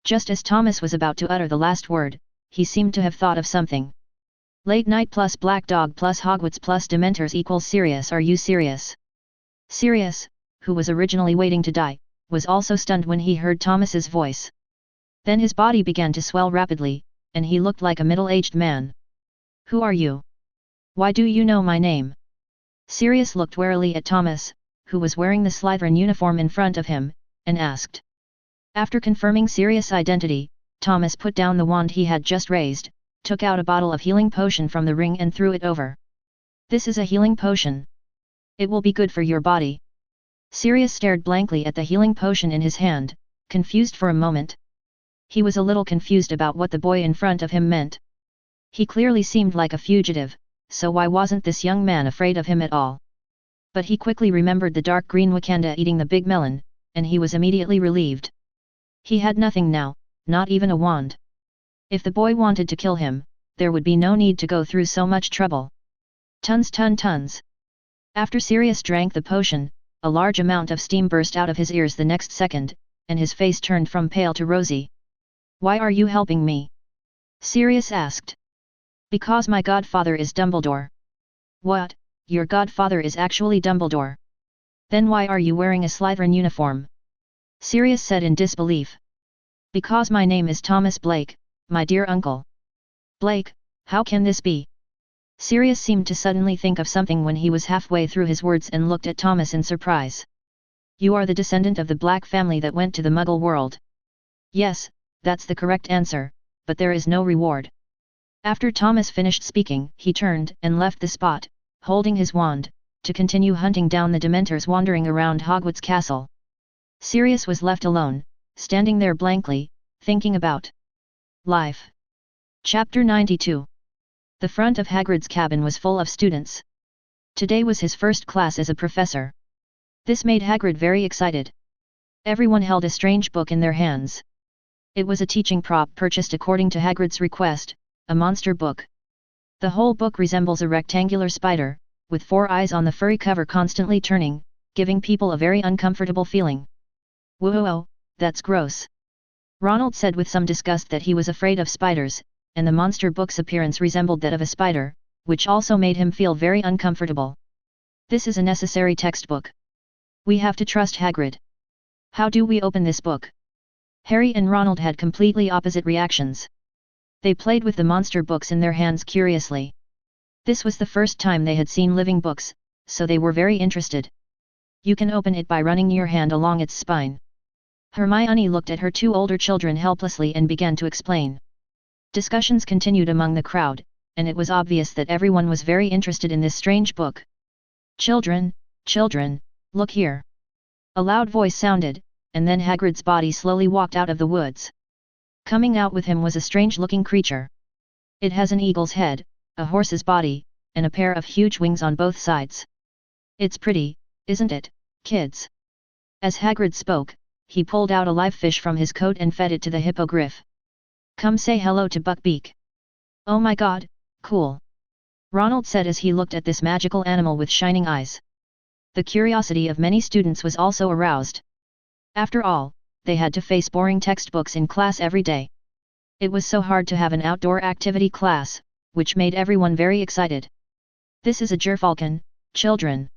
Just as Thomas was about to utter the last word, he seemed to have thought of something. Late night plus black dog plus Hogwarts plus dementors equals Sirius. Are you serious? Sirius, who was originally waiting to die, was also stunned when he heard Thomas's voice. Then his body began to swell rapidly, and he looked like a middle-aged man. Who are you? Why do you know my name? Sirius looked warily at Thomas, who was wearing the Slytherin uniform in front of him, and asked. After confirming Sirius' identity, Thomas put down the wand he had just raised, took out a bottle of healing potion from the ring and threw it over. This is a healing potion. It will be good for your body. Sirius stared blankly at the healing potion in his hand, confused for a moment. He was a little confused about what the boy in front of him meant. He clearly seemed like a fugitive, so why wasn't this young man afraid of him at all? But he quickly remembered the dark green Wakanda eating the big melon, and he was immediately relieved. He had nothing now, not even a wand. If the boy wanted to kill him, there would be no need to go through so much trouble. Tons. After Sirius drank the potion, a large amount of steam burst out of his ears the next second, and his face turned from pale to rosy. "Why are you helping me?" Sirius asked. "Because my godfather is Dumbledore." "What, your godfather is actually Dumbledore? Then why are you wearing a Slytherin uniform?" Sirius said in disbelief. "Because my name is Thomas Blake, my dear uncle." "Blake, how can this be?" Sirius seemed to suddenly think of something when he was halfway through his words and looked at Thomas in surprise. "You are the descendant of the Black family that went to the Muggle world." "Yes, that's the correct answer, but there is no reward." After Thomas finished speaking, he turned and left the spot, holding his wand, to continue hunting down the Dementors wandering around Hogwarts Castle. Sirius was left alone, standing there blankly, thinking about life. Chapter 92. The front of Hagrid's cabin was full of students. Today was his first class as a professor. This made Hagrid very excited. Everyone held a strange book in their hands. It was a teaching prop purchased according to Hagrid's request, a monster book. The whole book resembles a rectangular spider, with 4 eyes on the furry cover constantly turning, giving people a very uncomfortable feeling. "Whoa, that's gross." Ronald said with some disgust that he was afraid of spiders, and the monster book's appearance resembled that of a spider, which also made him feel very uncomfortable. "This is a necessary textbook. We have to trust Hagrid. How do we open this book?" Harry and Ronald had completely opposite reactions. They played with the monster books in their hands curiously. This was the first time they had seen living books, so they were very interested. "You can open it by running your hand along its spine." Hermione looked at her 2 older children helplessly and began to explain. Discussions continued among the crowd, and it was obvious that everyone was very interested in this strange book. Children, look here." A loud voice sounded, and then Hagrid's body slowly walked out of the woods. Coming out with him was a strange-looking creature. It has an eagle's head, a horse's body, and a pair of huge wings on both sides. "It's pretty, isn't it, kids?" As Hagrid spoke, he pulled out a live fish from his coat and fed it to the hippogriff. "Come say hello to Buckbeak." "Oh my god, cool!" Ronald said as he looked at this magical animal with shining eyes. The curiosity of many students was also aroused. After all, they had to face boring textbooks in class every day. It was so hard to have an outdoor activity class, which made everyone very excited. "This is a gerfalcon, children.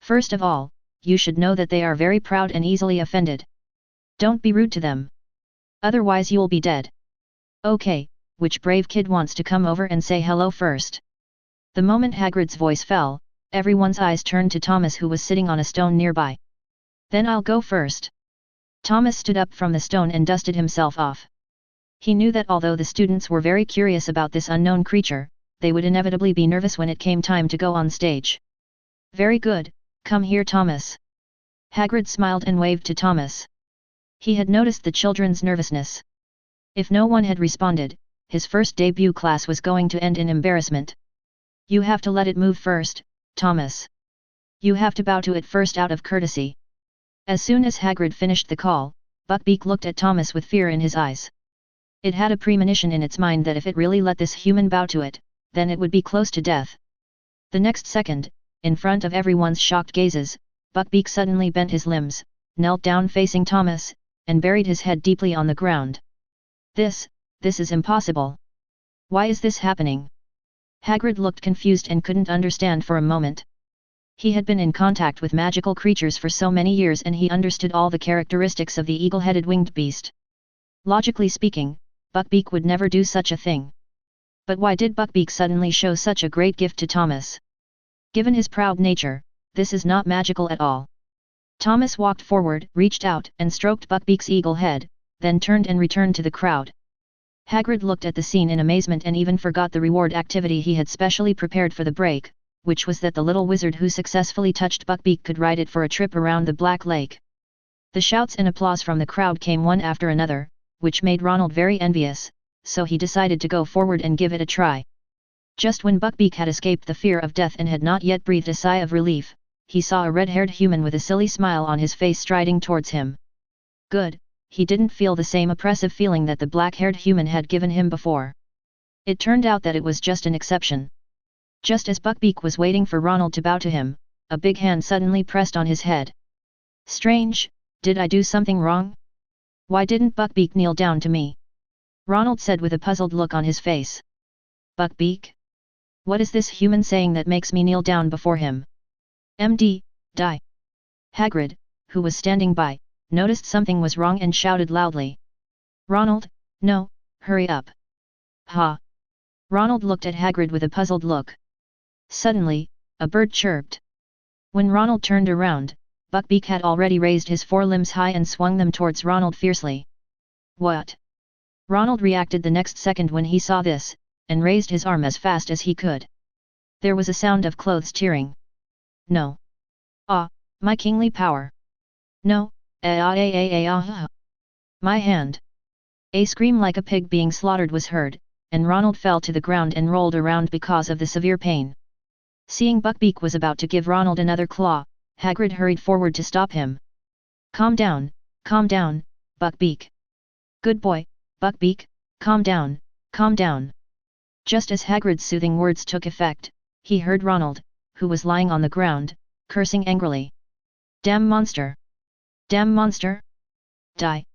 First of all, you should know that they are very proud and easily offended. Don't be rude to them. Otherwise you'll be dead. Okay, which brave kid wants to come over and say hello first?" The moment Hagrid's voice fell, everyone's eyes turned to Thomas, who was sitting on a stone nearby. "Then I'll go first." Thomas stood up from the stone and dusted himself off. He knew that although the students were very curious about this unknown creature, they would inevitably be nervous when it came time to go on stage. "Very good, come here Thomas." Hagrid smiled and waved to Thomas. He had noticed the children's nervousness. If no one had responded, his first debut class was going to end in embarrassment. "You have to let it move first, Thomas. You have to bow to it first out of courtesy." As soon as Hagrid finished the call, Buckbeak looked at Thomas with fear in his eyes. It had a premonition in its mind that if it really let this human bow to it, then it would be close to death. The next second, in front of everyone's shocked gazes, Buckbeak suddenly bent his limbs, knelt down facing Thomas, and buried his head deeply on the ground. This is impossible. Why is this happening?" Hagrid looked confused and couldn't understand for a moment. He had been in contact with magical creatures for so many years and he understood all the characteristics of the eagle-headed winged beast. Logically speaking, Buckbeak would never do such a thing. But why did Buckbeak suddenly show such a great gift to Thomas? Given his proud nature, this is not magical at all. Thomas walked forward, reached out and stroked Buckbeak's eagle head, then turned and returned to the crowd. Hagrid looked at the scene in amazement and even forgot the reward activity he had specially prepared for the break, which was that the little wizard who successfully touched Buckbeak could ride it for a trip around the Black Lake. The shouts and applause from the crowd came one after another, which made Ronald very envious, so he decided to go forward and give it a try. Just when Buckbeak had escaped the fear of death and had not yet breathed a sigh of relief, he saw a red-haired human with a silly smile on his face striding towards him. Good, he didn't feel the same oppressive feeling that the black-haired human had given him before. It turned out that it was just an exception. Just as Buckbeak was waiting for Ronald to bow to him, a big hand suddenly pressed on his head. Strange, did I do something wrong? Why didn't Buckbeak kneel down to me? Ronald said with a puzzled look on his face. Buckbeak? What is this human saying that makes me kneel down before him? Die. Hagrid, who was standing by, noticed something was wrong and shouted loudly. Ronald, no, hurry up. Ha! Ronald looked at Hagrid with a puzzled look. Suddenly, a bird chirped. When Ronald turned around, Buckbeak had already raised his forelimbs high and swung them towards Ronald fiercely. What? Ronald reacted the next second when he saw this, and raised his arm as fast as he could. There was a sound of clothes tearing. No. Ah, my kingly power. No, my hand. A scream like a pig being slaughtered was heard, and Ronald fell to the ground and rolled around because of the severe pain. Seeing Buckbeak was about to give Ronald another claw, Hagrid hurried forward to stop him. Calm down, Buckbeak. Good boy, Buckbeak, calm down, calm down. Just as Hagrid's soothing words took effect, he heard Ronald, who was lying on the ground, cursing angrily. Damn monster! Damn monster! Die!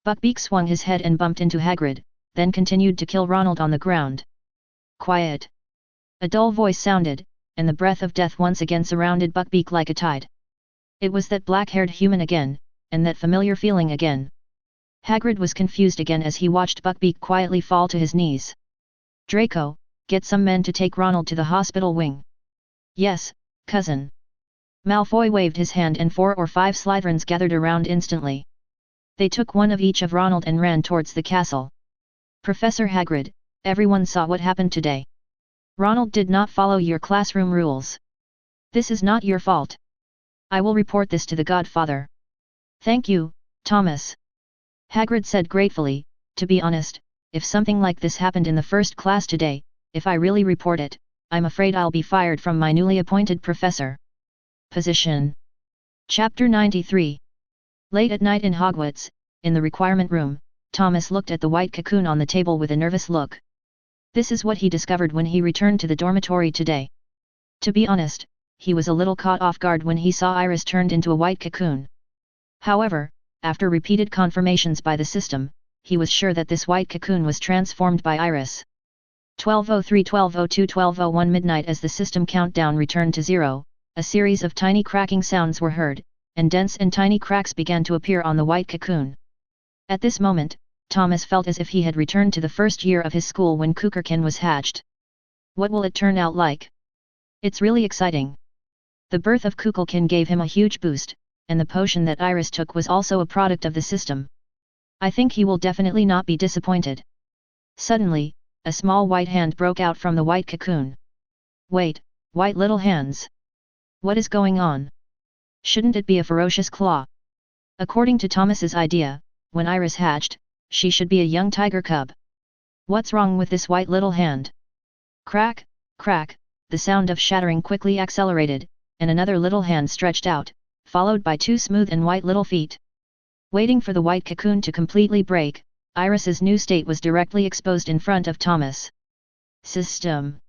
Buckbeak swung his head and bumped into Hagrid, then continued to kill Ronald on the ground. Quiet! A dull voice sounded, and the breath of death once again surrounded Buckbeak like a tide. It was that black-haired human again, and that familiar feeling again. Hagrid was confused again as he watched Buckbeak quietly fall to his knees. Draco, get some men to take Ronald to the hospital wing. Yes, cousin. Malfoy waved his hand and 4 or 5 Slytherins gathered around instantly. They took one of each of Ronald and ran towards the castle. Professor Hagrid, everyone saw what happened today. Ronald did not follow your classroom rules. This is not your fault. I will report this to the Godfather. Thank you, Thomas. Hagrid said gratefully, to be honest, if something like this happened in the first class today, if I really report it, I'm afraid I'll be fired from my newly appointed professor position. Chapter 93. Late at night in Hogwarts, in the requirement room, Thomas looked at the white cocoon on the table with a nervous look. This is what he discovered when he returned to the dormitory today. To be honest, he was a little caught off guard when he saw Iris turned into a white cocoon. However, after repeated confirmations by the system, he was sure that this white cocoon was transformed by Iris. 12:03, 12:02, 12:01 midnight. As the system countdown returned to 0, a series of tiny cracking sounds were heard, and dense and tiny cracks began to appear on the white cocoon. At this moment, Thomas felt as if he had returned to the first year of his school when Cucurkin was hatched. What will it turn out like? It's really exciting. The birth of Cucurkin gave him a huge boost, and the potion that Iris took was also a product of the system. I think he will definitely not be disappointed. Suddenly, a small white hand broke out from the white cocoon. Wait, white little hands. What is going on? Shouldn't it be a ferocious claw? According to Thomas's idea, when Iris hatched, she should be a young tiger cub. What's wrong with this white little hand? Crack, crack, the sound of shattering quickly accelerated, and another little hand stretched out, followed by 2 smooth and white little feet. Waiting for the white cocoon to completely break, Iris's new state was directly exposed in front of Thomas. System,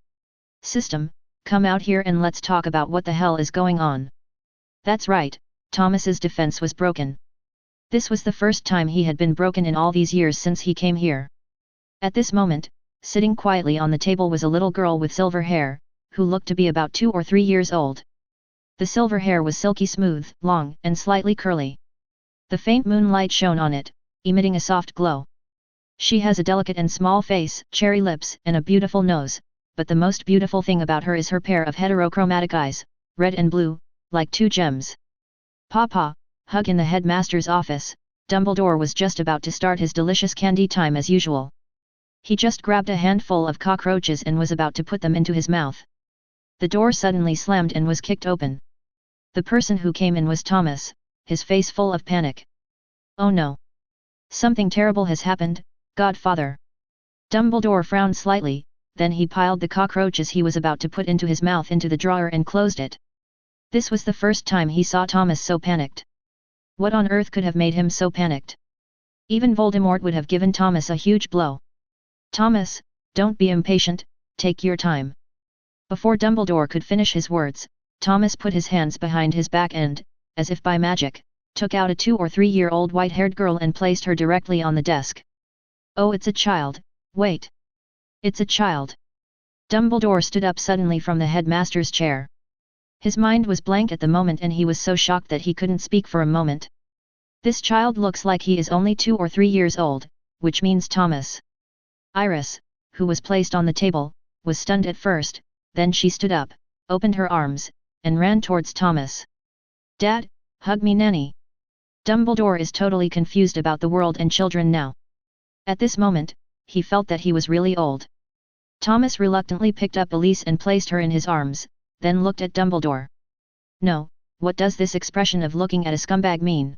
come out here and let's talk about what the hell is going on. That's right, Thomas's defense was broken. This was the first time he had been broken in all these years since he came here. At this moment, sitting quietly on the table was a little girl with silver hair, who looked to be about 2 or 3 years old. The silver hair was silky smooth, long, and slightly curly. The faint moonlight shone on it, emitting a soft glow. She has a delicate and small face, cherry lips, and a beautiful nose, but the most beautiful thing about her is her pair of heterochromatic eyes, red and blue, like 2 gems. Papa, hug. In the headmaster's office, Dumbledore was just about to start his delicious candy time as usual. He just grabbed a handful of cockroaches and was about to put them into his mouth. The door suddenly slammed and was kicked open. The person who came in was Thomas, his face full of panic. Oh no! Something terrible has happened, Godfather. Dumbledore frowned slightly, then he piled the cockroaches he was about to put into his mouth into the drawer and closed it. This was the first time he saw Thomas so panicked. What on earth could have made him so panicked? Even Voldemort would have given Thomas a huge blow. Thomas, don't be impatient, take your time. Before Dumbledore could finish his words, Thomas put his hands behind his back and, as if by magic, took out a 2 or 3-year-old white-haired girl and placed her directly on the desk. Oh, it's a child, wait. It's a child. Dumbledore stood up suddenly from the headmaster's chair. His mind was blank at the moment and he was so shocked that he couldn't speak for a moment. This child looks like he is only 2 or 3 years old, which means Thomas. Iris, who was placed on the table, was stunned at first, then she stood up, opened her arms, and ran towards Thomas. Dad, hug me Nanny. Dumbledore is totally confused about the world and children now. At this moment, he felt that he was really old. Thomas reluctantly picked up Elise and placed her in his arms, then looked at Dumbledore. No, what does this expression of looking at a scumbag mean?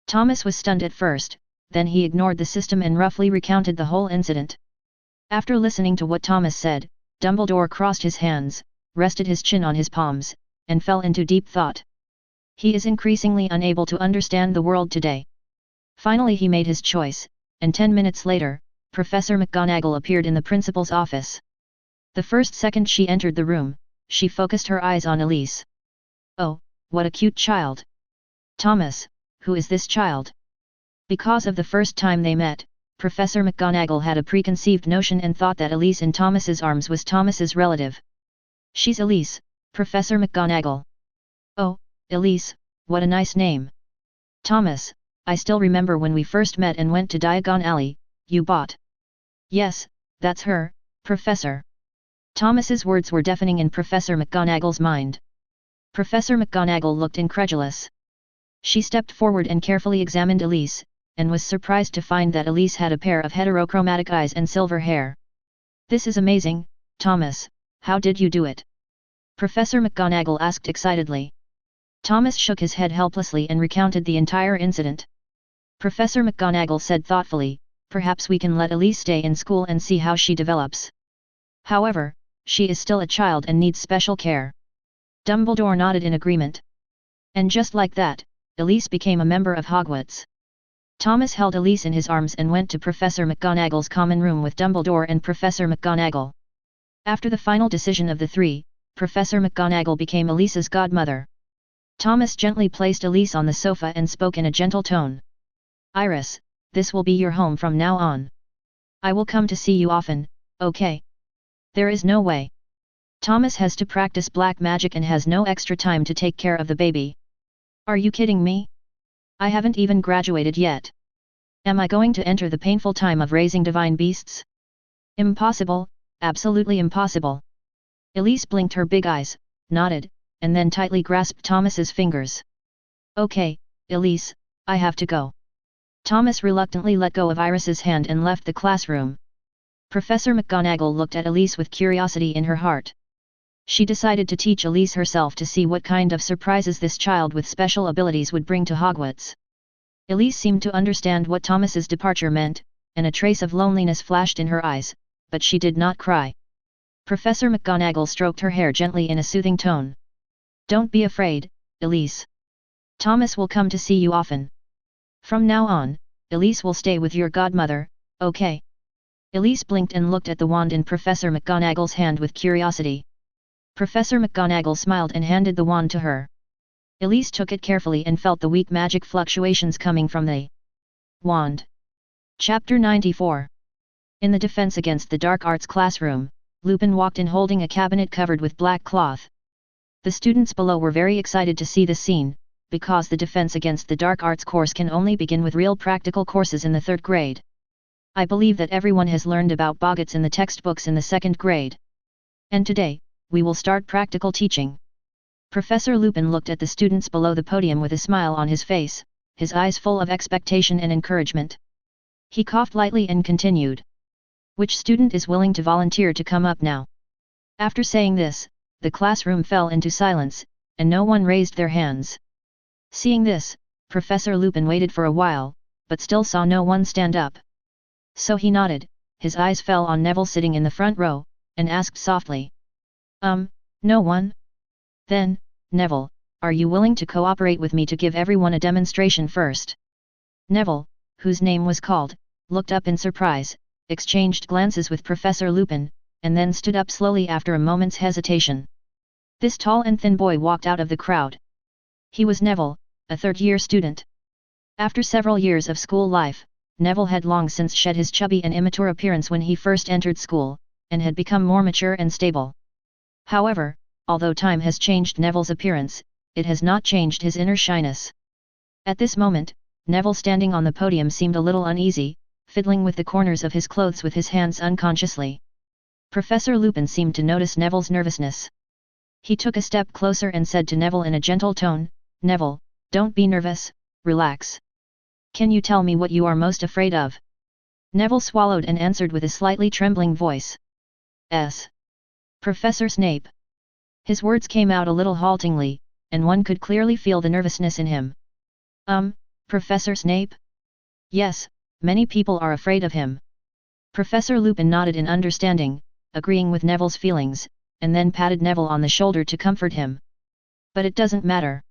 Thomas was stunned at first, then he ignored the system and roughly recounted the whole incident. After listening to what Thomas said, Dumbledore crossed his hands, rested his chin on his palms, and fell into deep thought. He is increasingly unable to understand the world today. Finally he made his choice, and 10 minutes later, Professor McGonagall appeared in the principal's office. The first second she entered the room, she focused her eyes on Elise. Oh, what a cute child! Thomas, who is this child? Because of the first time they met, Professor McGonagall had a preconceived notion and thought that Elise in Thomas's arms was Thomas's relative. She's Elise, Professor McGonagall. Oh, Elise, what a nice name. Thomas, I still remember when we first met and went to Diagon Alley, you bought. Yes, that's her, Professor. Thomas's words were deafening in Professor McGonagall's mind. Professor McGonagall looked incredulous. She stepped forward and carefully examined Elise, and was surprised to find that Elise had a pair of heterochromatic eyes and silver hair. This is amazing, Thomas, how did you do it? Professor McGonagall asked excitedly. Thomas shook his head helplessly and recounted the entire incident. Professor McGonagall said thoughtfully, perhaps we can let Elise stay in school and see how she develops. However, she is still a child and needs special care. Dumbledore nodded in agreement. And just like that, Elise became a member of Hogwarts. Thomas held Elise in his arms and went to Professor McGonagall's common room with Dumbledore and Professor McGonagall. After the final decision of the three, Professor McGonagall became Elise's godmother. Thomas gently placed Elise on the sofa and spoke in a gentle tone. Iris, this will be your home from now on. I will come to see you often, okay? There is no way. Thomas has to practice black magic and has no extra time to take care of the baby. Are you kidding me? I haven't even graduated yet. Am I going to enter the painful time of raising divine beasts? Impossible, absolutely impossible. Elise blinked her big eyes, nodded, and then tightly grasped Thomas's fingers. Okay, Elise, I have to go. Thomas reluctantly let go of Iris's hand and left the classroom. Professor McGonagall looked at Elise with curiosity in her heart. She decided to teach Elise herself to see what kind of surprises this child with special abilities would bring to Hogwarts. Elise seemed to understand what Thomas's departure meant, and a trace of loneliness flashed in her eyes, but she did not cry. Professor McGonagall stroked her hair gently in a soothing tone. Don't be afraid, Elise. Thomas will come to see you often. From now on, Elise will stay with your godmother, okay? Elise blinked and looked at the wand in Professor McGonagall's hand with curiosity. Professor McGonagall smiled and handed the wand to her. Elise took it carefully and felt the weak magic fluctuations coming from the wand. Chapter 94. In the Defense Against the Dark Arts classroom, Lupin walked in holding a cabinet covered with black cloth. The students below were very excited to see the scene, because the Defense Against the Dark Arts course can only begin with real practical courses in the 3rd grade. I believe that everyone has learned about boggarts in the textbooks in the 2nd grade. And today, we will start practical teaching. Professor Lupin looked at the students below the podium with a smile on his face, his eyes full of expectation and encouragement. He coughed lightly and continued. Which student is willing to volunteer to come up now? After saying this, the classroom fell into silence, and no one raised their hands. Seeing this, Professor Lupin waited for a while, but still saw no one stand up. So he nodded, his eyes fell on Neville sitting in the front row, and asked softly. No one? Then, Neville, are you willing to cooperate with me to give everyone a demonstration first? Neville, whose name was called, looked up in surprise, exchanged glances with Professor Lupin, and then stood up slowly after a moment's hesitation. This tall and thin boy walked out of the crowd. He was Neville, a third-year student. After several years of school life, Neville had long since shed his chubby and immature appearance when he first entered school, and had become more mature and stable. However, although time has changed Neville's appearance, it has not changed his inner shyness. At this moment, Neville standing on the podium seemed a little uneasy, fiddling with the corners of his clothes with his hands unconsciously. Professor Lupin seemed to notice Neville's nervousness. He took a step closer and said to Neville in a gentle tone, "Neville, don't be nervous, relax. Can you tell me what you are most afraid of?" Neville swallowed and answered with a slightly trembling voice. Professor Snape." His words came out a little haltingly, and one could clearly feel the nervousness in him. Professor Snape? Yes, many people are afraid of him." Professor Lupin nodded in understanding, agreeing with Neville's feelings, and then patted Neville on the shoulder to comfort him. "But it doesn't matter.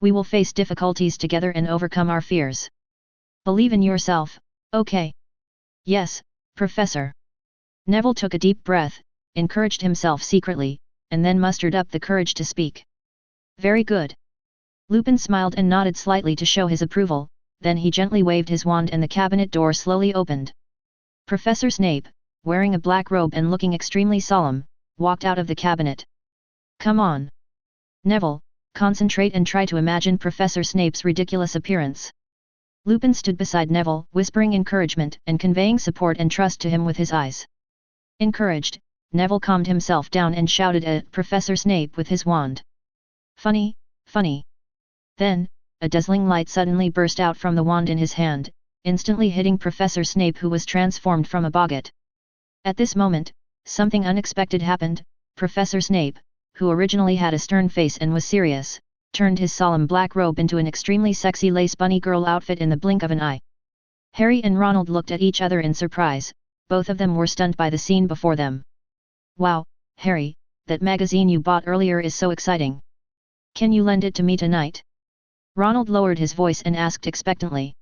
We will face difficulties together and overcome our fears. Believe in yourself, okay?" "Yes, Professor." Neville took a deep breath, encouraged himself secretly, and then mustered up the courage to speak. "Very good." Lupin smiled and nodded slightly to show his approval, then he gently waved his wand and the cabinet door slowly opened. Professor Snape, wearing a black robe and looking extremely solemn, walked out of the cabinet. "Come on. Neville, concentrate and try to imagine Professor Snape's ridiculous appearance." Lupin stood beside Neville, whispering encouragement and conveying support and trust to him with his eyes. Encouraged, Neville calmed himself down and shouted at Professor Snape with his wand. "Funny, funny." Then, a dazzling light suddenly burst out from the wand in his hand, instantly hitting Professor Snape, who was transformed from a boggart. At this moment, something unexpected happened. Professor Snape, who originally had a stern face and was serious, turned his solemn black robe into an extremely sexy lace bunny girl outfit in the blink of an eye. Harry and Ronald looked at each other in surprise, both of them were stunned by the scene before them. "Wow, Harry, that magazine you bought earlier is so exciting. Can you lend it to me tonight?" Ronald lowered his voice and asked expectantly.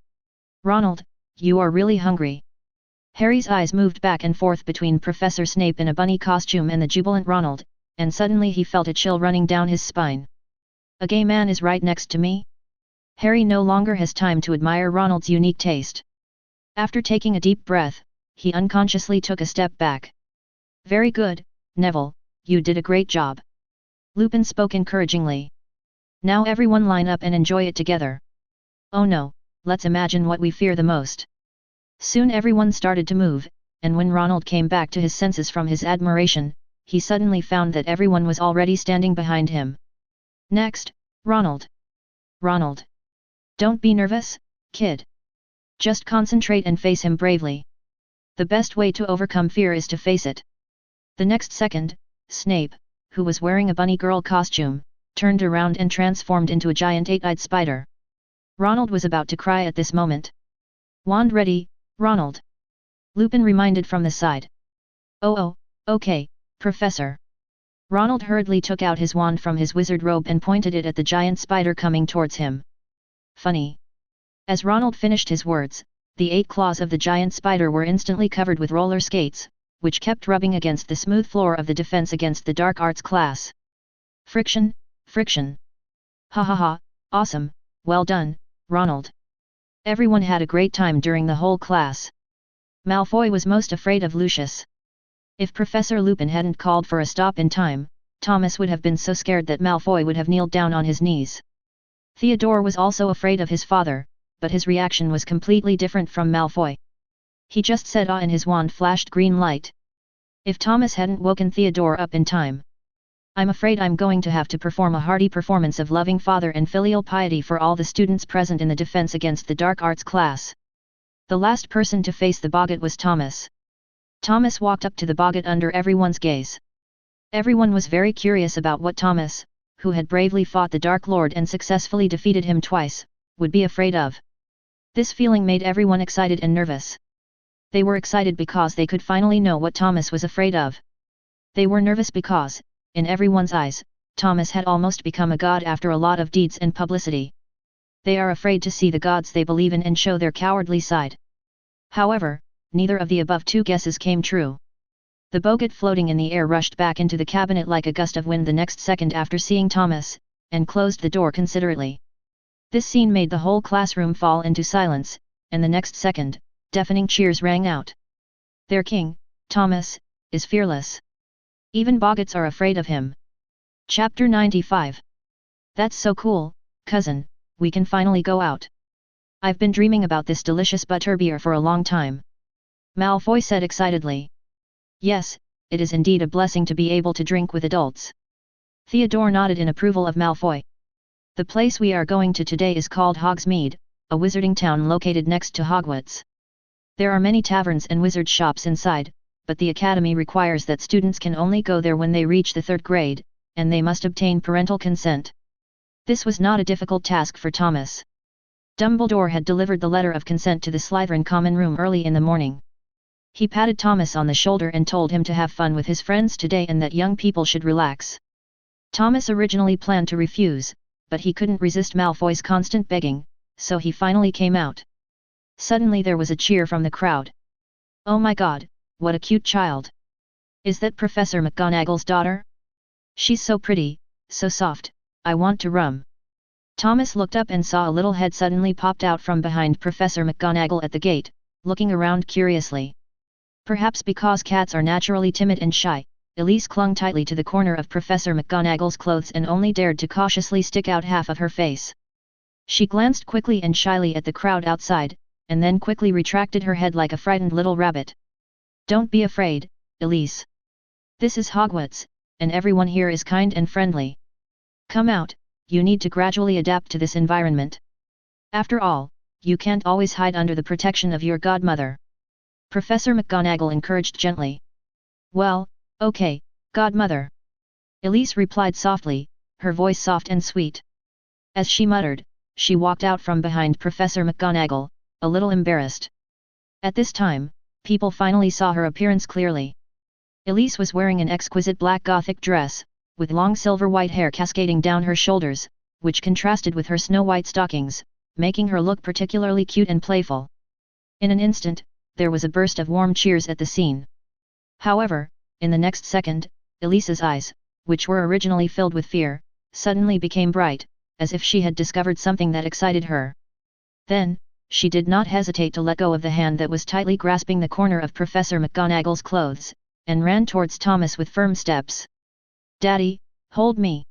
"Ronald, you are really hungry." Harry's eyes moved back and forth between Professor Snape in a bunny costume and the jubilant Ronald, and suddenly he felt a chill running down his spine. A gay man is right next to me? Harry no longer has time to admire Ronald's unique taste. After taking a deep breath, he unconsciously took a step back. "Very good, Neville, you did a great job." Lupin spoke encouragingly. "Now everyone line up and enjoy it together. Oh no, let's imagine what we fear the most." Soon everyone started to move, and when Ronald came back to his senses from his admiration, he suddenly found that everyone was already standing behind him. "Next, Ronald." "Ronald. Don't be nervous, kid. Just concentrate and face him bravely. The best way to overcome fear is to face it." The next second, Snape, who was wearing a bunny girl costume, turned around and transformed into a giant eight-eyed spider. Ronald was about to cry at this moment. "Wand ready, Ronald?" Lupin reminded from the side. Oh, okay, Professor." Ronald hurriedly took out his wand from his wizard robe and pointed it at the giant spider coming towards him. "Funny." As Ronald finished his words, the 8 claws of the giant spider were instantly covered with roller skates, which kept rubbing against the smooth floor of the defense against the dark arts class. "Friction, friction. Ha ha ha, awesome, well done, Ronald." Everyone had a great time during the whole class. Malfoy was most afraid of Lucius. If Professor Lupin hadn't called for a stop in time, Thomas would have been so scared that Malfoy would have kneeled down on his knees. Theodore was also afraid of his father, but his reaction was completely different from Malfoy. He just said ah and his wand flashed green light. If Thomas hadn't woken Theodore up in time, "I'm afraid I'm going to have to perform a hearty performance of loving father and filial piety for all the students present in the defense against the dark arts class." The last person to face the boggart was Thomas. Thomas walked up to the boggart under everyone's gaze. Everyone was very curious about what Thomas, who had bravely fought the Dark Lord and successfully defeated him twice, would be afraid of. This feeling made everyone excited and nervous. They were excited because they could finally know what Thomas was afraid of. They were nervous because, in everyone's eyes, Thomas had almost become a god after a lot of deeds and publicity. They are afraid to see the gods they believe in and show their cowardly side. However, neither of the above two guesses came true. The bogat floating in the air rushed back into the cabinet like a gust of wind the next second after seeing Thomas, and closed the door considerately. This scene made the whole classroom fall into silence, and the next second, deafening cheers rang out. Their king, Thomas, is fearless. Even bogats are afraid of him. Chapter 95. That's so cool, cousin, we can finally go out. I've been dreaming about this delicious butterbeer for a long time. Malfoy said excitedly. Yes, it is indeed a blessing to be able to drink with adults. Theodore nodded in approval of Malfoy. The place we are going to today is called Hogsmeade, a wizarding town located next to Hogwarts. There are many taverns and wizard shops inside, but the academy requires that students can only go there when they reach the 3rd grade, and they must obtain parental consent. This was not a difficult task for Thomas. Dumbledore had delivered the letter of consent to the Slytherin common room early in the morning. He patted Thomas on the shoulder and told him to have fun with his friends today and that young people should relax. Thomas originally planned to refuse, but he couldn't resist Malfoy's constant begging, so he finally came out. Suddenly there was a cheer from the crowd. Oh my god, what a cute child! Is that Professor McGonagall's daughter? She's so pretty, so soft, I want to rum. Thomas looked up and saw a little head suddenly popped out from behind Professor McGonagall at the gate, looking around curiously. Perhaps because cats are naturally timid and shy, Elise clung tightly to the corner of Professor McGonagall's clothes and only dared to cautiously stick out half of her face. She glanced quickly and shyly at the crowd outside, and then quickly retracted her head like a frightened little rabbit. Don't be afraid, Elise. This is Hogwarts, and everyone here is kind and friendly. Come out, you need to gradually adapt to this environment. After all, you can't always hide under the protection of your godmother. Professor McGonagall encouraged gently. Well, okay, godmother. Elise replied softly, her voice soft and sweet. As she muttered, she walked out from behind Professor McGonagall, a little embarrassed. At this time, people finally saw her appearance clearly. Elise was wearing an exquisite black Gothic dress, with long silver white hair cascading down her shoulders, which contrasted with her snow-white stockings, making her look particularly cute and playful. In an instant, there was a burst of warm cheers at the scene. However, in the next second, Elise's eyes, which were originally filled with fear, suddenly became bright, as if she had discovered something that excited her. Then, she did not hesitate to let go of the hand that was tightly grasping the corner of Professor McGonagall's clothes, and ran towards Thomas with firm steps. Daddy, hold me.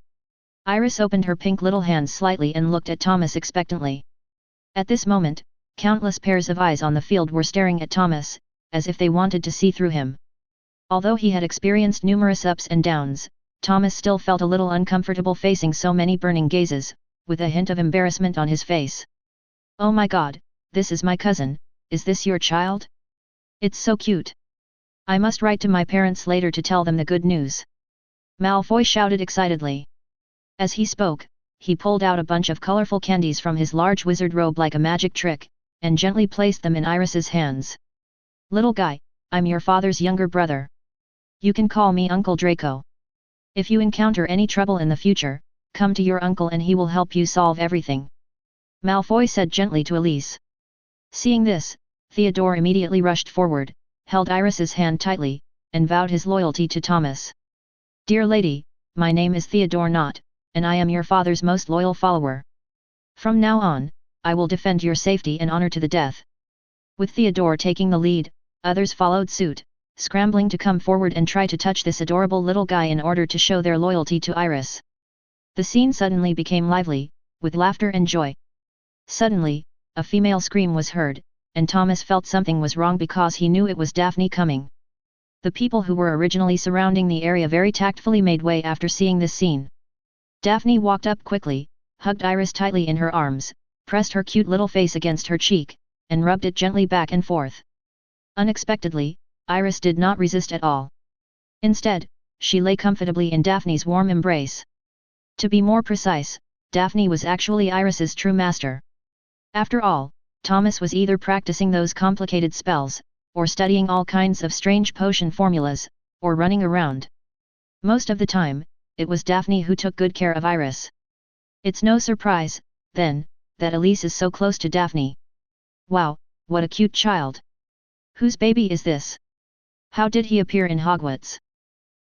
Iris opened her pink little hands slightly and looked at Thomas expectantly. At this moment, countless pairs of eyes on the field were staring at Thomas, as if they wanted to see through him. Although he had experienced numerous ups and downs, Thomas still felt a little uncomfortable facing so many burning gazes, with a hint of embarrassment on his face. Oh my god, this is my cousin, is this your child? It's so cute. I must write to my parents later to tell them the good news. Malfoy shouted excitedly. As he spoke, he pulled out a bunch of colorful candies from his large wizard robe like a magic trick, and gently placed them in Iris's hands. Little guy, I'm your father's younger brother. You can call me Uncle Draco. If you encounter any trouble in the future, come to your uncle and he will help you solve everything. Malfoy said gently to Elise. Seeing this, Theodore immediately rushed forward, held Iris's hand tightly, and vowed his loyalty to Thomas. Dear lady, my name is Theodore Knott, and I am your father's most loyal follower. From now on, I will defend your safety and honor to the death. With Theodore taking the lead, others followed suit, scrambling to come forward and try to touch this adorable little guy in order to show their loyalty to Iris. The scene suddenly became lively, with laughter and joy. Suddenly, a female scream was heard, and Thomas felt something was wrong because he knew it was Daphne coming. The people who were originally surrounding the area very tactfully made way after seeing this scene. Daphne walked up quickly, hugged Iris tightly in her arms, pressed her cute little face against her cheek, and rubbed it gently back and forth. Unexpectedly, Iris did not resist at all. Instead, she lay comfortably in Daphne's warm embrace. To be more precise, Daphne was actually Iris's true master. After all, Thomas was either practicing those complicated spells, or studying all kinds of strange potion formulas, or running around. Most of the time, it was Daphne who took good care of Iris. It's no surprise, then, that Elise is so close to Daphne. Wow, what a cute child! Whose baby is this? How did he appear in Hogwarts?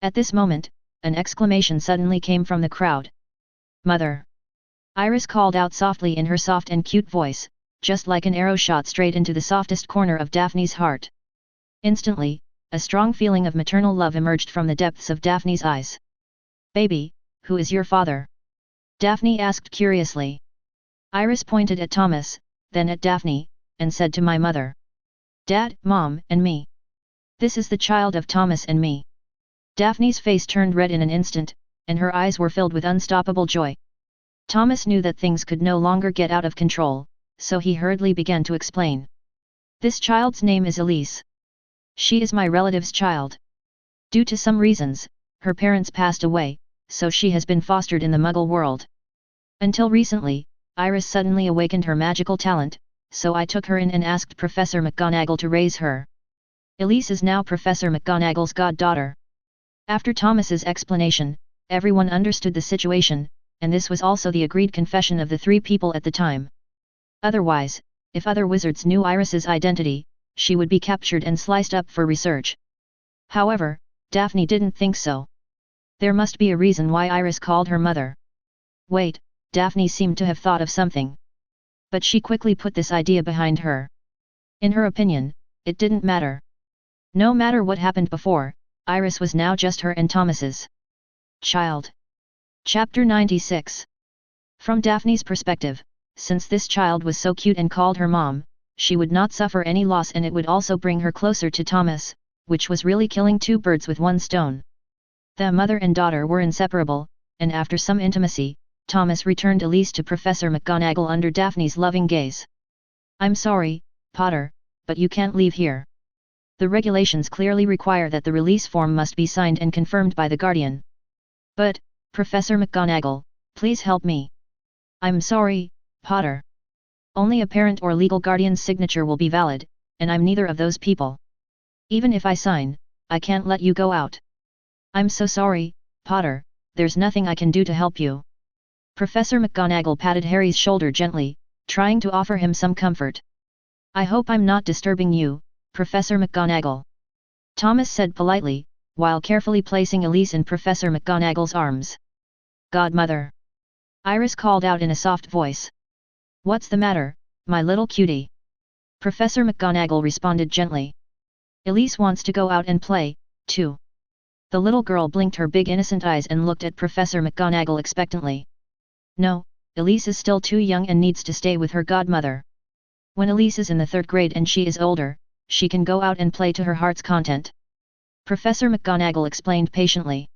At this moment, an exclamation suddenly came from the crowd. Mother! Iris called out softly in her soft and cute voice, just like an arrow shot straight into the softest corner of Daphne's heart. Instantly, a strong feeling of maternal love emerged from the depths of Daphne's eyes. Baby, who is your father? Daphne asked curiously. Iris pointed at Thomas, then at Daphne, and said to my mother. Dad, Mom, and me. This is the child of Thomas and me. Daphne's face turned red in an instant, and her eyes were filled with unstoppable joy. Thomas knew that things could no longer get out of control, so he hurriedly began to explain. This child's name is Elise. She is my relative's child. Due to some reasons, her parents passed away, so she has been fostered in the Muggle world. Until recently, Iris suddenly awakened her magical talent, so I took her in and asked Professor McGonagall to raise her. Elise is now Professor McGonagall's goddaughter. After Thomas's explanation, everyone understood the situation, and this was also the agreed confession of the three people at the time. Otherwise, if other wizards knew Iris's identity, she would be captured and sliced up for research. However, Daphne didn't think so. There must be a reason why Iris called her mother. Wait, Daphne seemed to have thought of something. But she quickly put this idea behind her. In her opinion, it didn't matter. No matter what happened before, Iris was now just her and Thomas's child. Chapter 96. From Daphne's perspective, since this child was so cute and called her mom, she would not suffer any loss, and it would also bring her closer to Thomas, which was really killing two birds with one stone. The mother and daughter were inseparable, and after some intimacy, Thomas returned Elise to Professor McGonagall under Daphne's loving gaze. I'm sorry, Potter, but you can't leave here. The regulations clearly require that the release form must be signed and confirmed by the guardian. But, Professor McGonagall, please help me. I'm sorry, Potter. Only a parent or legal guardian's signature will be valid, and I'm neither of those people. Even if I sign, I can't let you go out. I'm so sorry, Potter, there's nothing I can do to help you. Professor McGonagall patted Harry's shoulder gently, trying to offer him some comfort. I hope I'm not disturbing you, Professor McGonagall. Thomas said politely, while carefully placing Elise in Professor McGonagall's arms. Godmother! Iris called out in a soft voice. What's the matter, my little cutie? Professor McGonagall responded gently. Elise wants to go out and play, too. The little girl blinked her big innocent eyes and looked at Professor McGonagall expectantly. No, Elise is still too young and needs to stay with her godmother. When Elise is in the 3rd grade and she is older, she can go out and play to her heart's content. Professor McGonagall explained patiently.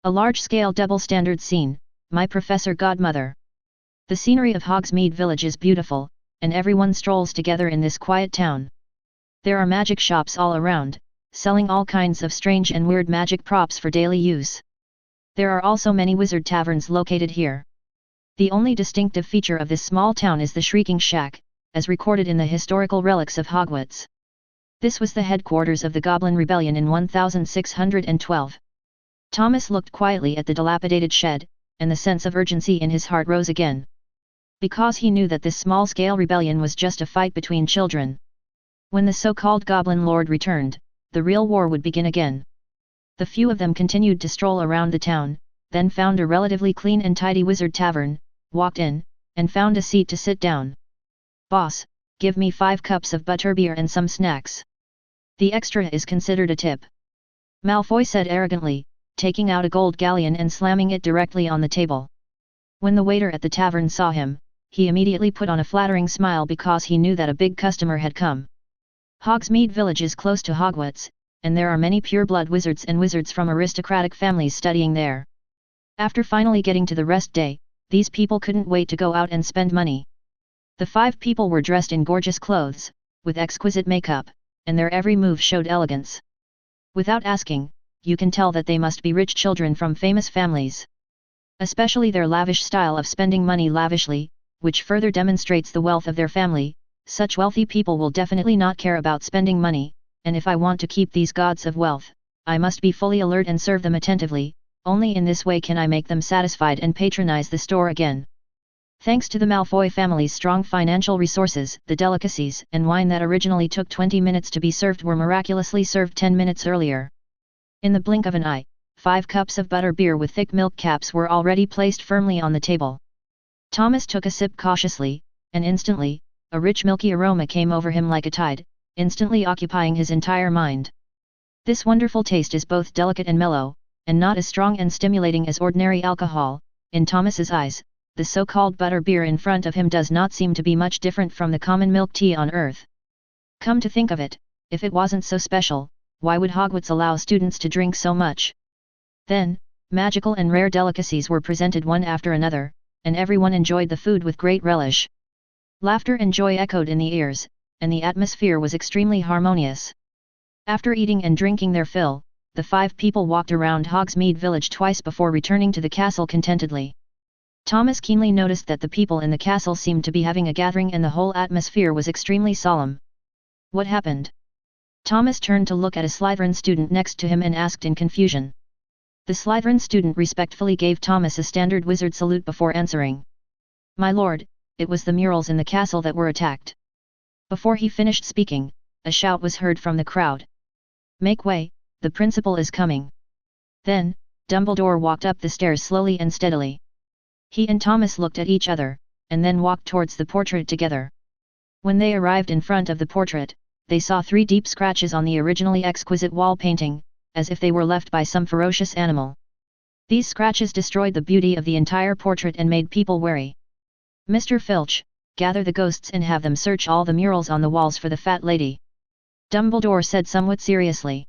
A large-scale double-standard scene, my Professor Godmother. The scenery of Hogsmeade Village is beautiful, and everyone strolls together in this quiet town. There are magic shops all around, selling all kinds of strange and weird magic props for daily use. There are also many wizard taverns located here. The only distinctive feature of this small town is the Shrieking Shack, as recorded in the historical relics of Hogwarts. This was the headquarters of the Goblin Rebellion in 1612. Thomas looked quietly at the dilapidated shed, and the sense of urgency in his heart rose again. Because he knew that this small-scale rebellion was just a fight between children. When the so-called Goblin Lord returned, the real war would begin again. The few of them continued to stroll around the town, then found a relatively clean and tidy wizard tavern, walked in, and found a seat to sit down. Boss, give me 5 cups of butterbeer and some snacks. The extra is considered a tip. Malfoy said arrogantly, taking out a gold galleon and slamming it directly on the table. When the waiter at the tavern saw him, he immediately put on a flattering smile because he knew that a big customer had come. Hogsmeade Village is close to Hogwarts, and there are many pure-blood wizards and wizards from aristocratic families studying there. After finally getting to the rest day, these people couldn't wait to go out and spend money. The 5 people were dressed in gorgeous clothes, with exquisite makeup, and their every move showed elegance. Without asking, you can tell that they must be rich children from famous families. Especially their lavish style of spending money lavishly, which further demonstrates the wealth of their family. Such wealthy people will definitely not care about spending money, and if I want to keep these gods of wealth, I must be fully alert and serve them attentively, only in this way can I make them satisfied and patronize the store again. Thanks to the Malfoy family's strong financial resources, the delicacies and wine that originally took 20 minutes to be served were miraculously served 10 minutes earlier. In the blink of an eye, 5 cups of butter beer with thick milk caps were already placed firmly on the table. Thomas took a sip cautiously, and instantly, a rich milky aroma came over him like a tide, instantly occupying his entire mind. This wonderful taste is both delicate and mellow, and not as strong and stimulating as ordinary alcohol. In Thomas's eyes, the so-called butter beer in front of him does not seem to be much different from the common milk tea on Earth. Come to think of it, if it wasn't so special, why would Hogwarts allow students to drink so much? Then, magical and rare delicacies were presented one after another, and everyone enjoyed the food with great relish. Laughter and joy echoed in the ears, and the atmosphere was extremely harmonious. After eating and drinking their fill, the 5 people walked around Hogsmeade Village twice before returning to the castle contentedly. Thomas keenly noticed that the people in the castle seemed to be having a gathering and the whole atmosphere was extremely solemn. What happened? Thomas turned to look at a Slytherin student next to him and asked in confusion. The Slytherin student respectfully gave Thomas a standard wizard salute before answering. My lord, it was the murals in the castle that were attacked. Before he finished speaking, a shout was heard from the crowd. Make way, the principal is coming. Then, Dumbledore walked up the stairs slowly and steadily. He and Thomas looked at each other, and then walked towards the portrait together. When they arrived in front of the portrait, they saw 3 deep scratches on the originally exquisite wall painting, as if they were left by some ferocious animal. These scratches destroyed the beauty of the entire portrait and made people wary. Mr. Filch, gather the ghosts and have them search all the murals on the walls for the fat lady. Dumbledore said somewhat seriously.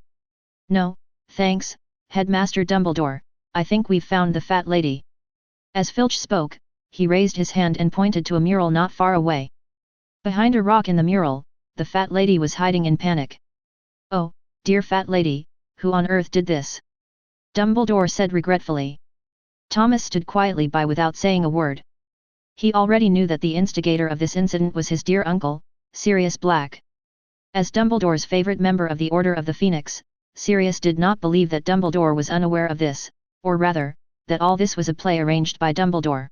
No, thanks, Headmaster Dumbledore, I think we've found the fat lady. As Filch spoke, he raised his hand and pointed to a mural not far away. Behind a rock in the mural, the fat lady was hiding in panic. Oh, dear fat lady, who on earth did this? Dumbledore said regretfully. Thomas stood quietly by without saying a word. He already knew that the instigator of this incident was his dear uncle, Sirius Black. As Dumbledore's favorite member of the Order of the Phoenix, Sirius did not believe that Dumbledore was unaware of this, or rather, that all this was a play arranged by Dumbledore.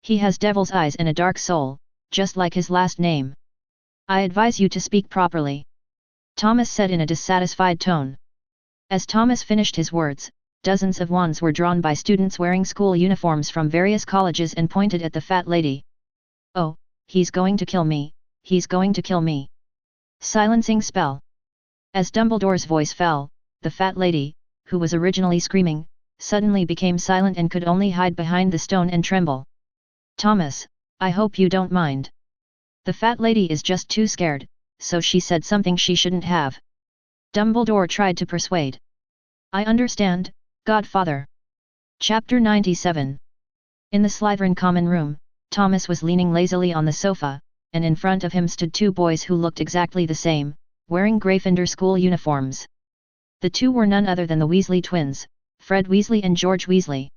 He has devil's eyes and a dark soul, just like his last name. I advise you to speak properly, Thomas said in a dissatisfied tone. As Thomas finished his words, dozens of wands were drawn by students wearing school uniforms from various colleges and pointed at the fat lady. Oh, he's going to kill me, he's going to kill me. Silencing spell. As Dumbledore's voice fell, the fat lady, who was originally screaming, suddenly became silent and could only hide behind the stone and tremble. Thomas, I hope you don't mind. The fat lady is just too scared, so she said something she shouldn't have. Dumbledore tried to persuade. I understand, Godfather. Chapter 97. In the Slytherin common room, Thomas was leaning lazily on the sofa, and in front of him stood 2 boys who looked exactly the same, wearing Gryffindor school uniforms. The 2 were none other than the Weasley twins, Fred Weasley and George Weasley.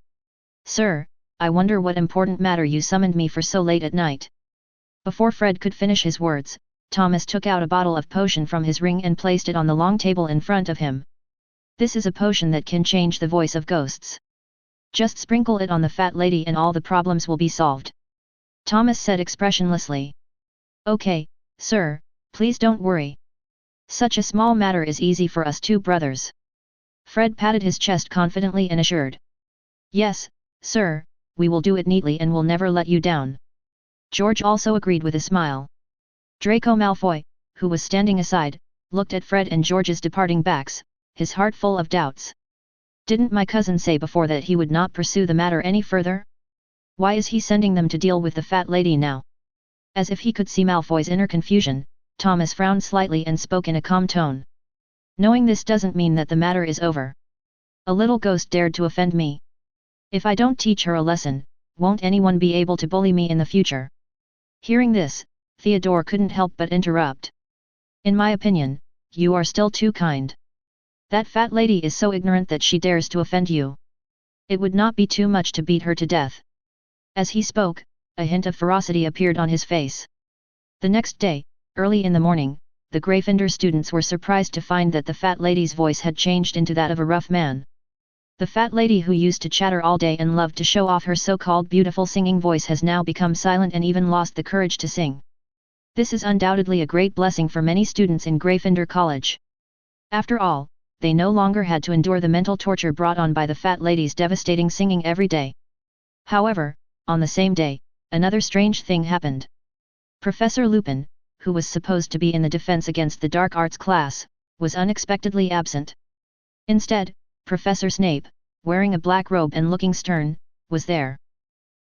Sir, I wonder what important matter you summoned me for so late at night. Before Fred could finish his words, Thomas took out a bottle of potion from his ring and placed it on the long table in front of him. This is a potion that can change the voice of ghosts. Just sprinkle it on the fat lady and all the problems will be solved. Thomas said expressionlessly. Okay, sir, please don't worry. Such a small matter is easy for us 2 brothers. Fred patted his chest confidently and assured. Yes, sir, we will do it neatly and will never let you down. George also agreed with a smile. Draco Malfoy, who was standing aside, looked at Fred and George's departing backs, his heart full of doubts. Didn't my cousin say before that he would not pursue the matter any further? Why is he sending them to deal with the fat lady now? As if he could see Malfoy's inner confusion, Thomas frowned slightly and spoke in a calm tone. Knowing this doesn't mean that the matter is over. A little ghost dared to offend me. If I don't teach her a lesson, won't anyone be able to bully me in the future? Hearing this, Theodore couldn't help but interrupt. In my opinion, you are still too kind. That fat lady is so ignorant that she dares to offend you. It would not be too much to beat her to death. As he spoke, a hint of ferocity appeared on his face. The next day, early in the morning, the Gryffindor students were surprised to find that the fat lady's voice had changed into that of a rough man. The fat lady who used to chatter all day and loved to show off her so-called beautiful singing voice has now become silent and even lost the courage to sing. This is undoubtedly a great blessing for many students in Gryffindor College. After all, they no longer had to endure the mental torture brought on by the fat lady's devastating singing every day. However, on the same day, another strange thing happened. Professor Lupin, who was supposed to be in the defense against the dark arts class, was unexpectedly absent. Instead, Professor Snape, wearing a black robe and looking stern, was there.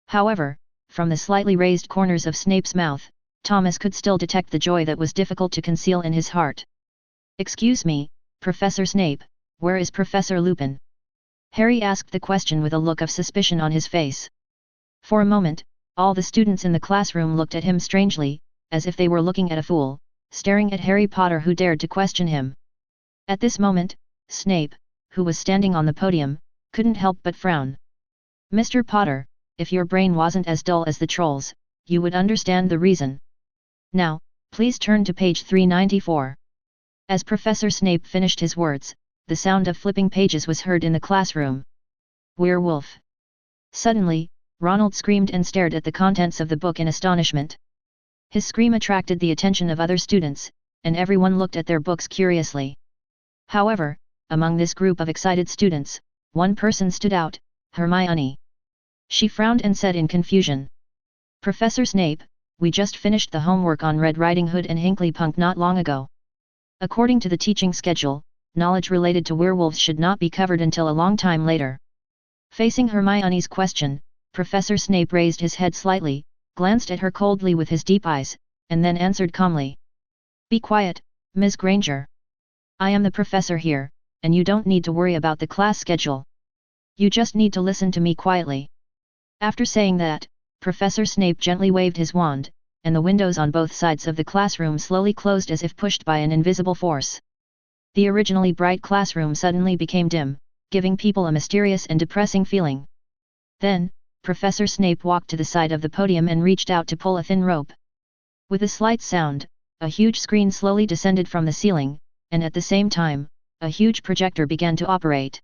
However, from the slightly raised corners of Snape's mouth, Thomas could still detect the joy that was difficult to conceal in his heart. "Excuse me, Professor Snape, where is Professor Lupin?" Harry asked the question with a look of suspicion on his face. For a moment, all the students in the classroom looked at him strangely, as if they were looking at a fool, staring at Harry Potter who dared to question him. At this moment, Snape, who was standing on the podium, couldn't help but frown. "Mr. Potter, if your brain wasn't as dull as the trolls, you would understand the reason. Now, please turn to page 394. As Professor Snape finished his words, the sound of flipping pages was heard in the classroom. "Werewolf!" Suddenly, Ronald screamed and stared at the contents of the book in astonishment. His scream attracted the attention of other students, and everyone looked at their books curiously. However, among this group of excited students, one person stood out, Hermione. She frowned and said in confusion, "Professor Snape, we just finished the homework on Red Riding Hood and Hinkley Punk not long ago. According to the teaching schedule, knowledge related to werewolves should not be covered until a long time later." Facing Hermione's question, Professor Snape raised his head slightly, glanced at her coldly with his deep eyes, and then answered calmly. "Be quiet, Ms. Granger. I am the professor here, and you don't need to worry about the class schedule. You just need to listen to me quietly." After saying that, Professor Snape gently waved his wand, and the windows on both sides of the classroom slowly closed as if pushed by an invisible force. The originally bright classroom suddenly became dim, giving people a mysterious and depressing feeling. Then, Professor Snape walked to the side of the podium and reached out to pull a thin rope. With a slight sound, a huge screen slowly descended from the ceiling, and at the same time, a huge projector began to operate.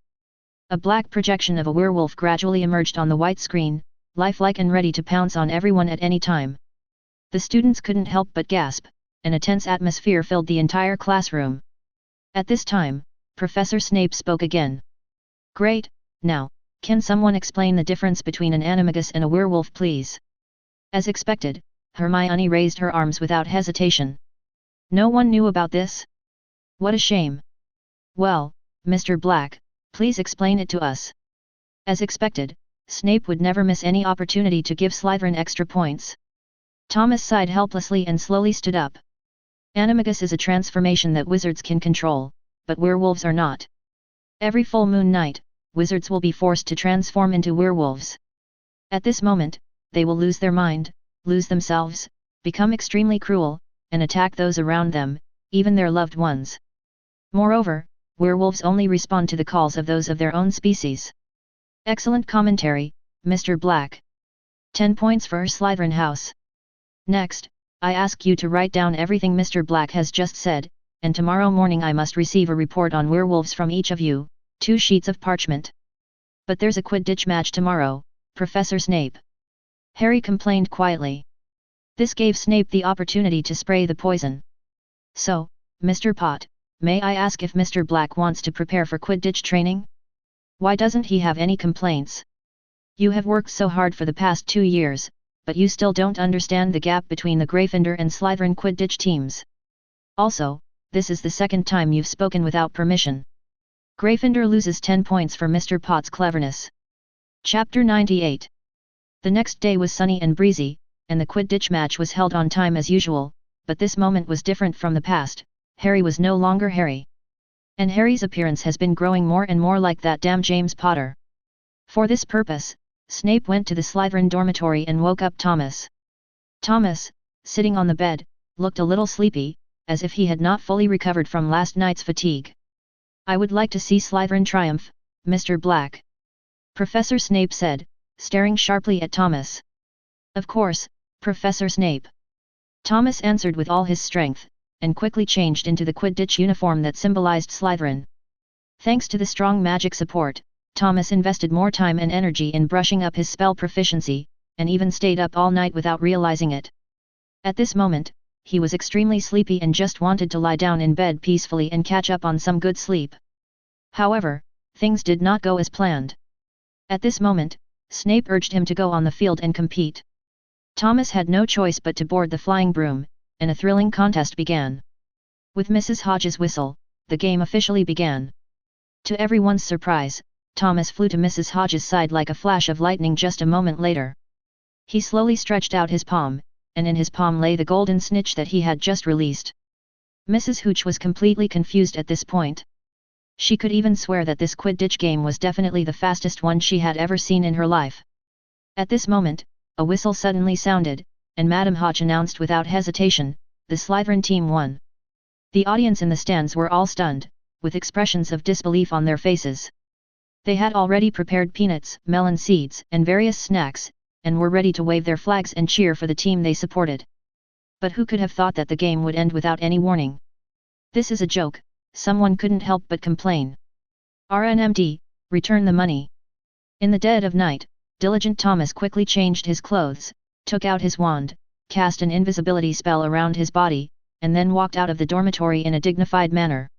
A black projection of a werewolf gradually emerged on the white screen, lifelike and ready to pounce on everyone at any time. The students couldn't help but gasp, and a tense atmosphere filled the entire classroom. At this time, Professor Snape spoke again. "Great, now, can someone explain the difference between an animagus and a werewolf please?" As expected, Hermione raised her arms without hesitation. "No one knew about this? What a shame. Well, Mr. Black, please explain it to us." As expected, Snape would never miss any opportunity to give Slytherin extra points. Thomas sighed helplessly and slowly stood up. "Animagus is a transformation that wizards can control, but werewolves are not. Every full moon night, wizards will be forced to transform into werewolves. At this moment, they will lose their mind, lose themselves, become extremely cruel, and attack those around them, even their loved ones. Moreover, werewolves only respond to the calls of those of their own species." Excellent commentary, Mr. Black. 10 points for Slytherin House. Next, I ask you to write down everything Mr. Black has just said, and tomorrow morning I must receive a report on werewolves from each of you, 2 sheets of parchment. "But there's a Quidditch match tomorrow, Professor Snape," Harry complained quietly. This gave Snape the opportunity to spray the poison. "So, Mr. Pot, may I ask if Mr. Black wants to prepare for Quidditch training? Why doesn't he have any complaints? You have worked so hard for the past 2 years, but you still don't understand the gap between the Gryffindor and Slytherin Quidditch teams. Also, this is the second time you've spoken without permission." Gryffindor loses 10 points for Mr. Pot's cleverness. Chapter 98. The next day was sunny and breezy, and the Quidditch match was held on time as usual, but this moment was different from the past. Harry was no longer Harry. And Harry's appearance has been growing more and more like that damn James Potter. For this purpose, Snape went to the Slytherin dormitory and woke up Thomas. Thomas, sitting on the bed, looked a little sleepy, as if he had not fully recovered from last night's fatigue. I would like to see Slytherin triumph, Mr. Black. Professor Snape said, staring sharply at Thomas. Of course, Professor Snape. Thomas answered with all his strength, and quickly changed into the Quidditch uniform that symbolized Slytherin. Thanks to the strong magic support, Thomas invested more time and energy in brushing up his spell proficiency, and even stayed up all night without realizing it. At this moment, he was extremely sleepy and just wanted to lie down in bed peacefully and catch up on some good sleep. However, things did not go as planned. At this moment, Snape urged him to go on the field and compete. Thomas had no choice but to board the flying broom, and a thrilling contest began. With Mrs. Hodge's whistle, the game officially began. To everyone's surprise, Thomas flew to Mrs. Hodge's side like a flash of lightning just a moment later. He slowly stretched out his palm, and in his palm lay the golden snitch that he had just released. Mrs. Hooch was completely confused at this point. She could even swear that this Quidditch game was definitely the fastest one she had ever seen in her life. At this moment, a whistle suddenly sounded, and Madame Hodge announced without hesitation, the Slytherin team won. The audience in the stands were all stunned, with expressions of disbelief on their faces. They had already prepared peanuts, melon seeds, and various snacks, and were ready to wave their flags and cheer for the team they supported. But who could have thought that the game would end without any warning? This is a joke, someone couldn't help but complain. RNMD, return the money. In the dead of night, diligent Thomas quickly changed his clothes, took out his wand, cast an invisibility spell around his body, and then walked out of the dormitory in a dignified manner.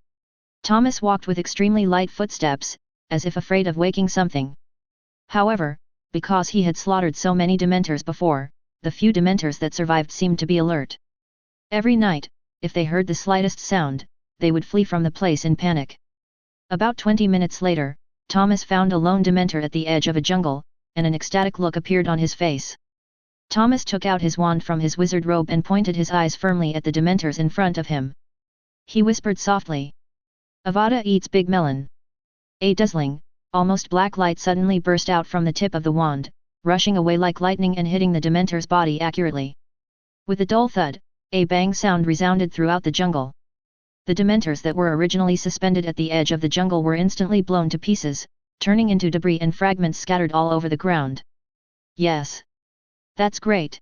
Thomas walked with extremely light footsteps, as if afraid of waking something. However, because he had slaughtered so many Dementors before, the few Dementors that survived seemed to be alert. Every night, if they heard the slightest sound, they would flee from the place in panic. About 20 minutes later, Thomas found a lone Dementor at the edge of a jungle, and an ecstatic look appeared on his face. Thomas took out his wand from his wizard robe and pointed his eyes firmly at the Dementors in front of him. He whispered softly. Avada eats big melon. A dazzling, almost black light suddenly burst out from the tip of the wand, rushing away like lightning and hitting the Dementor's body accurately. With a dull thud, a bang sound resounded throughout the jungle. The Dementors that were originally suspended at the edge of the jungle were instantly blown to pieces, turning into debris and fragments scattered all over the ground. Yes. That's great.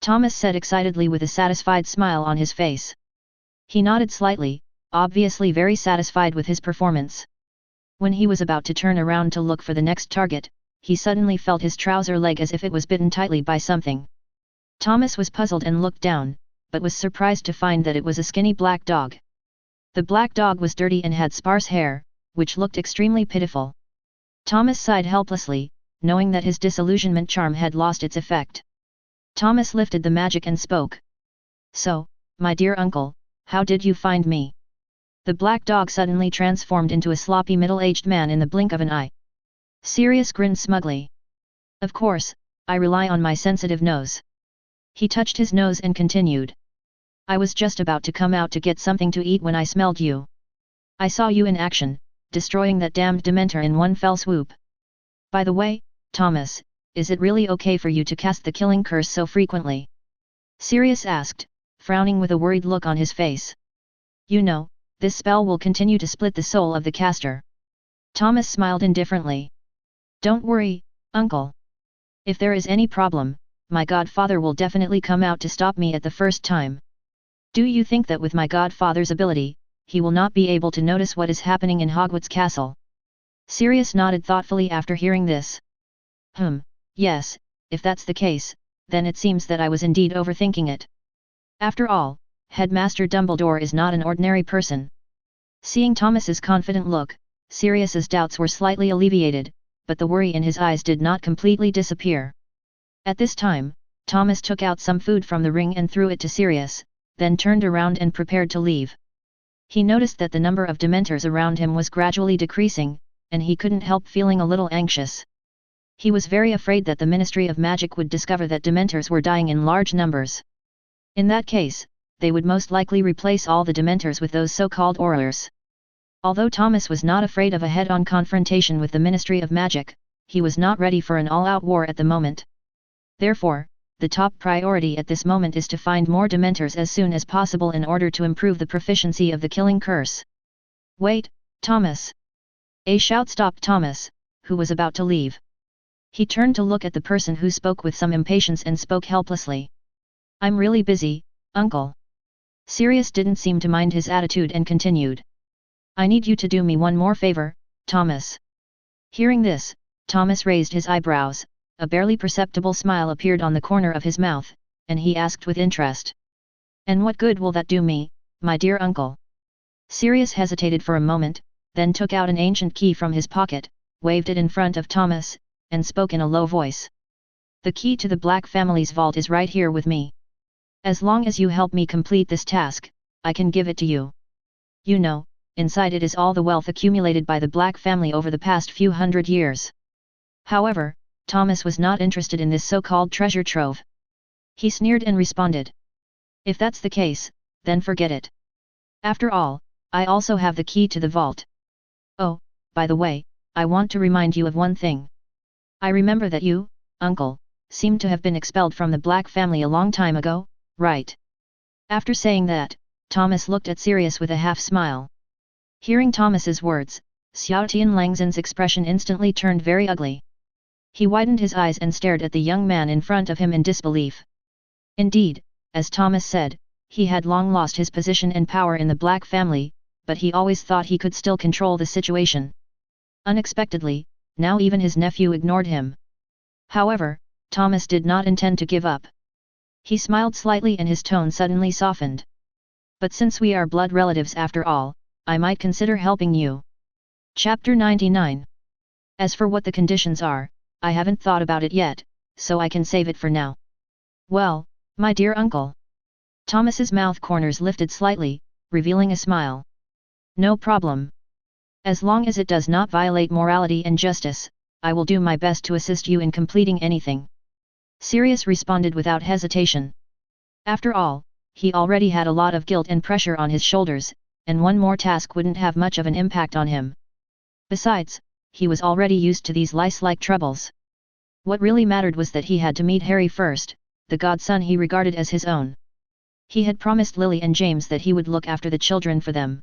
Thomas said excitedly with a satisfied smile on his face. He nodded slightly, obviously very satisfied with his performance. When he was about to turn around to look for the next target, he suddenly felt his trouser leg as if it was bitten tightly by something. Thomas was puzzled and looked down, but was surprised to find that it was a skinny black dog. The black dog was dirty and had sparse hair, which looked extremely pitiful. Thomas sighed helplessly, knowing that his disillusionment charm had lost its effect. Thomas lifted the magic and spoke. So, my dear uncle, how did you find me? The black dog suddenly transformed into a sloppy middle-aged man in the blink of an eye. Sirius grinned smugly. Of course, I rely on my sensitive nose. He touched his nose and continued. I was just about to come out to get something to eat when I smelled you. I saw you in action, destroying that damned Dementor in one fell swoop. By the way, Thomas, is it really okay for you to cast the killing curse so frequently? Sirius asked, frowning with a worried look on his face. You know, this spell will continue to split the soul of the caster. Thomas smiled indifferently. Don't worry, uncle. If there is any problem, my godfather will definitely come out to stop me at the first time. Do you think that with my godfather's ability, he will not be able to notice what is happening in Hogwarts Castle? Sirius nodded thoughtfully after hearing this. Yes, if that's the case, then it seems that I was indeed overthinking it. After all, Headmaster Dumbledore is not an ordinary person. Seeing Thomas's confident look, Sirius's doubts were slightly alleviated, but the worry in his eyes did not completely disappear. At this time, Thomas took out some food from the ring and threw it to Sirius, then turned around and prepared to leave. He noticed that the number of Dementors around him was gradually decreasing, and he couldn't help feeling a little anxious. He was very afraid that the Ministry of Magic would discover that Dementors were dying in large numbers. In that case, they would most likely replace all the Dementors with those so-called Aurors. Although Thomas was not afraid of a head-on confrontation with the Ministry of Magic, he was not ready for an all-out war at the moment. Therefore, the top priority at this moment is to find more Dementors as soon as possible in order to improve the proficiency of the killing curse. Wait, Thomas! A shout stopped Thomas, who was about to leave. He turned to look at the person who spoke with some impatience and spoke helplessly. I'm really busy, uncle. Sirius didn't seem to mind his attitude and continued. I need you to do me one more favor, Thomas. Hearing this, Thomas raised his eyebrows, a barely perceptible smile appeared on the corner of his mouth, and he asked with interest. And what good will that do me, my dear uncle? Sirius hesitated for a moment, then took out an ancient key from his pocket, waved it in front of Thomas, and spoke in a low voice. The key to the Black family's vault is right here with me. As long as you help me complete this task, I can give it to you. You know, inside it is all the wealth accumulated by the Black family over the past few hundred years. However, Thomas was not interested in this so-called treasure trove. He sneered and responded. If that's the case, then forget it. After all, I also have the key to the vault. Oh, by the way, I want to remind you of one thing. I remember that you, uncle, seem to have been expelled from the Black family a long time ago, right? After saying that, Thomas looked at Sirius with a half-smile. Hearing Thomas's words, Xiao Tianlangzhen's expression instantly turned very ugly. He widened his eyes and stared at the young man in front of him in disbelief. Indeed, as Thomas said, he had long lost his position and power in the Black family, but he always thought he could still control the situation. Unexpectedly, now even his nephew ignored him. However, Thomas did not intend to give up. He smiled slightly and his tone suddenly softened. But since we are blood relatives after all, I might consider helping you. Chapter 99. As for what the conditions are, I haven't thought about it yet, so I can save it for now. Well, my dear uncle. Thomas's mouth corners lifted slightly, revealing a smile. No problem. As long as it does not violate morality and justice, I will do my best to assist you in completing anything. Sirius responded without hesitation. After all, he already had a lot of guilt and pressure on his shoulders, and one more task wouldn't have much of an impact on him. Besides, he was already used to these lice-like troubles. What really mattered was that he had to meet Harry first, the godson he regarded as his own. He had promised Lily and James that he would look after the children for them.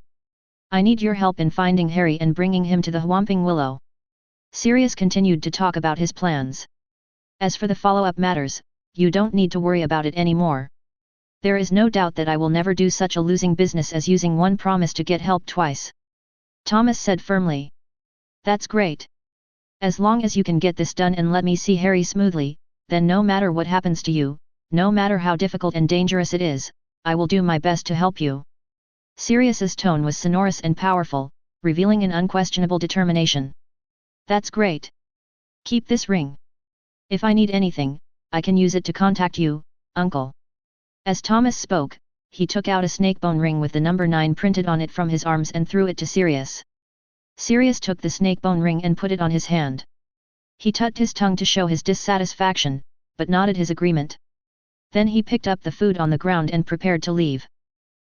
I need your help in finding Harry and bringing him to the Whomping Willow. Sirius continued to talk about his plans. As for the follow-up matters, you don't need to worry about it anymore. There is no doubt that I will never do such a losing business as using one promise to get help twice. Thomas said firmly. That's great. As long as you can get this done and let me see Harry smoothly, then no matter what happens to you, no matter how difficult and dangerous it is, I will do my best to help you. Sirius's tone was sonorous and powerful, revealing an unquestionable determination. That's great. Keep this ring. If I need anything, I can use it to contact you, uncle. As Thomas spoke, he took out a snakebone ring with the number 9 printed on it from his arms and threw it to Sirius. Sirius took the snakebone ring and put it on his hand. He tucked his tongue to show his dissatisfaction, but nodded his agreement. Then he picked up the food on the ground and prepared to leave.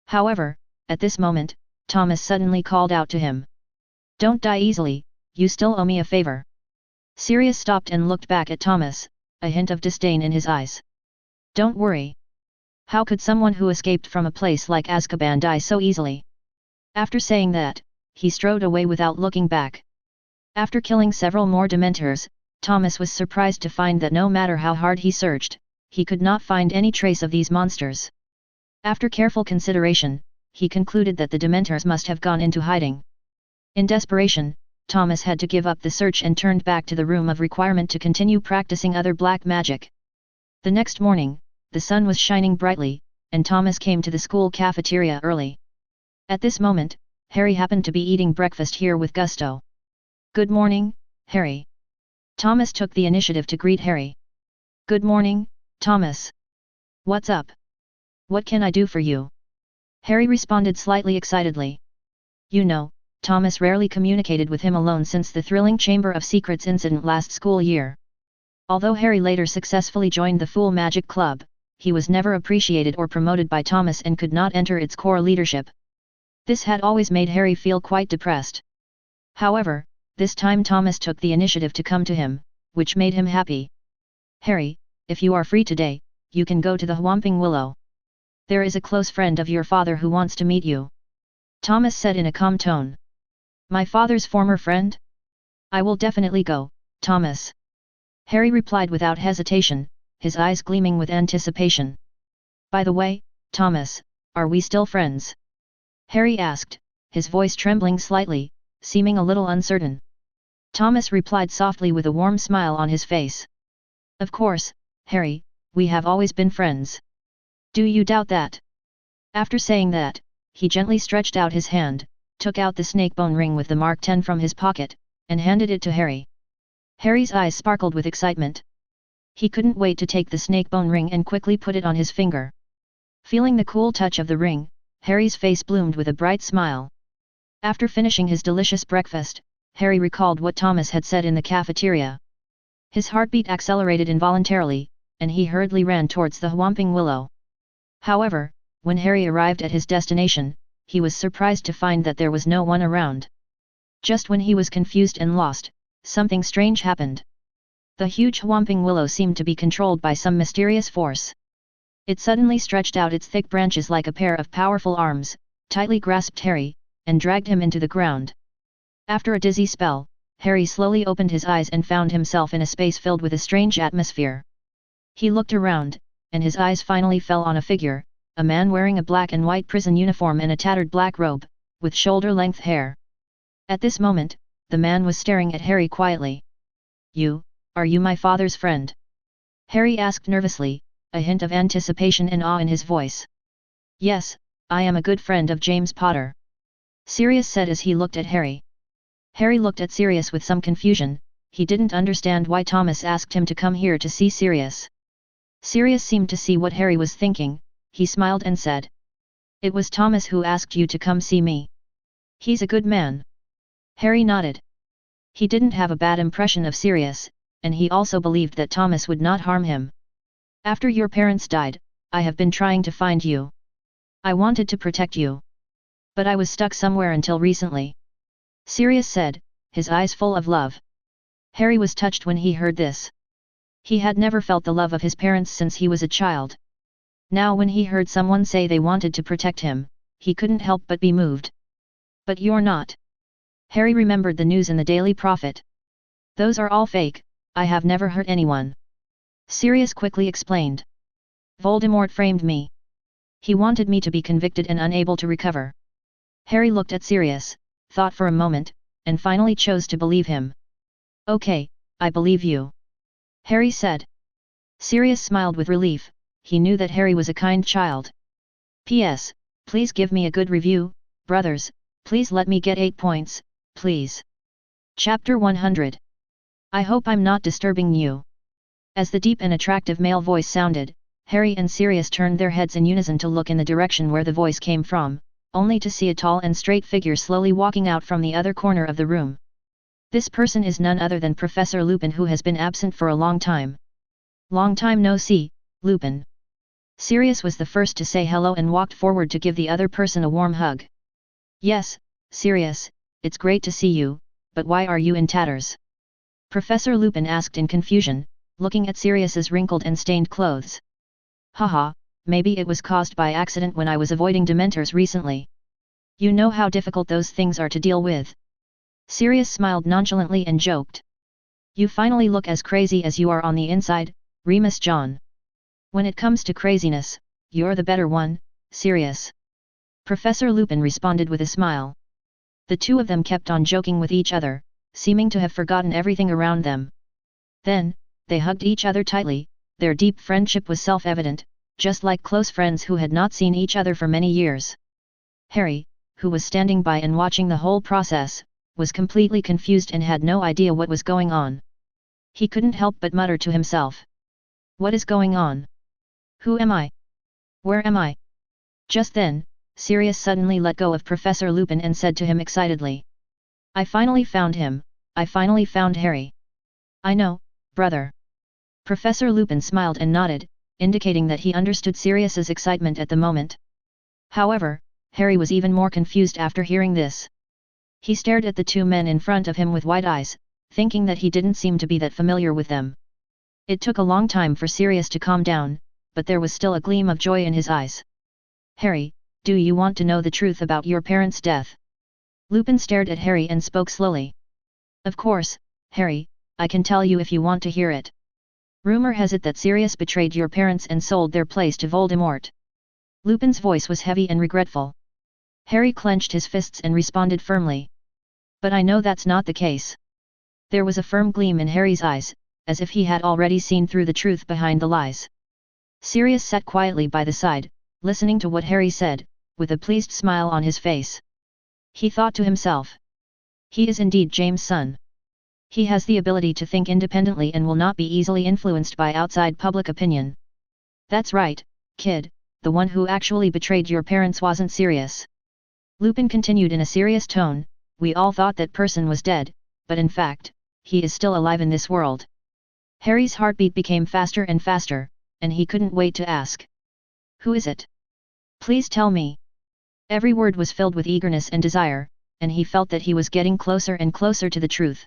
However, at this moment, Thomas suddenly called out to him. Don't die easily, you still owe me a favor. Sirius stopped and looked back at Thomas, a hint of disdain in his eyes. Don't worry. How could someone who escaped from a place like Azkaban die so easily? After saying that, he strode away without looking back. After killing several more Dementors, Thomas was surprised to find that no matter how hard he searched, he could not find any trace of these monsters. After careful consideration, he concluded that the Dementors must have gone into hiding. In desperation, Thomas had to give up the search and turned back to the room of requirement to continue practicing other black magic. The next morning, the sun was shining brightly, and Thomas came to the school cafeteria early. At this moment, Harry happened to be eating breakfast here with gusto. Good morning, Harry. Thomas took the initiative to greet Harry. Good morning, Thomas. What's up? What can I do for you? Harry responded slightly excitedly. You know, Thomas rarely communicated with him alone since the thrilling Chamber of Secrets incident last school year. Although Harry later successfully joined the Fool Magic Club, he was never appreciated or promoted by Thomas and could not enter its core leadership. This had always made Harry feel quite depressed. However, this time Thomas took the initiative to come to him, which made him happy. Harry, if you are free today, you can go to the Whomping Willow. There is a close friend of your father who wants to meet you. Thomas said in a calm tone. My father's former friend? I will definitely go, Thomas. Harry replied without hesitation, his eyes gleaming with anticipation. By the way, Thomas, are we still friends? Harry asked, his voice trembling slightly, seeming a little uncertain. Thomas replied softly with a warm smile on his face. Of course, Harry, we have always been friends. Do you doubt that? After saying that, he gently stretched out his hand, took out the snakebone ring with the Mark 10 from his pocket, and handed it to Harry. Harry's eyes sparkled with excitement. He couldn't wait to take the snakebone ring and quickly put it on his finger. Feeling the cool touch of the ring, Harry's face bloomed with a bright smile. After finishing his delicious breakfast, Harry recalled what Thomas had said in the cafeteria. His heartbeat accelerated involuntarily, and he hurriedly ran towards the Whomping Willow. However, when Harry arrived at his destination, he was surprised to find that there was no one around. Just when he was confused and lost, something strange happened. The huge Whomping Willow seemed to be controlled by some mysterious force. It suddenly stretched out its thick branches like a pair of powerful arms, tightly grasped Harry, and dragged him into the ground. After a dizzy spell, Harry slowly opened his eyes and found himself in a space filled with a strange atmosphere. He looked around, and his eyes finally fell on a figure, a man wearing a black and white prison uniform and a tattered black robe, with shoulder-length hair. At this moment, the man was staring at Harry quietly. Are you my father's friend? Harry asked nervously, a hint of anticipation and awe in his voice. Yes, I am a good friend of James Potter. Sirius said as he looked at Harry. Harry looked at Sirius with some confusion, he didn't understand why Thomas asked him to come here to see Sirius. Sirius seemed to see what Harry was thinking, he smiled and said. It was Thomas who asked you to come see me. He's a good man. Harry nodded. He didn't have a bad impression of Sirius, and he also believed that Thomas would not harm him. After your parents died, I have been trying to find you. I wanted to protect you. But I was stuck somewhere until recently. Sirius said, his eyes full of love. Harry was touched when he heard this. He had never felt the love of his parents since he was a child. Now when he heard someone say they wanted to protect him, he couldn't help but be moved. But you're not. Harry remembered the news in the Daily Prophet. Those are all fake, I have never hurt anyone. Sirius quickly explained. Voldemort framed me. He wanted me to be convicted and unable to recover. Harry looked at Sirius, thought for a moment, and finally chose to believe him. Okay, I believe you. Harry said. Sirius smiled with relief, he knew that Harry was a kind child. P.S. Please give me a good review, brothers, please let me get 8 points, please. Chapter 100. I hope I'm not disturbing you. As the deep and attractive male voice sounded, Harry and Sirius turned their heads in unison to look in the direction where the voice came from, only to see a tall and straight figure slowly walking out from the other corner of the room. This person is none other than Professor Lupin, who has been absent for a long time. Long time no see, Lupin. Sirius was the first to say hello and walked forward to give the other person a warm hug. Yes, Sirius, it's great to see you, but why are you in tatters? Professor Lupin asked in confusion, looking at Sirius's wrinkled and stained clothes. Haha, maybe it was caused by accident when I was avoiding Dementors recently. You know how difficult those things are to deal with. Sirius smiled nonchalantly and joked. You finally look as crazy as you are on the inside, Remus John. When it comes to craziness, you're the better one, Sirius. Professor Lupin responded with a smile. The two of them kept on joking with each other, seeming to have forgotten everything around them. Then, they hugged each other tightly, their deep friendship was self-evident, just like close friends who had not seen each other for many years. Harry, who was standing by and watching the whole process, was completely confused and had no idea what was going on. He couldn't help but mutter to himself. What is going on? Who am I? Where am I? Just then, Sirius suddenly let go of Professor Lupin and said to him excitedly. I finally found him, I finally found Harry. I know, brother. Professor Lupin smiled and nodded, indicating that he understood Sirius's excitement at the moment. However, Harry was even more confused after hearing this. He stared at the two men in front of him with wide eyes, thinking that he didn't seem to be that familiar with them. It took a long time for Sirius to calm down, but there was still a gleam of joy in his eyes. Harry, do you want to know the truth about your parents' death? Lupin stared at Harry and spoke slowly. Of course, Harry, I can tell you if you want to hear it. Rumor has it that Sirius betrayed your parents and sold their place to Voldemort. Lupin's voice was heavy and regretful. Harry clenched his fists and responded firmly. But I know that's not the case. There was a firm gleam in Harry's eyes, as if he had already seen through the truth behind the lies. Sirius sat quietly by the side, listening to what Harry said, with a pleased smile on his face. He thought to himself. He is indeed James' son. He has the ability to think independently and will not be easily influenced by outside public opinion. That's right, kid, the one who actually betrayed your parents wasn't Sirius. Lupin continued in a serious tone, we all thought that person was dead, but in fact, he is still alive in this world. Harry's heartbeat became faster and faster, and he couldn't wait to ask. Who is it? Please tell me. Every word was filled with eagerness and desire, and he felt that he was getting closer and closer to the truth.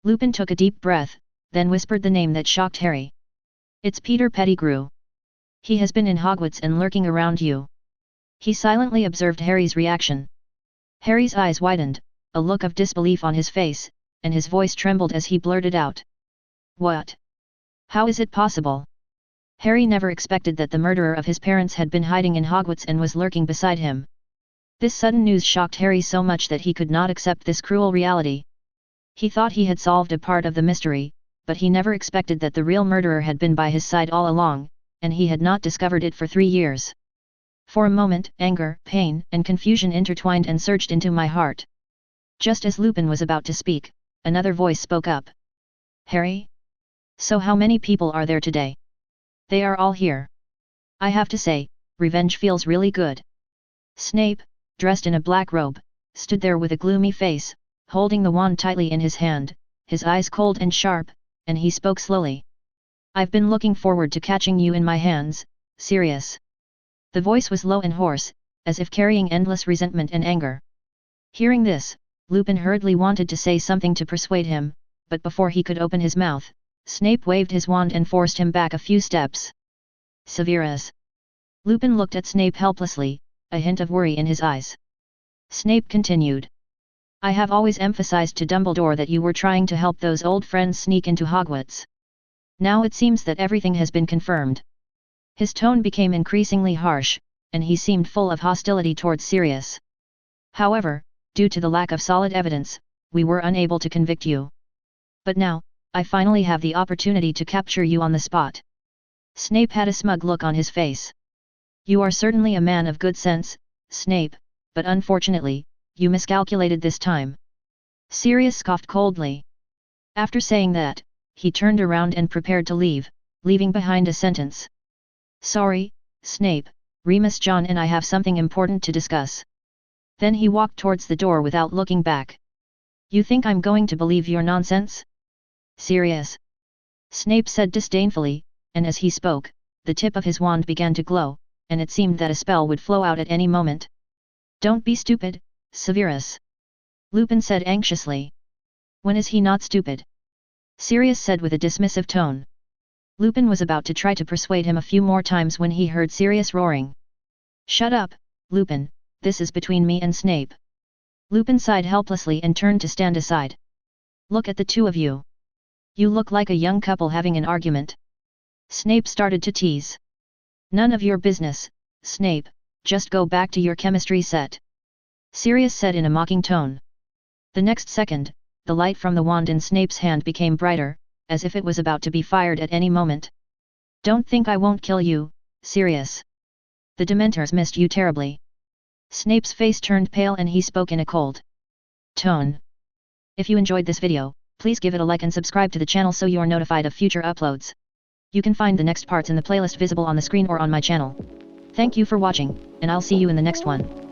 Lupin took a deep breath, then whispered the name that shocked Harry. It's Peter Pettigrew. He has been in Hogwarts and lurking around you. He silently observed Harry's reaction. Harry's eyes widened, a look of disbelief on his face, and his voice trembled as he blurted out. What? How is it possible? Harry never expected that the murderer of his parents had been hiding in Hogwarts and was lurking beside him. This sudden news shocked Harry so much that he could not accept this cruel reality. He thought he had solved a part of the mystery, but he never expected that the real murderer had been by his side all along, and he had not discovered it for 3 years. For a moment, anger, pain, and confusion intertwined and surged into my heart. Just as Lupin was about to speak, another voice spoke up. Harry? So how many people are there today? They are all here. I have to say, revenge feels really good. Snape, dressed in a black robe, stood there with a gloomy face, holding the wand tightly in his hand, his eyes cold and sharp, and he spoke slowly. I've been looking forward to catching you in my hands, Sirius. The voice was low and hoarse, as if carrying endless resentment and anger. Hearing this, Lupin hurriedly wanted to say something to persuade him, but before he could open his mouth, Snape waved his wand and forced him back a few steps. Severus. Lupin looked at Snape helplessly, a hint of worry in his eyes. Snape continued. I have always emphasized to Dumbledore that you were trying to help those old friends sneak into Hogwarts. Now it seems that everything has been confirmed. His tone became increasingly harsh, and he seemed full of hostility towards Sirius. However, due to the lack of solid evidence, we were unable to convict you. But now, I finally have the opportunity to capture you on the spot. Snape had a smug look on his face. You are certainly a man of good sense, Snape, but unfortunately, you miscalculated this time. Sirius scoffed coldly. After saying that, he turned around and prepared to leave, leaving behind a sentence. Sorry, Snape, Remus John and I have something important to discuss. Then he walked towards the door without looking back. You think I'm going to believe your nonsense? Sirius. Snape said disdainfully, and as he spoke, the tip of his wand began to glow, and it seemed that a spell would flow out at any moment. Don't be stupid, Severus. Lupin said anxiously. When is he not stupid? Sirius said with a dismissive tone. Lupin was about to try to persuade him a few more times when he heard Sirius roaring. Shut up, Lupin, this is between me and Snape. Lupin sighed helplessly and turned to stand aside. Look at the two of you. You look like a young couple having an argument. Snape started to tease. None of your business, Snape, just go back to your chemistry set. Sirius said in a mocking tone. The next second, the light from the wand in Snape's hand became brighter, as if it was about to be fired at any moment. Don't think I won't kill you, Sirius. The Dementors missed you terribly. Snape's face turned pale and he spoke in a cold tone. If you enjoyed this video, please give it a like and subscribe to the channel so you are notified of future uploads. You can find the next parts in the playlist visible on the screen or on my channel. Thank you for watching, and I'll see you in the next one.